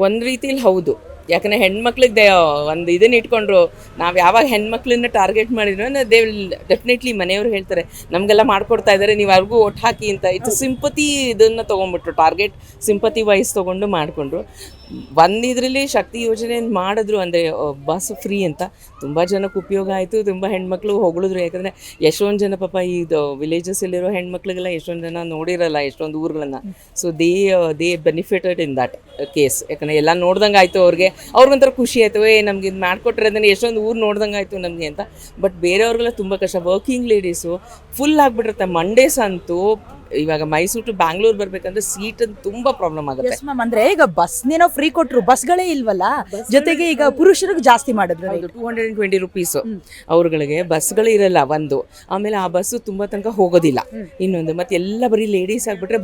ಒಂದ್ ರೀತಿಲಿ ಹೌದು. ಯಾಕಂದರೆ ಹೆಣ್ಮಕ್ಳಿಗೆ ಒಂದು ಇದನ್ನ ಇಟ್ಕೊಂಡ್ರು, ನಾವು ಯಾವಾಗ ಹೆಣ್ಮಕ್ಳನ್ನ ಟಾರ್ಗೆಟ್ ಮಾಡಿದ್ರು ದೇ ವಿಲ್ ಡೆಫಿನೆಟ್ಲಿ ಮನೆಯವ್ರು ಹೇಳ್ತಾರೆ ನಮಗೆಲ್ಲ ಮಾಡ್ಕೊಡ್ತಾ ಇದ್ದಾರೆ, ನೀವು ಅವ್ರಿಗೂ ಒಟ್ಟು ಹಾಕಿ ಅಂತ. ಇಟ್ಸ್ ಸಿಂಪತಿ ಇದನ್ನು ತೊಗೊಂಡ್ಬಿಟ್ರು, ಟಾರ್ಗೆಟ್ ಸಿಂಪತಿ ವೈಸ್ ತೊಗೊಂಡು ಮಾಡಿಕೊಂಡ್ರು. ಇದರಲ್ಲಿ ಶಕ್ತಿ ಯೋಜನೆ ಮಾಡಿದ್ರು, ಅಂದರೆ ಬಸ್ ಫ್ರೀ ಅಂತ ತುಂಬ ಜನಕ್ಕೆ ಉಪಯೋಗ ಆಯಿತು. ತುಂಬ ಹೆಣ್ಮಕ್ಳು ಹೊಗಳಿದ್ರು, ಯಾಕಂದರೆ ಎಷ್ಟೊಂದು ಜನ ಪಾಪ ಇದು ವಿಲೇಜಸ್ಸಲ್ಲಿರೋ ಹೆಣ್ಮಕ್ಳಿಗೆಲ್ಲ ಎಷ್ಟೊಂದು ಜನ ನೋಡಿರಲ್ಲ ಎಷ್ಟೊಂದು ಊರುಗಳನ್ನ. So they benefited in that case. ಯಾಕಂದರೆ ಎಲ್ಲ ನೋಡ್ದಂಗೆ ಆಯಿತು ಅವ್ರಿಗೊಂಥರ ಖುಷಿ ಆಯಿತು, ನಮ್ಗೆ ಇದು ಮಾಡಿಕೊಟ್ರೆ ಎಷ್ಟೊಂದು ಊರು ನೋಡ್ದಂಗೆ ಆಯಿತು ನಮಗೆ ಅಂತ. ಬಟ್ ಬೇರೆಯವ್ರಿಗೆಲ್ಲ ತುಂಬ ಕಷ್ಟ. ವರ್ಕಿಂಗ್ ಲೇಡೀಸು ಫುಲ್ ಆಗಿಬಿಟ್ಟಿರುತ್ತೆ. ಮಂಡೇಸ್ ಅಂತೂ ಇವಾಗ ಮೈಸೂರು ಟು ಬ್ಯಾಂಗ್ಳೂರ್ ಬರ್ಬೇಕಂದ್ರೆ ಸೀಟ್ ತುಂಬಾ ಪ್ರಾಬ್ಲಮ್ ಆಗುತ್ತೆ. ಎಸ್ ಮ್ಯಾಮ್, ಅಂದ್ರೆ ಈಗ ಬಸ್ನೇನೋ ಫ್ರೀ ಕೊಟ್ರು, ಬಸ್ಗಳೇ ಇಲ್ವಲ್ಲ, ಜೊತೆಗೆ ಈಗ ಪುರುಷರಿಗೆ ಜಾಸ್ತಿ ಮಾಡಿದ್ರು. 220 ರುಪೀಸ್ ಅವ್ರಗಳಿಗೆ ಬಸ್ಗಳು ಇರಲ್ಲ ಒಂದು, ಆಮೇಲೆ ಆ ಬಸ್ಸು ತುಂಬಾ ತನಕ ಹೋಗೋದಿಲ್ಲ ಇನ್ನೊಂದು. ಮತ್ತೆ ಎಲ್ಲ ಬರೀ ಲೇಡೀಸ್ ಆಗ್ಬಿಟ್ರೆ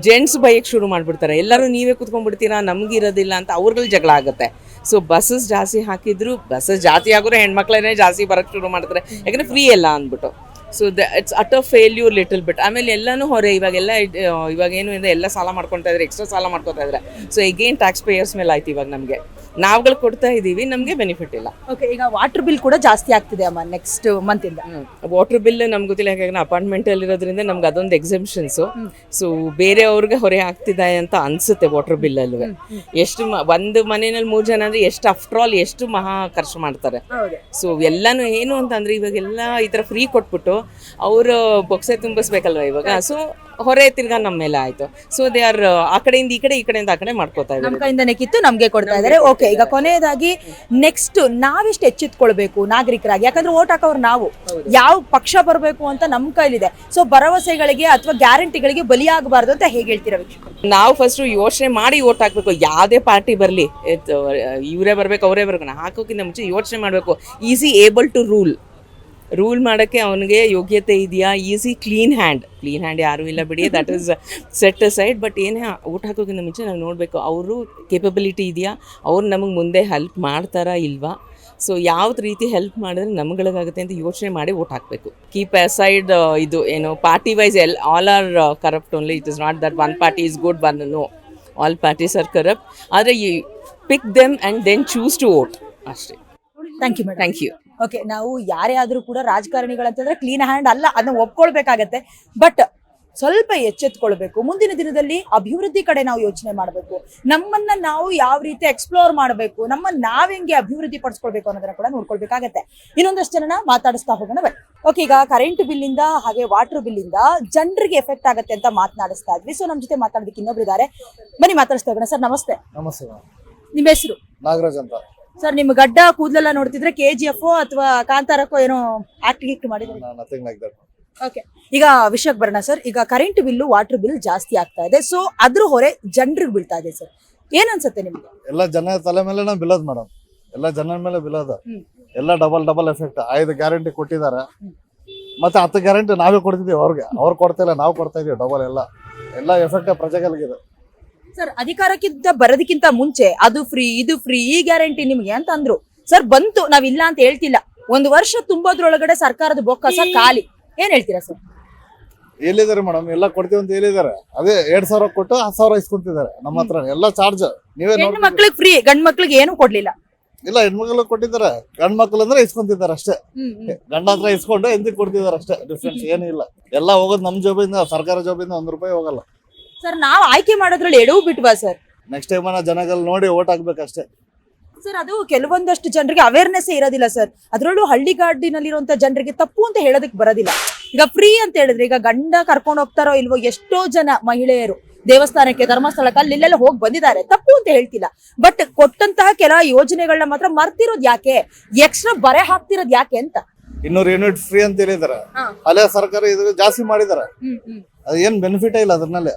ಜೆಂಟ್ಸ್ ಬೈಕ್ ಶುರು ಮಾಡ್ಬಿಡ್ತಾರೆ, ಎಲ್ಲರೂ ನೀವೇ ಕುತ್ಕೊಂಡ್ಬಿಡ್ತೀರಾ ನಮ್ಗೆ ಇರೋದಿಲ್ಲ ಅಂತ ಅವ್ರಗಳು ಜಗಳ ಆಗುತ್ತೆ. ಸೊ ಬಸ್ಸಸ್ ಜಾಸ್ತಿ ಹಾಕಿದ್ರು, ಬಸ್ಸಸ್ ಜಾಸ್ತಿ ಆಗೋರು ಹೆಣ್ಮಕ್ಳನ್ನೇ ಜಾಸ್ತಿ ಬರೋಕ್ಕೆ ಶುರು ಮಾಡ್ತಾರೆ, ಯಾಕಂದ್ರೆ ಫ್ರೀ ಎಲ್ಲ ಅಂದ್ಬಿಟ್ಟು. So it's utter failure little bit. ಆಮೇಲೆ ಎಲ್ಲನೂ ಹೊರೆ, ಇವಾಗ ಏನು ಅಂದರೆ ಎಲ್ಲ ಸಾಲ ಮಾಡ್ಕೊತಾ ಇದ್ದಾರೆ, ಎಕ್ಸ್ಟ್ರಾ ಸಾಲ ಮಾಡ್ಕೊತಾ ಇದ್ದಾರೆ. ಸೊ ಎಗೇನ್ ಟ್ಯಾಕ್ಸ್ ಪೇಯರ್ಸ್ ಮೇಲೆ ಆಯ್ತು ಇವಾಗ ನಮಗೆ. ನಾವುಗಳು ಕೊಡ್ತಾ ಇದ್ದೀವಿ, ನಮಗೆ ಬೆನಿಫಿಟ್ ಇಲ್ಲ. ಓಕೆ, ಈಗ ವಾಟರ್ ಬಿಲ್ ಕೂಡ ಜಾಸ್ತಿ ಆಗ್ತಿದೆ ಅಮ್ಮ ನೆಕ್ಸ್ಟ್ ಮಂತ್ ಇಂದ. ವಾಟರ್ ಬಿಲ್ ನಮ್ಗೆ ಗೊತ್ತಿಲ್ಲ, ಯಾಕಂದ್ರೆ ಅಪಾರ್ಟ್ಮೆಂಟಲ್ಲಿ ಇರೋದ್ರಿಂದ ನಮ್ಗೆ ಅದೊಂದು ಎಕ್ಸೆಂಪ್ಷನ್ಸು. ಸೊ ಬೇರೆಯವ್ರಿಗೆ ಹೊರೆ ಆಗ್ತಿದೆ ಅಂತ ಅನಿಸುತ್ತೆ ವಾಟರ್ ಬಿಲ್ಲಲ್ಲೂ. ಎಷ್ಟು ಒಂದು ಮನೆಯಲ್ಲಿ 3 ಜನ ಅಂದರೆ ಎಷ್ಟು ಆಫ್ಟರ್ ಆಲ್ ಎಷ್ಟು ಮಹಾ ಖರ್ಚು ಮಾಡ್ತಾರೆ. ಸೊ ಎಲ್ಲನೂ ಏನು ಅಂತಂದರೆ ಇವಾಗೆಲ್ಲ ಈ ಥರ ಫ್ರೀ ಕೊಟ್ಬಿಟ್ಟು ಅವರು ಬೊಕ್ಸೆ ತುಂಬಿಸ್ಬೇಕಲ್ವ ಇವಾಗ. ಸೊ ಹೊರೆ ತಿರ್ಗಾ ನಮ್ಮ ಮೇಲೆ ಆಯ್ತು. ಸೊ ದೇ ಆರ್ ಆ ಕಡೆಯಿಂದ ಈ ಕಡೆ, ಈ ಕಡೆಯಿಂದ ಆ ಕಡೆ ಮಾಡ್ಕೋತಾ ಇದ್ದಾರೆ. ನಮ್ಮ ಕೈಯಿಂದನೇ ಕಿತ್ತು ನಮ್ಗೆ ಕೊಡ್ತಾ ಇದ್ದಾರೆ. ಓಕೆ, ಈಗ ಕೊನೆಯದಾಗಿ ನೆಕ್ಸ್ಟ್ ನಾವೆಷ್ಟು ಎಚ್ಚೆತ್ಕೊಳ್ಬೇಕು ನಾಗರಿಕರಾಗಿ? ಯಾಕಂದ್ರೆ ಓಟ್ ಹಾಕೋರು ನಾವು, ಯಾವ ಪಕ್ಷ ಬರಬೇಕು ಅಂತ ನಮ್ಮ ಕೈಲಿದೆ. ಸೊ ಭರವಸೆಗಳಿಗೆ ಅಥವಾ ಗ್ಯಾರಂಟಿಗಳಿಗೆ ಬಲಿಯಾಗಬಾರ್ದು ಅಂತ ಹೇಗೆ ಹೇಳ್ತೀರಾ ವೀಕ್ಷಕರು? ನಾವು ಫಸ್ಟ್ ಯೋಚನೆ ಮಾಡಿ ಓಟ್ ಹಾಕ್ಬೇಕು. ಯಾವುದೇ ಪಾರ್ಟಿ ಬರಲಿ, ಇವರೇ ಬರ್ಬೇಕು ಅವರೇ ಬರ್ಬೇಕು, ಹಾಕೋಕ್ಕಿಂತ ಮುಂಚೆ ಯೋಚನೆ ಮಾಡಬೇಕು. ಈಸಿ ಏಬಲ್ ಟು ರೂಲ್ ಮಾಡೋಕ್ಕೆ ಅವನಿಗೆ ಯೋಗ್ಯತೆ ಇದೆಯಾ? ಈಸಿ ಕ್ಲೀನ್ ಹ್ಯಾಂಡ್ ಯಾರೂ ಇಲ್ಲ ಬಿಡಿ, that is set aside. But ಏನೇ ಊಟ ಹಾಕೋಕ್ಕಿಂತ ಮುಂಚೆ ನಾವು ನೋಡಬೇಕು ಅವರು ಕೇಪಬಿಲಿಟಿ ಇದೆಯಾ, ಅವ್ರು ನಮಗೆ ಮುಂದೆ ಹೆಲ್ಪ್ ಮಾಡ್ತಾರಾ ಇಲ್ವಾ. ಸೊ ಯಾವ್ದು ರೀತಿ ಹೆಲ್ಪ್ ಮಾಡಿದ್ರೆ ನಮ್ಗಳಿಗಾಗುತ್ತೆ ಅಂತ ಯೋಚನೆ ಮಾಡಿ ಓಟ್ ಹಾಕಬೇಕು. ಕೀಪ್ ಅಸೈಡ್ ಇದು ಏನು party wise all are corrupt only. It is not that one party is good, one no, all parties are corrupt. ಆದರೆ you pick them and then choose to vote ಅಷ್ಟೇ. Thank you madam. Thank you. Okay, ನಾವು ಯಾರೇ ಆದ್ರೂ ಕೂಡ ರಾಜಕಾರಣಿಗಳಂತಂದ್ರೆ clean hand ಅಲ್ಲ, ಅದನ್ನ ಒಪ್ಕೊಳ್ಬೇಕಾಗತ್ತೆ. But ಸ್ವಲ್ಪ ಎಚ್ಚೆತ್ಕೊಳ್ಬೇಕು. ಮುಂದಿನ ದಿನದಲ್ಲಿ ಅಭಿವೃದ್ಧಿ ಕಡೆ ನಾವು ಯೋಚನೆ ಮಾಡಬೇಕು. ನಮ್ಮನ್ನ ನಾವು ಯಾವ ರೀತಿ ಎಕ್ಸ್ಪ್ಲೋರ್ ಮಾಡಬೇಕು, ನಮ್ಮನ್ನ ನಾವ್ ಹೆಂಗೆ ಅಭಿವೃದ್ಧಿ ಪಡಿಸ್ಕೊಳ್ಬೇಕು ಅನ್ನೋದನ್ನ ಕೂಡ ನೋಡ್ಕೊಳ್ಬೇಕಾಗತ್ತೆ. ಇನ್ನೊಂದಷ್ಟು ಜನನ ಮಾತಾಡಿಸ್ತಾ ಹೋಗೋಣ ಬನ್ನಿ. ಓಕೆ, ಈಗ ಕರೆಂಟ್ ಬಿಲ್ ಇಂದ ಹಾಗೆ ವಾಟರ್ ಬಿಲ್ ಇಂದ ಜನರಿಗೆ ಎಫೆಕ್ಟ್ ಆಗತ್ತೆ ಅಂತ ಮಾತನಾಡಿಸ್ತಾ ಇದ್ವಿ. ಸೊ ನಮ್ಮ ಜೊತೆ ಮಾತಾಡೋದಕ್ಕೆ ಇನ್ನೊಬ್ರು ಇದ್ದಾರೆ, ಬನ್ನಿ ಮಾತಾಡಿಸ್ತಾ ಹೋಗೋಣ. ಸರ್ ನಮಸ್ತೆ. ನಮಸ್ತೆ. ನಿಮ್ಮ ಹೆಸರು? ನಾಗರಾಜ್ ಅಂತ. ಸರ್, ನಿಮ್ಮ ಗಡ್ಡ ಕೂದಲೆಲ್ಲ ನೋಡ್ತಿದ್ರೆ KGF ಅಥವಾ ಕಾಂತಾರಕ್ಕೋ ಏನೋ ಆಕ್ಟ್ ಮಾಡಿದ್ರೆ? Nothing like that. ಓಕೆ, ಈಗ ವಿಷಯಕ್ಕೆ ಬರೋಣ ಸರ್. ಈಗ ಕರೆಂಟ್ ಬಿಲ್ಲು ವಾಟರ್ ಬಿಲ್ ಜಾಸ್ತಿ ಆಗ್ತಾ ಇದೆ. ಸೊ ಅದ್ರ ಹೊರೆ ಜನರಿಗೆ ಬೀಳ್ತಾ ಇದೆ ಸರ್, ಏನ್ ಅನ್ಸುತ್ತೆ ನಿಮ್ಗೆ? ಎಲ್ಲ ಜನ ತಲೆ ಮೇಲೆ ಬೀಳೋದು ಮೇಡಮ್, ಎಲ್ಲ ಜನರ ಮೇಲೆ ಬೀಳೋದು. ಎಲ್ಲ ಡಬಲ್ ಎಫೆಕ್ಟ್. 5 ಗ್ಯಾರಂಟಿ ಕೊಟ್ಟಿದ್ದಾರೆ, ಮತ್ತೆ 10 ಗ್ಯಾರಂಟಿ ನಾವೇ ಕೊಡ್ತಿದೀವಿ ಅವ್ರಿಗೆ, ಅವ್ರು ಕೊಡ್ತಾ ಇಲ್ಲ, ನಾವು ಕೊಡ್ತಾ ಇದೀವಿ ಡಬಲ್. ಎಲ್ಲ ಎಫೆಕ್ಟ್ ಪ್ರಜೆಗಳಿಗಿದೆ ಸರ್. ಅಧಿಕಾರಕ್ಕಿಂತ ಬರೋದಕ್ಕಿಂತ ಮುಂಚೆ ಅದು ಫ್ರೀ, ಇದು ಫ್ರೀ, ಈ ಗ್ಯಾರಂಟಿ ನಿಮ್ಗೆ ಅಂತ ಅಂದ್ರು ಸರ್. ಬಂತು, ನಾವಿಲ್ಲ ಅಂತ ಹೇಳ್ತಿಲ್ಲ. 1 ವರ್ಷ ತುಂಬೋದ್ರೊಳಗಡೆ ಸರ್ಕಾರದ ಬೊಕ್ಕಸ ಖಾಲಿ. ಏನ್ ಹೇಳ್ತೀರಾ ಸರ್? ಎಲ್ಲಿದ್ದಾರೆ ಮೇಡಮ್, ಎಲ್ಲ ಕೊಡ್ತೀವಿ ಅಂತ ಹೇಳಿದ್ದಾರೆ. ಅದೇ 2,000 ಕೊಟ್ಟು 10,000 ಇಸ್ಕೊಂತಿದ್ದಾರೆ ನಮ್ಮ ಹತ್ರ. ಎಲ್ಲ ಚಾರ್ಜ್ ನೀವೇ ನೋಡಿ. ಹೆಣ್ಣು ಮಕ್ಳಿಗೆ ಫ್ರೀ, ಗಂಡ್ ಮಕ್ಳಿಗೆ ಏನು ಕೊಡ್ಲಿಲ್ಲ. ಇಲ್ಲ, ಹೆಣ್ಮಕ್ಳು ಕೊಟ್ಟಿದ್ದಾರೆ, ಗಂಡ್ ಮಕ್ಳು ಅಂದ್ರೆ ಇಸ್ಕೊಂತಿದ್ದಾರೆ ಅಷ್ಟೇ. ಗಂಡ ಹತ್ರ ಇಸ್ಕೊಂಡು ಎಂದಿಗೆ ಕೊಡ್ತಿದ್ದಾರೆ ಅಷ್ಟೇ, ಡಿಫ್ರೆನ್ಸ್ ಏನು ಇಲ್ಲ. ಎಲ್ಲ ಹೋಗೋದು ನಮ್ಮ ಜಾಬಿಂದ, ಸರ್ಕಾರ ಜಾಬಿಂದ 1 ರೂಪಾಯಿ ಹೋಗಲ್ಲ ಸರ್. ನಾವು ಆಯ್ಕೆ ಮಾಡೋದ್ರಲ್ಲಿ ಎಡವು ಬಿಟ್ವಾ ಸರ್? ನೆಕ್ಸ್ಟ್ ಟೈಮ್ ಜನಗಳು ನೋಡಿ ಓಟ್ ಹಾಕ್ಬೇಕಷ್ಟೇ ಸರ್. ಅದು ಕೆಲವೊಂದಷ್ಟು ಜನರಿಗೆ ಅವೇರ್ನೆಸ್ ಇರೋದಿಲ್ಲ ಸರ್. ಅದರಲ್ಲೂ ಹಳ್ಳಿಗಾಡಿನಲ್ಲಿರುವಂತ ಜನರಿಗೆ ತಪ್ಪು ಅಂತ ಹೇಳೋದಕ್ಕೆ ಬರೋದಿಲ್ಲ. ಈಗ ಫ್ರೀ ಅಂತ ಹೇಳಿದ್ರೆ, ಈಗ ಗಂಡ ಕರ್ಕೊಂಡು ಹೋಗ್ತಾರೋ ಇಲ್ವೋ, ಎಷ್ಟೋ ಜನ ಮಹಿಳೆಯರು ದೇವಸ್ಥಾನಕ್ಕೆ, ಧರ್ಮಸ್ಥಳಕ್ಕೆ, ಅಲ್ಲೆಲ್ಲ ಹೋಗಿ ಬಂದಿದ್ದಾರೆ. ತಪ್ಪು ಅಂತ ಹೇಳ್ತಿಲ್ಲ. ಬಟ್ ಕೊಟ್ಟಂತಹ ಕೆಲ ಯೋಜನೆಗಳನ್ನ ಮಾತ್ರ ಮರ್ತಿರೋದು ಯಾಕೆ, ಎಕ್ಸ್ಟ್ರಾ ಬರೆ ಹಾಕ್ತಿರೋದು ಯಾಕೆ ಅಂತ. 200 ಯೂನಿಟ್ ಫ್ರೀ ಅಂತ ಹೇಳಿದಾರೆ. ಅಲ್ಲೇ ಸರ್ಕಾರ ಇದು ಜಾಸ್ತಿ ಮಾಡಿದಾರೆ. ಅದು ಏನ್ ಬೆನಿಫಿಟ್ ಇಲ್ಲ ಅದ್ರಲ್ಲಿ.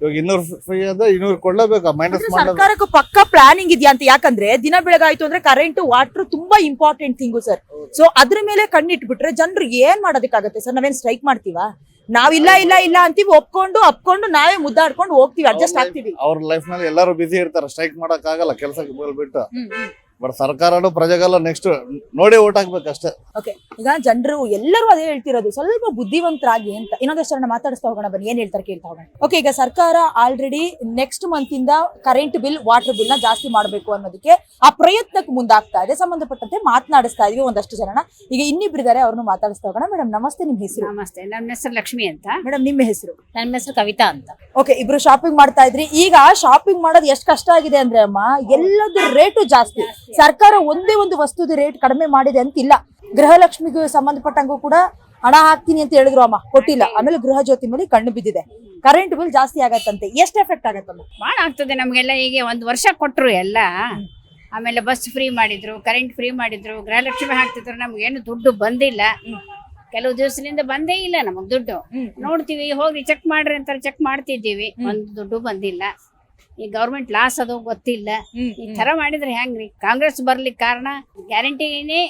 ಇವಾಗ 200 ಫ್ರೀ ಅಂದ್ರೆ 200 ಕೊಡ್ಲೇಬೇಕಾ? ಮೈನಸ್ ಸರ್ಕಾರಕ್ಕೂ ಪಕ್ಕ ಪ್ಲಾನಿಂಗ್ ಇದೆಯಾ ಅಂತ. ಯಾಕಂದ್ರೆ ದಿನ ಬೆಳಗಾಯ್ತು ಅಂದ್ರೆ ಕರೆಂಟ್, ವಾಟರ್ ತುಂಬಾ ಇಂಪಾರ್ಟೆಂಟ್ ಥಿಂಗು ಸರ್. ಸೊ ಅದ್ರ ಮೇಲೆ ಕಣ್ಣಿಟ್ಬಿಟ್ರೆ ಜನರು ಏನ್ ಮಾಡೋದಕ್ಕಾಗತ್ತೆ ಸರ್? ನಾವೇನ್ ಸ್ಟ್ರೈಕ್ ಮಾಡ್ತೀವಾ? ನಾವಿಲ್ಲ ಇಲ್ಲ ಇಲ್ಲ ಅಂತೀವಿ, ಅಪ್ಕೊಂಡು ನಾವೇ ಮುದ್ದಾಡ್ಕೊಂಡು ಹೋಗ್ತೀವಿ, ಅಡ್ಜಸ್ಟ್ ಆಗ್ತೀವಿ. ಅವ್ರ ಲೈಫ್ ನಲ್ಲಿ ಎಲ್ಲರೂ ಬಿಸಿ ಇರ್ತಾರೆ, ಸ್ಟ್ರೈಕ್ ಮಾಡಕ್ ಆಗಲ್ಲ, ಕೆಲಸಕ್ಕೆ ಬಿಟ್ಟು. ಬಟ್ ಸರ್ಕಾರನು ಪ್ರಜೆಗೆಲ್ಲ ನೆಕ್ಸ್ಟ್ ನೋಡಿ ಓಟ್ ಹಾಕ್ಬೇಕಷ್ಟೇ. ಓಕೆ, ಈಗ ಜನರು ಎಲ್ಲರೂ ಅದೇ ಹೇಳ್ತಿರೋದು, ಸ್ವಲ್ಪ ಬುದ್ಧಿವಂತರಾಗಿ ಅಂತ. ಇನ್ನೊಂದಷ್ಟು ಜನ ಮಾತಾಡಿಸ್ತಾ ಹೋಗೋಣ ಬನ್ನಿ, ಏನ್ ಹೇಳ್ತಾರೆ ಕೇಳ್ತಾ ಹೋಗೋಣ. ಓಕೆ, ಈಗ ಸರ್ಕಾರ ಆಲ್ರೆಡಿ ನೆಕ್ಸ್ಟ್ ಮಂತ್ ಇಂದ ಕರೆಂಟ್ ಬಿಲ್, ವಾಟರ್ ಬಿಲ್ ನ ಜಾಸ್ತಿ ಮಾಡಬೇಕು ಅನ್ನೋದಕ್ಕೆ ಆ ಪ್ರಯತ್ನಕ್ಕೆ ಮುಂದಾಗ್ತಾ ಇದೆ. ಸಂಬಂಧಪಟ್ಟಂತೆ ಮಾತನಾಡಿಸ್ತಾ ಇದೀವಿ ಒಂದಷ್ಟು ಜನನ. ಈಗ ಇನ್ನಿಬ್ಬರಿದ್ದಾರೆ, ಅವ್ರನ್ನು ಮಾತಾಡಿಸ್ತಾ ಹೋಗೋಣ. ಮೇಡಮ್ ನಮಸ್ತೆ, ನಿಮ್ ಹೆಸರು? ನಮಸ್ತೆ, ನನ್ನ ಹೆಸರು ಲಕ್ಷ್ಮಿ ಅಂತ. ಮೇಡಮ್ ನಿಮ್ಮ ಹೆಸರು? ನನ್ನ ಹೆಸರು ಕವಿತಾ ಅಂತ. ಓಕೆ, ಇಬ್ರು ಶಾಪಿಂಗ್ ಮಾಡ್ತಾ ಇದ್ರಿ. ಈಗ ಶಾಪಿಂಗ್ ಮಾಡೋದು ಎಷ್ಟು ಕಷ್ಟ ಆಗಿದೆ ಅಂದ್ರೆ ಅಮ್ಮ, ಎಲ್ಲದ ರೇಟು ಜಾಸ್ತಿ. ಸರ್ಕಾರ ಒಂದೇ ಒಂದು ವಸ್ತುದ ರೇಟ್ ಕಡಿಮೆ ಮಾಡಿದೆ ಅಂತಿಲ್ಲ. ಗೃಹಲಕ್ಷ್ಮಿಗೆ ಸಂಬಂಧಪಟ್ಟಂಗೂ ಕೂಡ ಹಣ ಹಾಕ್ತೀನಿ ಅಂತ ಹೇಳಿದ್ರು ಅಮ್ಮ, ಕೊಟ್ಟಿಲ್ಲ. ಆಮೇಲೆ ಗೃಹ ಜ್ಯೋತಿ ಮೇಲೆ ಕಣ್ಣು ಬಿದ್ದಿದೆ. ಕರೆಂಟ್ ಬಿಲ್ ಜಾಸ್ತಿ ಆಗತ್ತಂತೆ, ಎಷ್ಟು ಎಫೆಕ್ಟ್ ಆಗತ್ತಮ್ಮ? ಭಾಳ ಆಗ್ತದೆ ನಮಗೆಲ್ಲ. ಈಗ 1 ವರ್ಷ ಕೊಟ್ಟರು ಎಲ್ಲ, ಆಮೇಲೆ ಬಸ್ ಫ್ರೀ ಮಾಡಿದ್ರು, ಕರೆಂಟ್ ಫ್ರೀ ಮಾಡಿದ್ರು, ಗೃಹಲಕ್ಷ್ಮಿ ಹಾಕ್ತಿದ್ರು. ನಮ್ಗೇನು ದುಡ್ಡು ಬಂದಿಲ್ಲ, ಕೆಲವು ದಿವಸದಿಂದ ಬಂದೇ ಇಲ್ಲ ನಮಗ್ ದುಡ್ಡು. ನೋಡ್ತೀವಿ, ಹೋಗಿ ಚೆಕ್ ಮಾಡ್ರಿ ಅಂತಾರೆ, ಚೆಕ್ ಮಾಡ್ತಿದ್ದೀವಿ, ಒಂದು ದುಡ್ಡು ಬಂದಿಲ್ಲ. ಈ ಗೌರ್ಮೆಂಟ್ ಲಾಸ್ ಅದು ಗೊತ್ತಿಲ್ಲ. ಈ ತರ ಮಾಡಿದ್ರೆ ಹೆಂಗ್ರಿ? ಕಾಂಗ್ರೆಸ್ ಬರ್ಲಿಕ್ಕೆ ಕಾರಣ ಗ್ಯಾರಂಟಿನೇ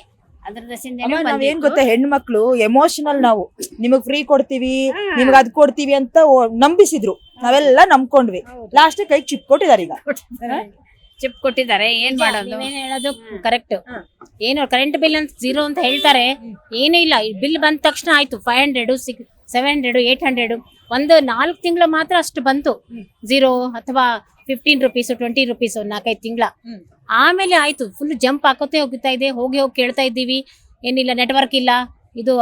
ನಾವೇನ್ ಗೊತ್ತಾ, ಹೆಣ್ಮಕ್ಳು ಎಮೋಷನಲ್. ನಾವು ನಿಮಗ್ ಫ್ರೀ ಕೊಡ್ತೀವಿ, ನಿಮ್ಗೆ ಅದ್ ಕೊಡ್ತೀವಿ ಅಂತ ನಂಬಿಸಿದ್ರು, ನಾವೆಲ್ಲ ನಂಬ್ಕೊಂಡ್ವಿ. ಲಾಸ್ಟ್ ಕೈಗೆ ಚಿಪ್ ಕೊಟ್ಟಿದ್ದಾರೆ. ಈಗ ಚಿಪ್ ಕೊಟ್ಟಿದ್ದಾರೆ, ಏನ್ ಮಾಡೋದು? ಹೇಳೋದು ಕರೆಕ್ಟ್. ಏನು ಕರೆಂಟ್ ಬಿಲ್ ಅಂತ 0 ಅಂತ ಹೇಳ್ತಾರೆ, ಏನೂ ಇಲ್ಲ. ಬಿಲ್ ಬಂದ ತಕ್ಷಣ ಆಯ್ತು 500, 700, 800. ಒಂದು 4 ತಿಂಗಳು ಮಾತ್ರ ಅಷ್ಟು ಬಂತು, 0 ಅಥವಾ 15 ರೂಪೀಸ್, 20 ರೂಪೀಸ್, 4-5 ತಿಂಗಳ. ಆಮೇಲೆ ಆಯ್ತು, ಫುಲ್ ಜಂಪ್ ಹಾಕೋತೆ ಹೋಗ್ತಾ ಇದೆ. ಹೋಗಿ ಕೇಳ್ತಾ ಇದ್ದೀವಿ, ಏನಿಲ್ಲ, ನೆಟ್ವರ್ಕ್ ಇಲ್ಲ, ಇದು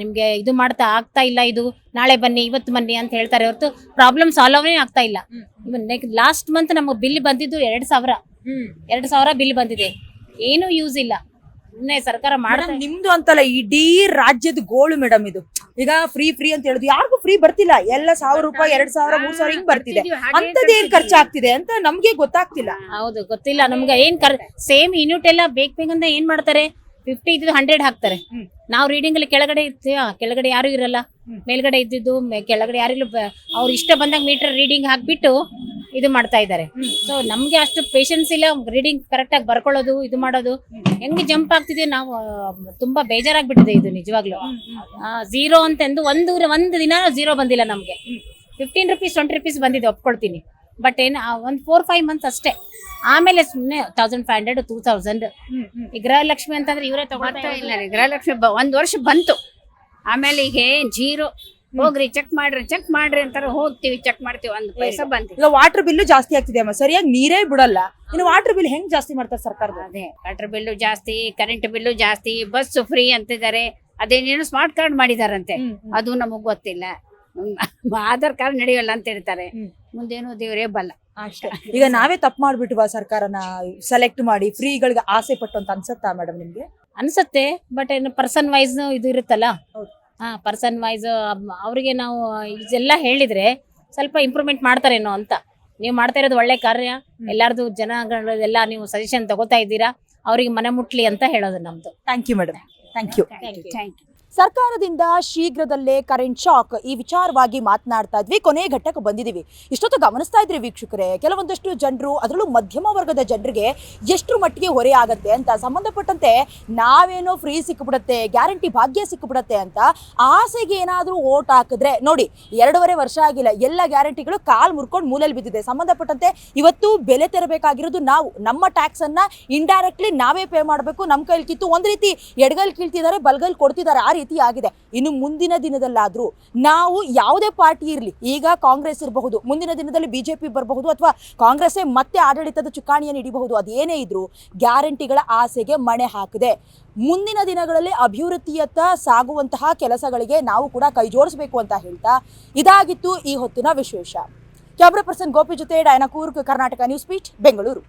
ನಿಮ್ಗೆ ಇದು ಮಾಡ್ತಾ ಆಗ್ತಾ ಇಲ್ಲ, ಇದು ನಾಳೆ ಬನ್ನಿ, ಇವತ್ತು ಬನ್ನಿ ಅಂತ ಹೇಳ್ತಾರೆ ಹೊರತು ಪ್ರಾಬ್ಲಮ್ ಸಾಲ್ವ್ ಆಗ್ತಾ ಇಲ್ಲ. ಲಾಸ್ಟ್ ಮಂತ್ ನಮಗೆ ಬಿಲ್ ಬಂದಿದ್ದು 2,000 ಬಿಲ್ ಬಂದಿದೆ. ಏನು ಯೂಸ್ ಇಲ್ಲ. ಸರ್ಕಾರ ಮಾಡ್ತಾರೆ. ನಿಮ್ದು ಅಂತಲ್ಲ, ಇಡೀ ರಾಜ್ಯದ ಗೋಳು ಮೇಡಮ್ ಇದು. ಈಗ ಫ್ರೀ ಅಂತ ಹೇಳುದು, ಯಾರಿಗೂ ಫ್ರೀ ಬರ್ತಿಲ್ಲ. ಎಲ್ಲ 1,000 ರೂಪಾಯಿ, 2,000, 3,000 ಹಿಂಗ್ ಬರ್ತಿದೆ. ಅಂತದೇನ್ ಖರ್ಚಾಗ್ತಿದೆ ಅಂತ ನಮ್ಗೆ ಗೊತ್ತಾಗ್ತಿಲ್ಲ. ಹೌದು, ಗೊತ್ತಿಲ್ಲ ನಮ್ಗೆ. ಏನ್ ಸೇಮ್ ಯೂನಿಟ್ ಎಲ್ಲ ಬೇಕಂತ ಏನ್ ಮಾಡ್ತಾರೆ, 50 ಇದ್ದು 100 ಹಾಕ್ತಾರೆ. ನಾವು ರೀಡಿಂಗ್ ಅಲ್ಲಿ ಕೆಳಗಡೆ ಇರ್ತೀವ, ಕೆಳಗಡೆ ಯಾರು ಇರಲ್ಲ, ಮೇಲ್ಗಡೆ ಇದ್ದಿದ್ದು ಕೆಳಗಡೆ ಯಾರಿಲ್ಲ. ಅವ್ರು ಇಷ್ಟ ಬಂದಾಗ ಮೀಟರ್ ರೀಡಿಂಗ್ ಹಾಕ್ಬಿಟ್ಟು ಇದು ಮಾಡ್ತಾ ಇದ್ದಾರೆ. ಸೊ ನಮ್ಗೆ ಅಷ್ಟು ಪೇಷನ್ಸ್ ಇಲ್ಲ, ರೀಡಿಂಗ್ ಕರೆಕ್ಟ್ ಆಗಿ ಬರ್ಕೊಳ್ಳೋದು, ಇದು ಮಾಡೋದು. ಹೆಂಗೆ ಜಂಪ್ ಆಗ್ತಿದೆ, ನಾವು ತುಂಬಾ ಬೇಜಾರಾಗ್ಬಿಟ್ಟಿದೆ ಇದು ನಿಜವಾಗ್ಲು. 0 ಅಂತಂದು ಒಂದು ದಿನ 0 ಬಂದಿಲ್ಲ ನಮ್ಗೆ. 15 ರೂಪೀಸ್, 20 ರೂಪೀಸ್ ಬಂದಿದೆ, ಒಪ್ಕೊಳ್ತೀನಿ. ಬಟ್ ಏನು ಒಂದು 4-5 ಮಂತ್ಸ್ ಅಷ್ಟೇ. ಆಮೇಲೆ ಸುಮ್ಮನೆ 1,500, 2,000. ಈ ಗೃಹಲಕ್ಷ್ಮಿ ಅಂತಂದ್ರೆ ಇವರೇ ತಗೊಳ್ತಾ ಇಲ್ಲ. ಗೃಹಲಕ್ಷ್ಮಿ 1 ವರ್ಷ ಬಂತು, ಆಮೇಲೆ ಈಗ 0. ಹೋಗ್ರಿ ಚೆಕ್ ಮಾಡ್ರಿ ಅಂತಾರೆ, ಹೋಗ್ತಿವಿ, ಚೆಕ್ ಮಾಡ್ತೀವಿ, 1 ಪೈಸಾ ಬಂತು. ಈಗ ವಾಟರ್ ಬಿಲ್ಲು ಜಾಸ್ತಿ ಆಗ್ತಿದೆ ಅಮ್ಮ, ಸರಿಯಾಗಿ ನೀರೇ ಬಿಡಲ್ಲ. ಇನ್ನು ವಾಟರ್ ಬಿಲ್ ಹೆಂಗ್ ಜಾಸ್ತಿ ಮಾಡ್ತಾರೆ ಸರ್ಕಾರದ? ಅದೇ ವಾಟರ್ ಬಿಲ್ಲು ಜಾಸ್ತಿ, ಕರೆಂಟ್ ಬಿಲ್ಲು ಜಾಸ್ತಿ, ಬಸ್ ಫ್ರೀ ಅಂತಿದ್ದಾರೆ. ಅದೇನೇನು ಸ್ಮಾರ್ಟ್ ಕಾರ್ಡ್ ಮಾಡಿದಾರಂತೆ, ಅದು ನಮಗ್ ಗೊತ್ತಿಲ್ಲ. ಆಧಾರ್ ಕಾರ್ಡ್ ನಡೆಯಲ್ಲ ಅಂತ ಹೇಳ್ತಾರೆ. ಮುಂದೇನು ದೇವರೇ ಬಲ್ಲ. ಅಷ್ಟೇ. ಈಗ ನಾವೇ ತಪ್ಪು ಮಾಡ್ಬಿಟ್ವಾ ಸರ್ಕಾರನ ಸೆಲೆಕ್ಟ್ ಮಾಡಿ ಫ್ರೀಗಳಿಗೆ ಆಸೆ ಪಟ್ಟು ಅಂತ ಅನ್ಸತ್ತಾ ಮೇಡಮ್ ನಿಮ್ಗೆ? ಅನ್ಸತ್ತೆ, ಬಟ್ ಏನು ಪರ್ಸನ್ ವೈಸ್ ಇದು ಇರುತ್ತಲ್ಲ. ಪರ್ಸನ್ ವೈಸ್ ಅವರಿಗೆ ನಾವು ಇದೆಲ್ಲ ಹೇಳಿದ್ರೆ ಸ್ವಲ್ಪ ಇಂಪ್ರೂವ್ಮೆಂಟ್ ಮಾಡ್ತಾರೇನೋ ಅಂತ. ನೀವು ಮಾಡ್ತಾ ಇರೋದು ಒಳ್ಳೆ ಕಾರ್ಯ, ಎಲ್ಲಾರ್ದು ಜನಗಳೆಲ್ಲ ನೀವು ಸಜೆಷನ್ ತಗೋತಾ ಇದ್ದೀರಾ, ಅವ್ರಿಗೆ ಮನೆ ಮುಟ್ಲಿ ಅಂತ ಹೇಳೋದು ನಮ್ದು. Thank you madam, thank you. ಸರ್ಕಾರದಿಂದ ಶೀಘ್ರದಲ್ಲೇ ಕರೆಂಟ್ ಶಾಕ್, ಈ ವಿಚಾರವಾಗಿ ಮಾತನಾಡ್ತಾ ಇದ್ವಿ. ಕೊನೆ ಘಟ್ಟಕ್ಕೆ ಬಂದಿದ್ದೀವಿ. ಇಷ್ಟೊತ್ತು ಗಮನಿಸ್ತಾ ಇದ್ರಿ ವೀಕ್ಷಕರೇ, ಕೆಲವೊಂದಷ್ಟು ಜನರು, ಅದರಲ್ಲೂ ಮಧ್ಯಮ ವರ್ಗದ ಜನರಿಗೆ ಎಷ್ಟು ಮಟ್ಟಿಗೆ ಹೊರೆ ಆಗತ್ತೆ ಅಂತ. ಸಂಬಂಧಪಟ್ಟಂತೆ ನಾವೇನೋ ಫ್ರೀ ಸಿಕ್ಕಿಬಿಡುತ್ತೆ, ಗ್ಯಾರಂಟಿ ಭಾಗ್ಯ ಸಿಕ್ಕಿಬಿಡುತ್ತೆ ಅಂತ ಆಸೆಗೆ ಏನಾದರೂ ಓಟ್ ಹಾಕಿದ್ರೆ ನೋಡಿ, 2.5 ವರ್ಷ ಆಗಿಲ್ಲ, ಎಲ್ಲ ಗ್ಯಾರಂಟಿಗಳು ಕಾಲ್ ಮುರ್ಕೊಂಡು ಮೂಲೆಯಲ್ಲಿ ಬಿದ್ದಿದೆ. ಸಂಬಂಧಪಟ್ಟಂತೆ ಇವತ್ತು ಬೆಲೆ ತೆರಬೇಕಾಗಿರೋದು ನಾವು. ನಮ್ಮ ಟ್ಯಾಕ್ಸ್ ಅನ್ನ ಇಂಡೈರೆಕ್ಟ್ಲಿ ನಾವೇ ಪೇ ಮಾಡಬೇಕು. ನಮ್ಮ ಕೈಲಿ ಕಿತ್ತು ಒಂದು ರೀತಿ ಎಡಗೈಲಿ ಕೀಳ್ತಿದ್ದಾರೆ, ಬಲಗೈಲಿ ಕೊಡ್ತಿದ್ದಾರೆ, ಆ ರೀತಿ ಆಗಿದೆ. ಇನ್ನು ಮುಂದಿನ ದಿನದಲ್ಲಾದ್ರೂ ನಾವು ಯಾವುದೇ ಪಾರ್ಟಿ ಇರಲಿ, ಈಗ ಕಾಂಗ್ರೆಸ್ ಇರಬಹುದು, ಮುಂದಿನ ದಿನದಲ್ಲಿ ಬಿಜೆಪಿ ಬರಬಹುದು, ಅಥವಾ ಕಾಂಗ್ರೆಸ್ಸೇ ಮತ್ತೆ ಆಡಳಿತದ ಚುಕ್ಕಾಣಿಯನ್ನು ಹಿಡಿಬಹುದು. ಅದೇನೇ ಇದ್ರೂ ಗ್ಯಾರಂಟಿಗಳ ಆಸೆಗೆ ಮಣೆ ಹಾಕಿದೆ. ಮುಂದಿನ ದಿನಗಳಲ್ಲಿ ಅಭಿವೃದ್ಧಿಯತ್ತ ಸಾಗುವಂತಹ ಕೆಲಸಗಳಿಗೆ ನಾವು ಕೂಡ ಕೈ ಜೋಡಿಸಬೇಕು ಅಂತ ಹೇಳ್ತಾ ಇದಾಗಿತ್ತು ಈ ಹೊತ್ತಿನ ವಿಶೇಷ. ಕ್ಯಾಮ್ರಾ ಪರ್ಸನ್ ಗೋಪಿ ಜೊತೆ ಡಯನಾ ಕೂರ್ಗ್, ಕರ್ನಾಟಕ ನ್ಯೂಸ್ ಬೀಟ್, ಬೆಂಗಳೂರು.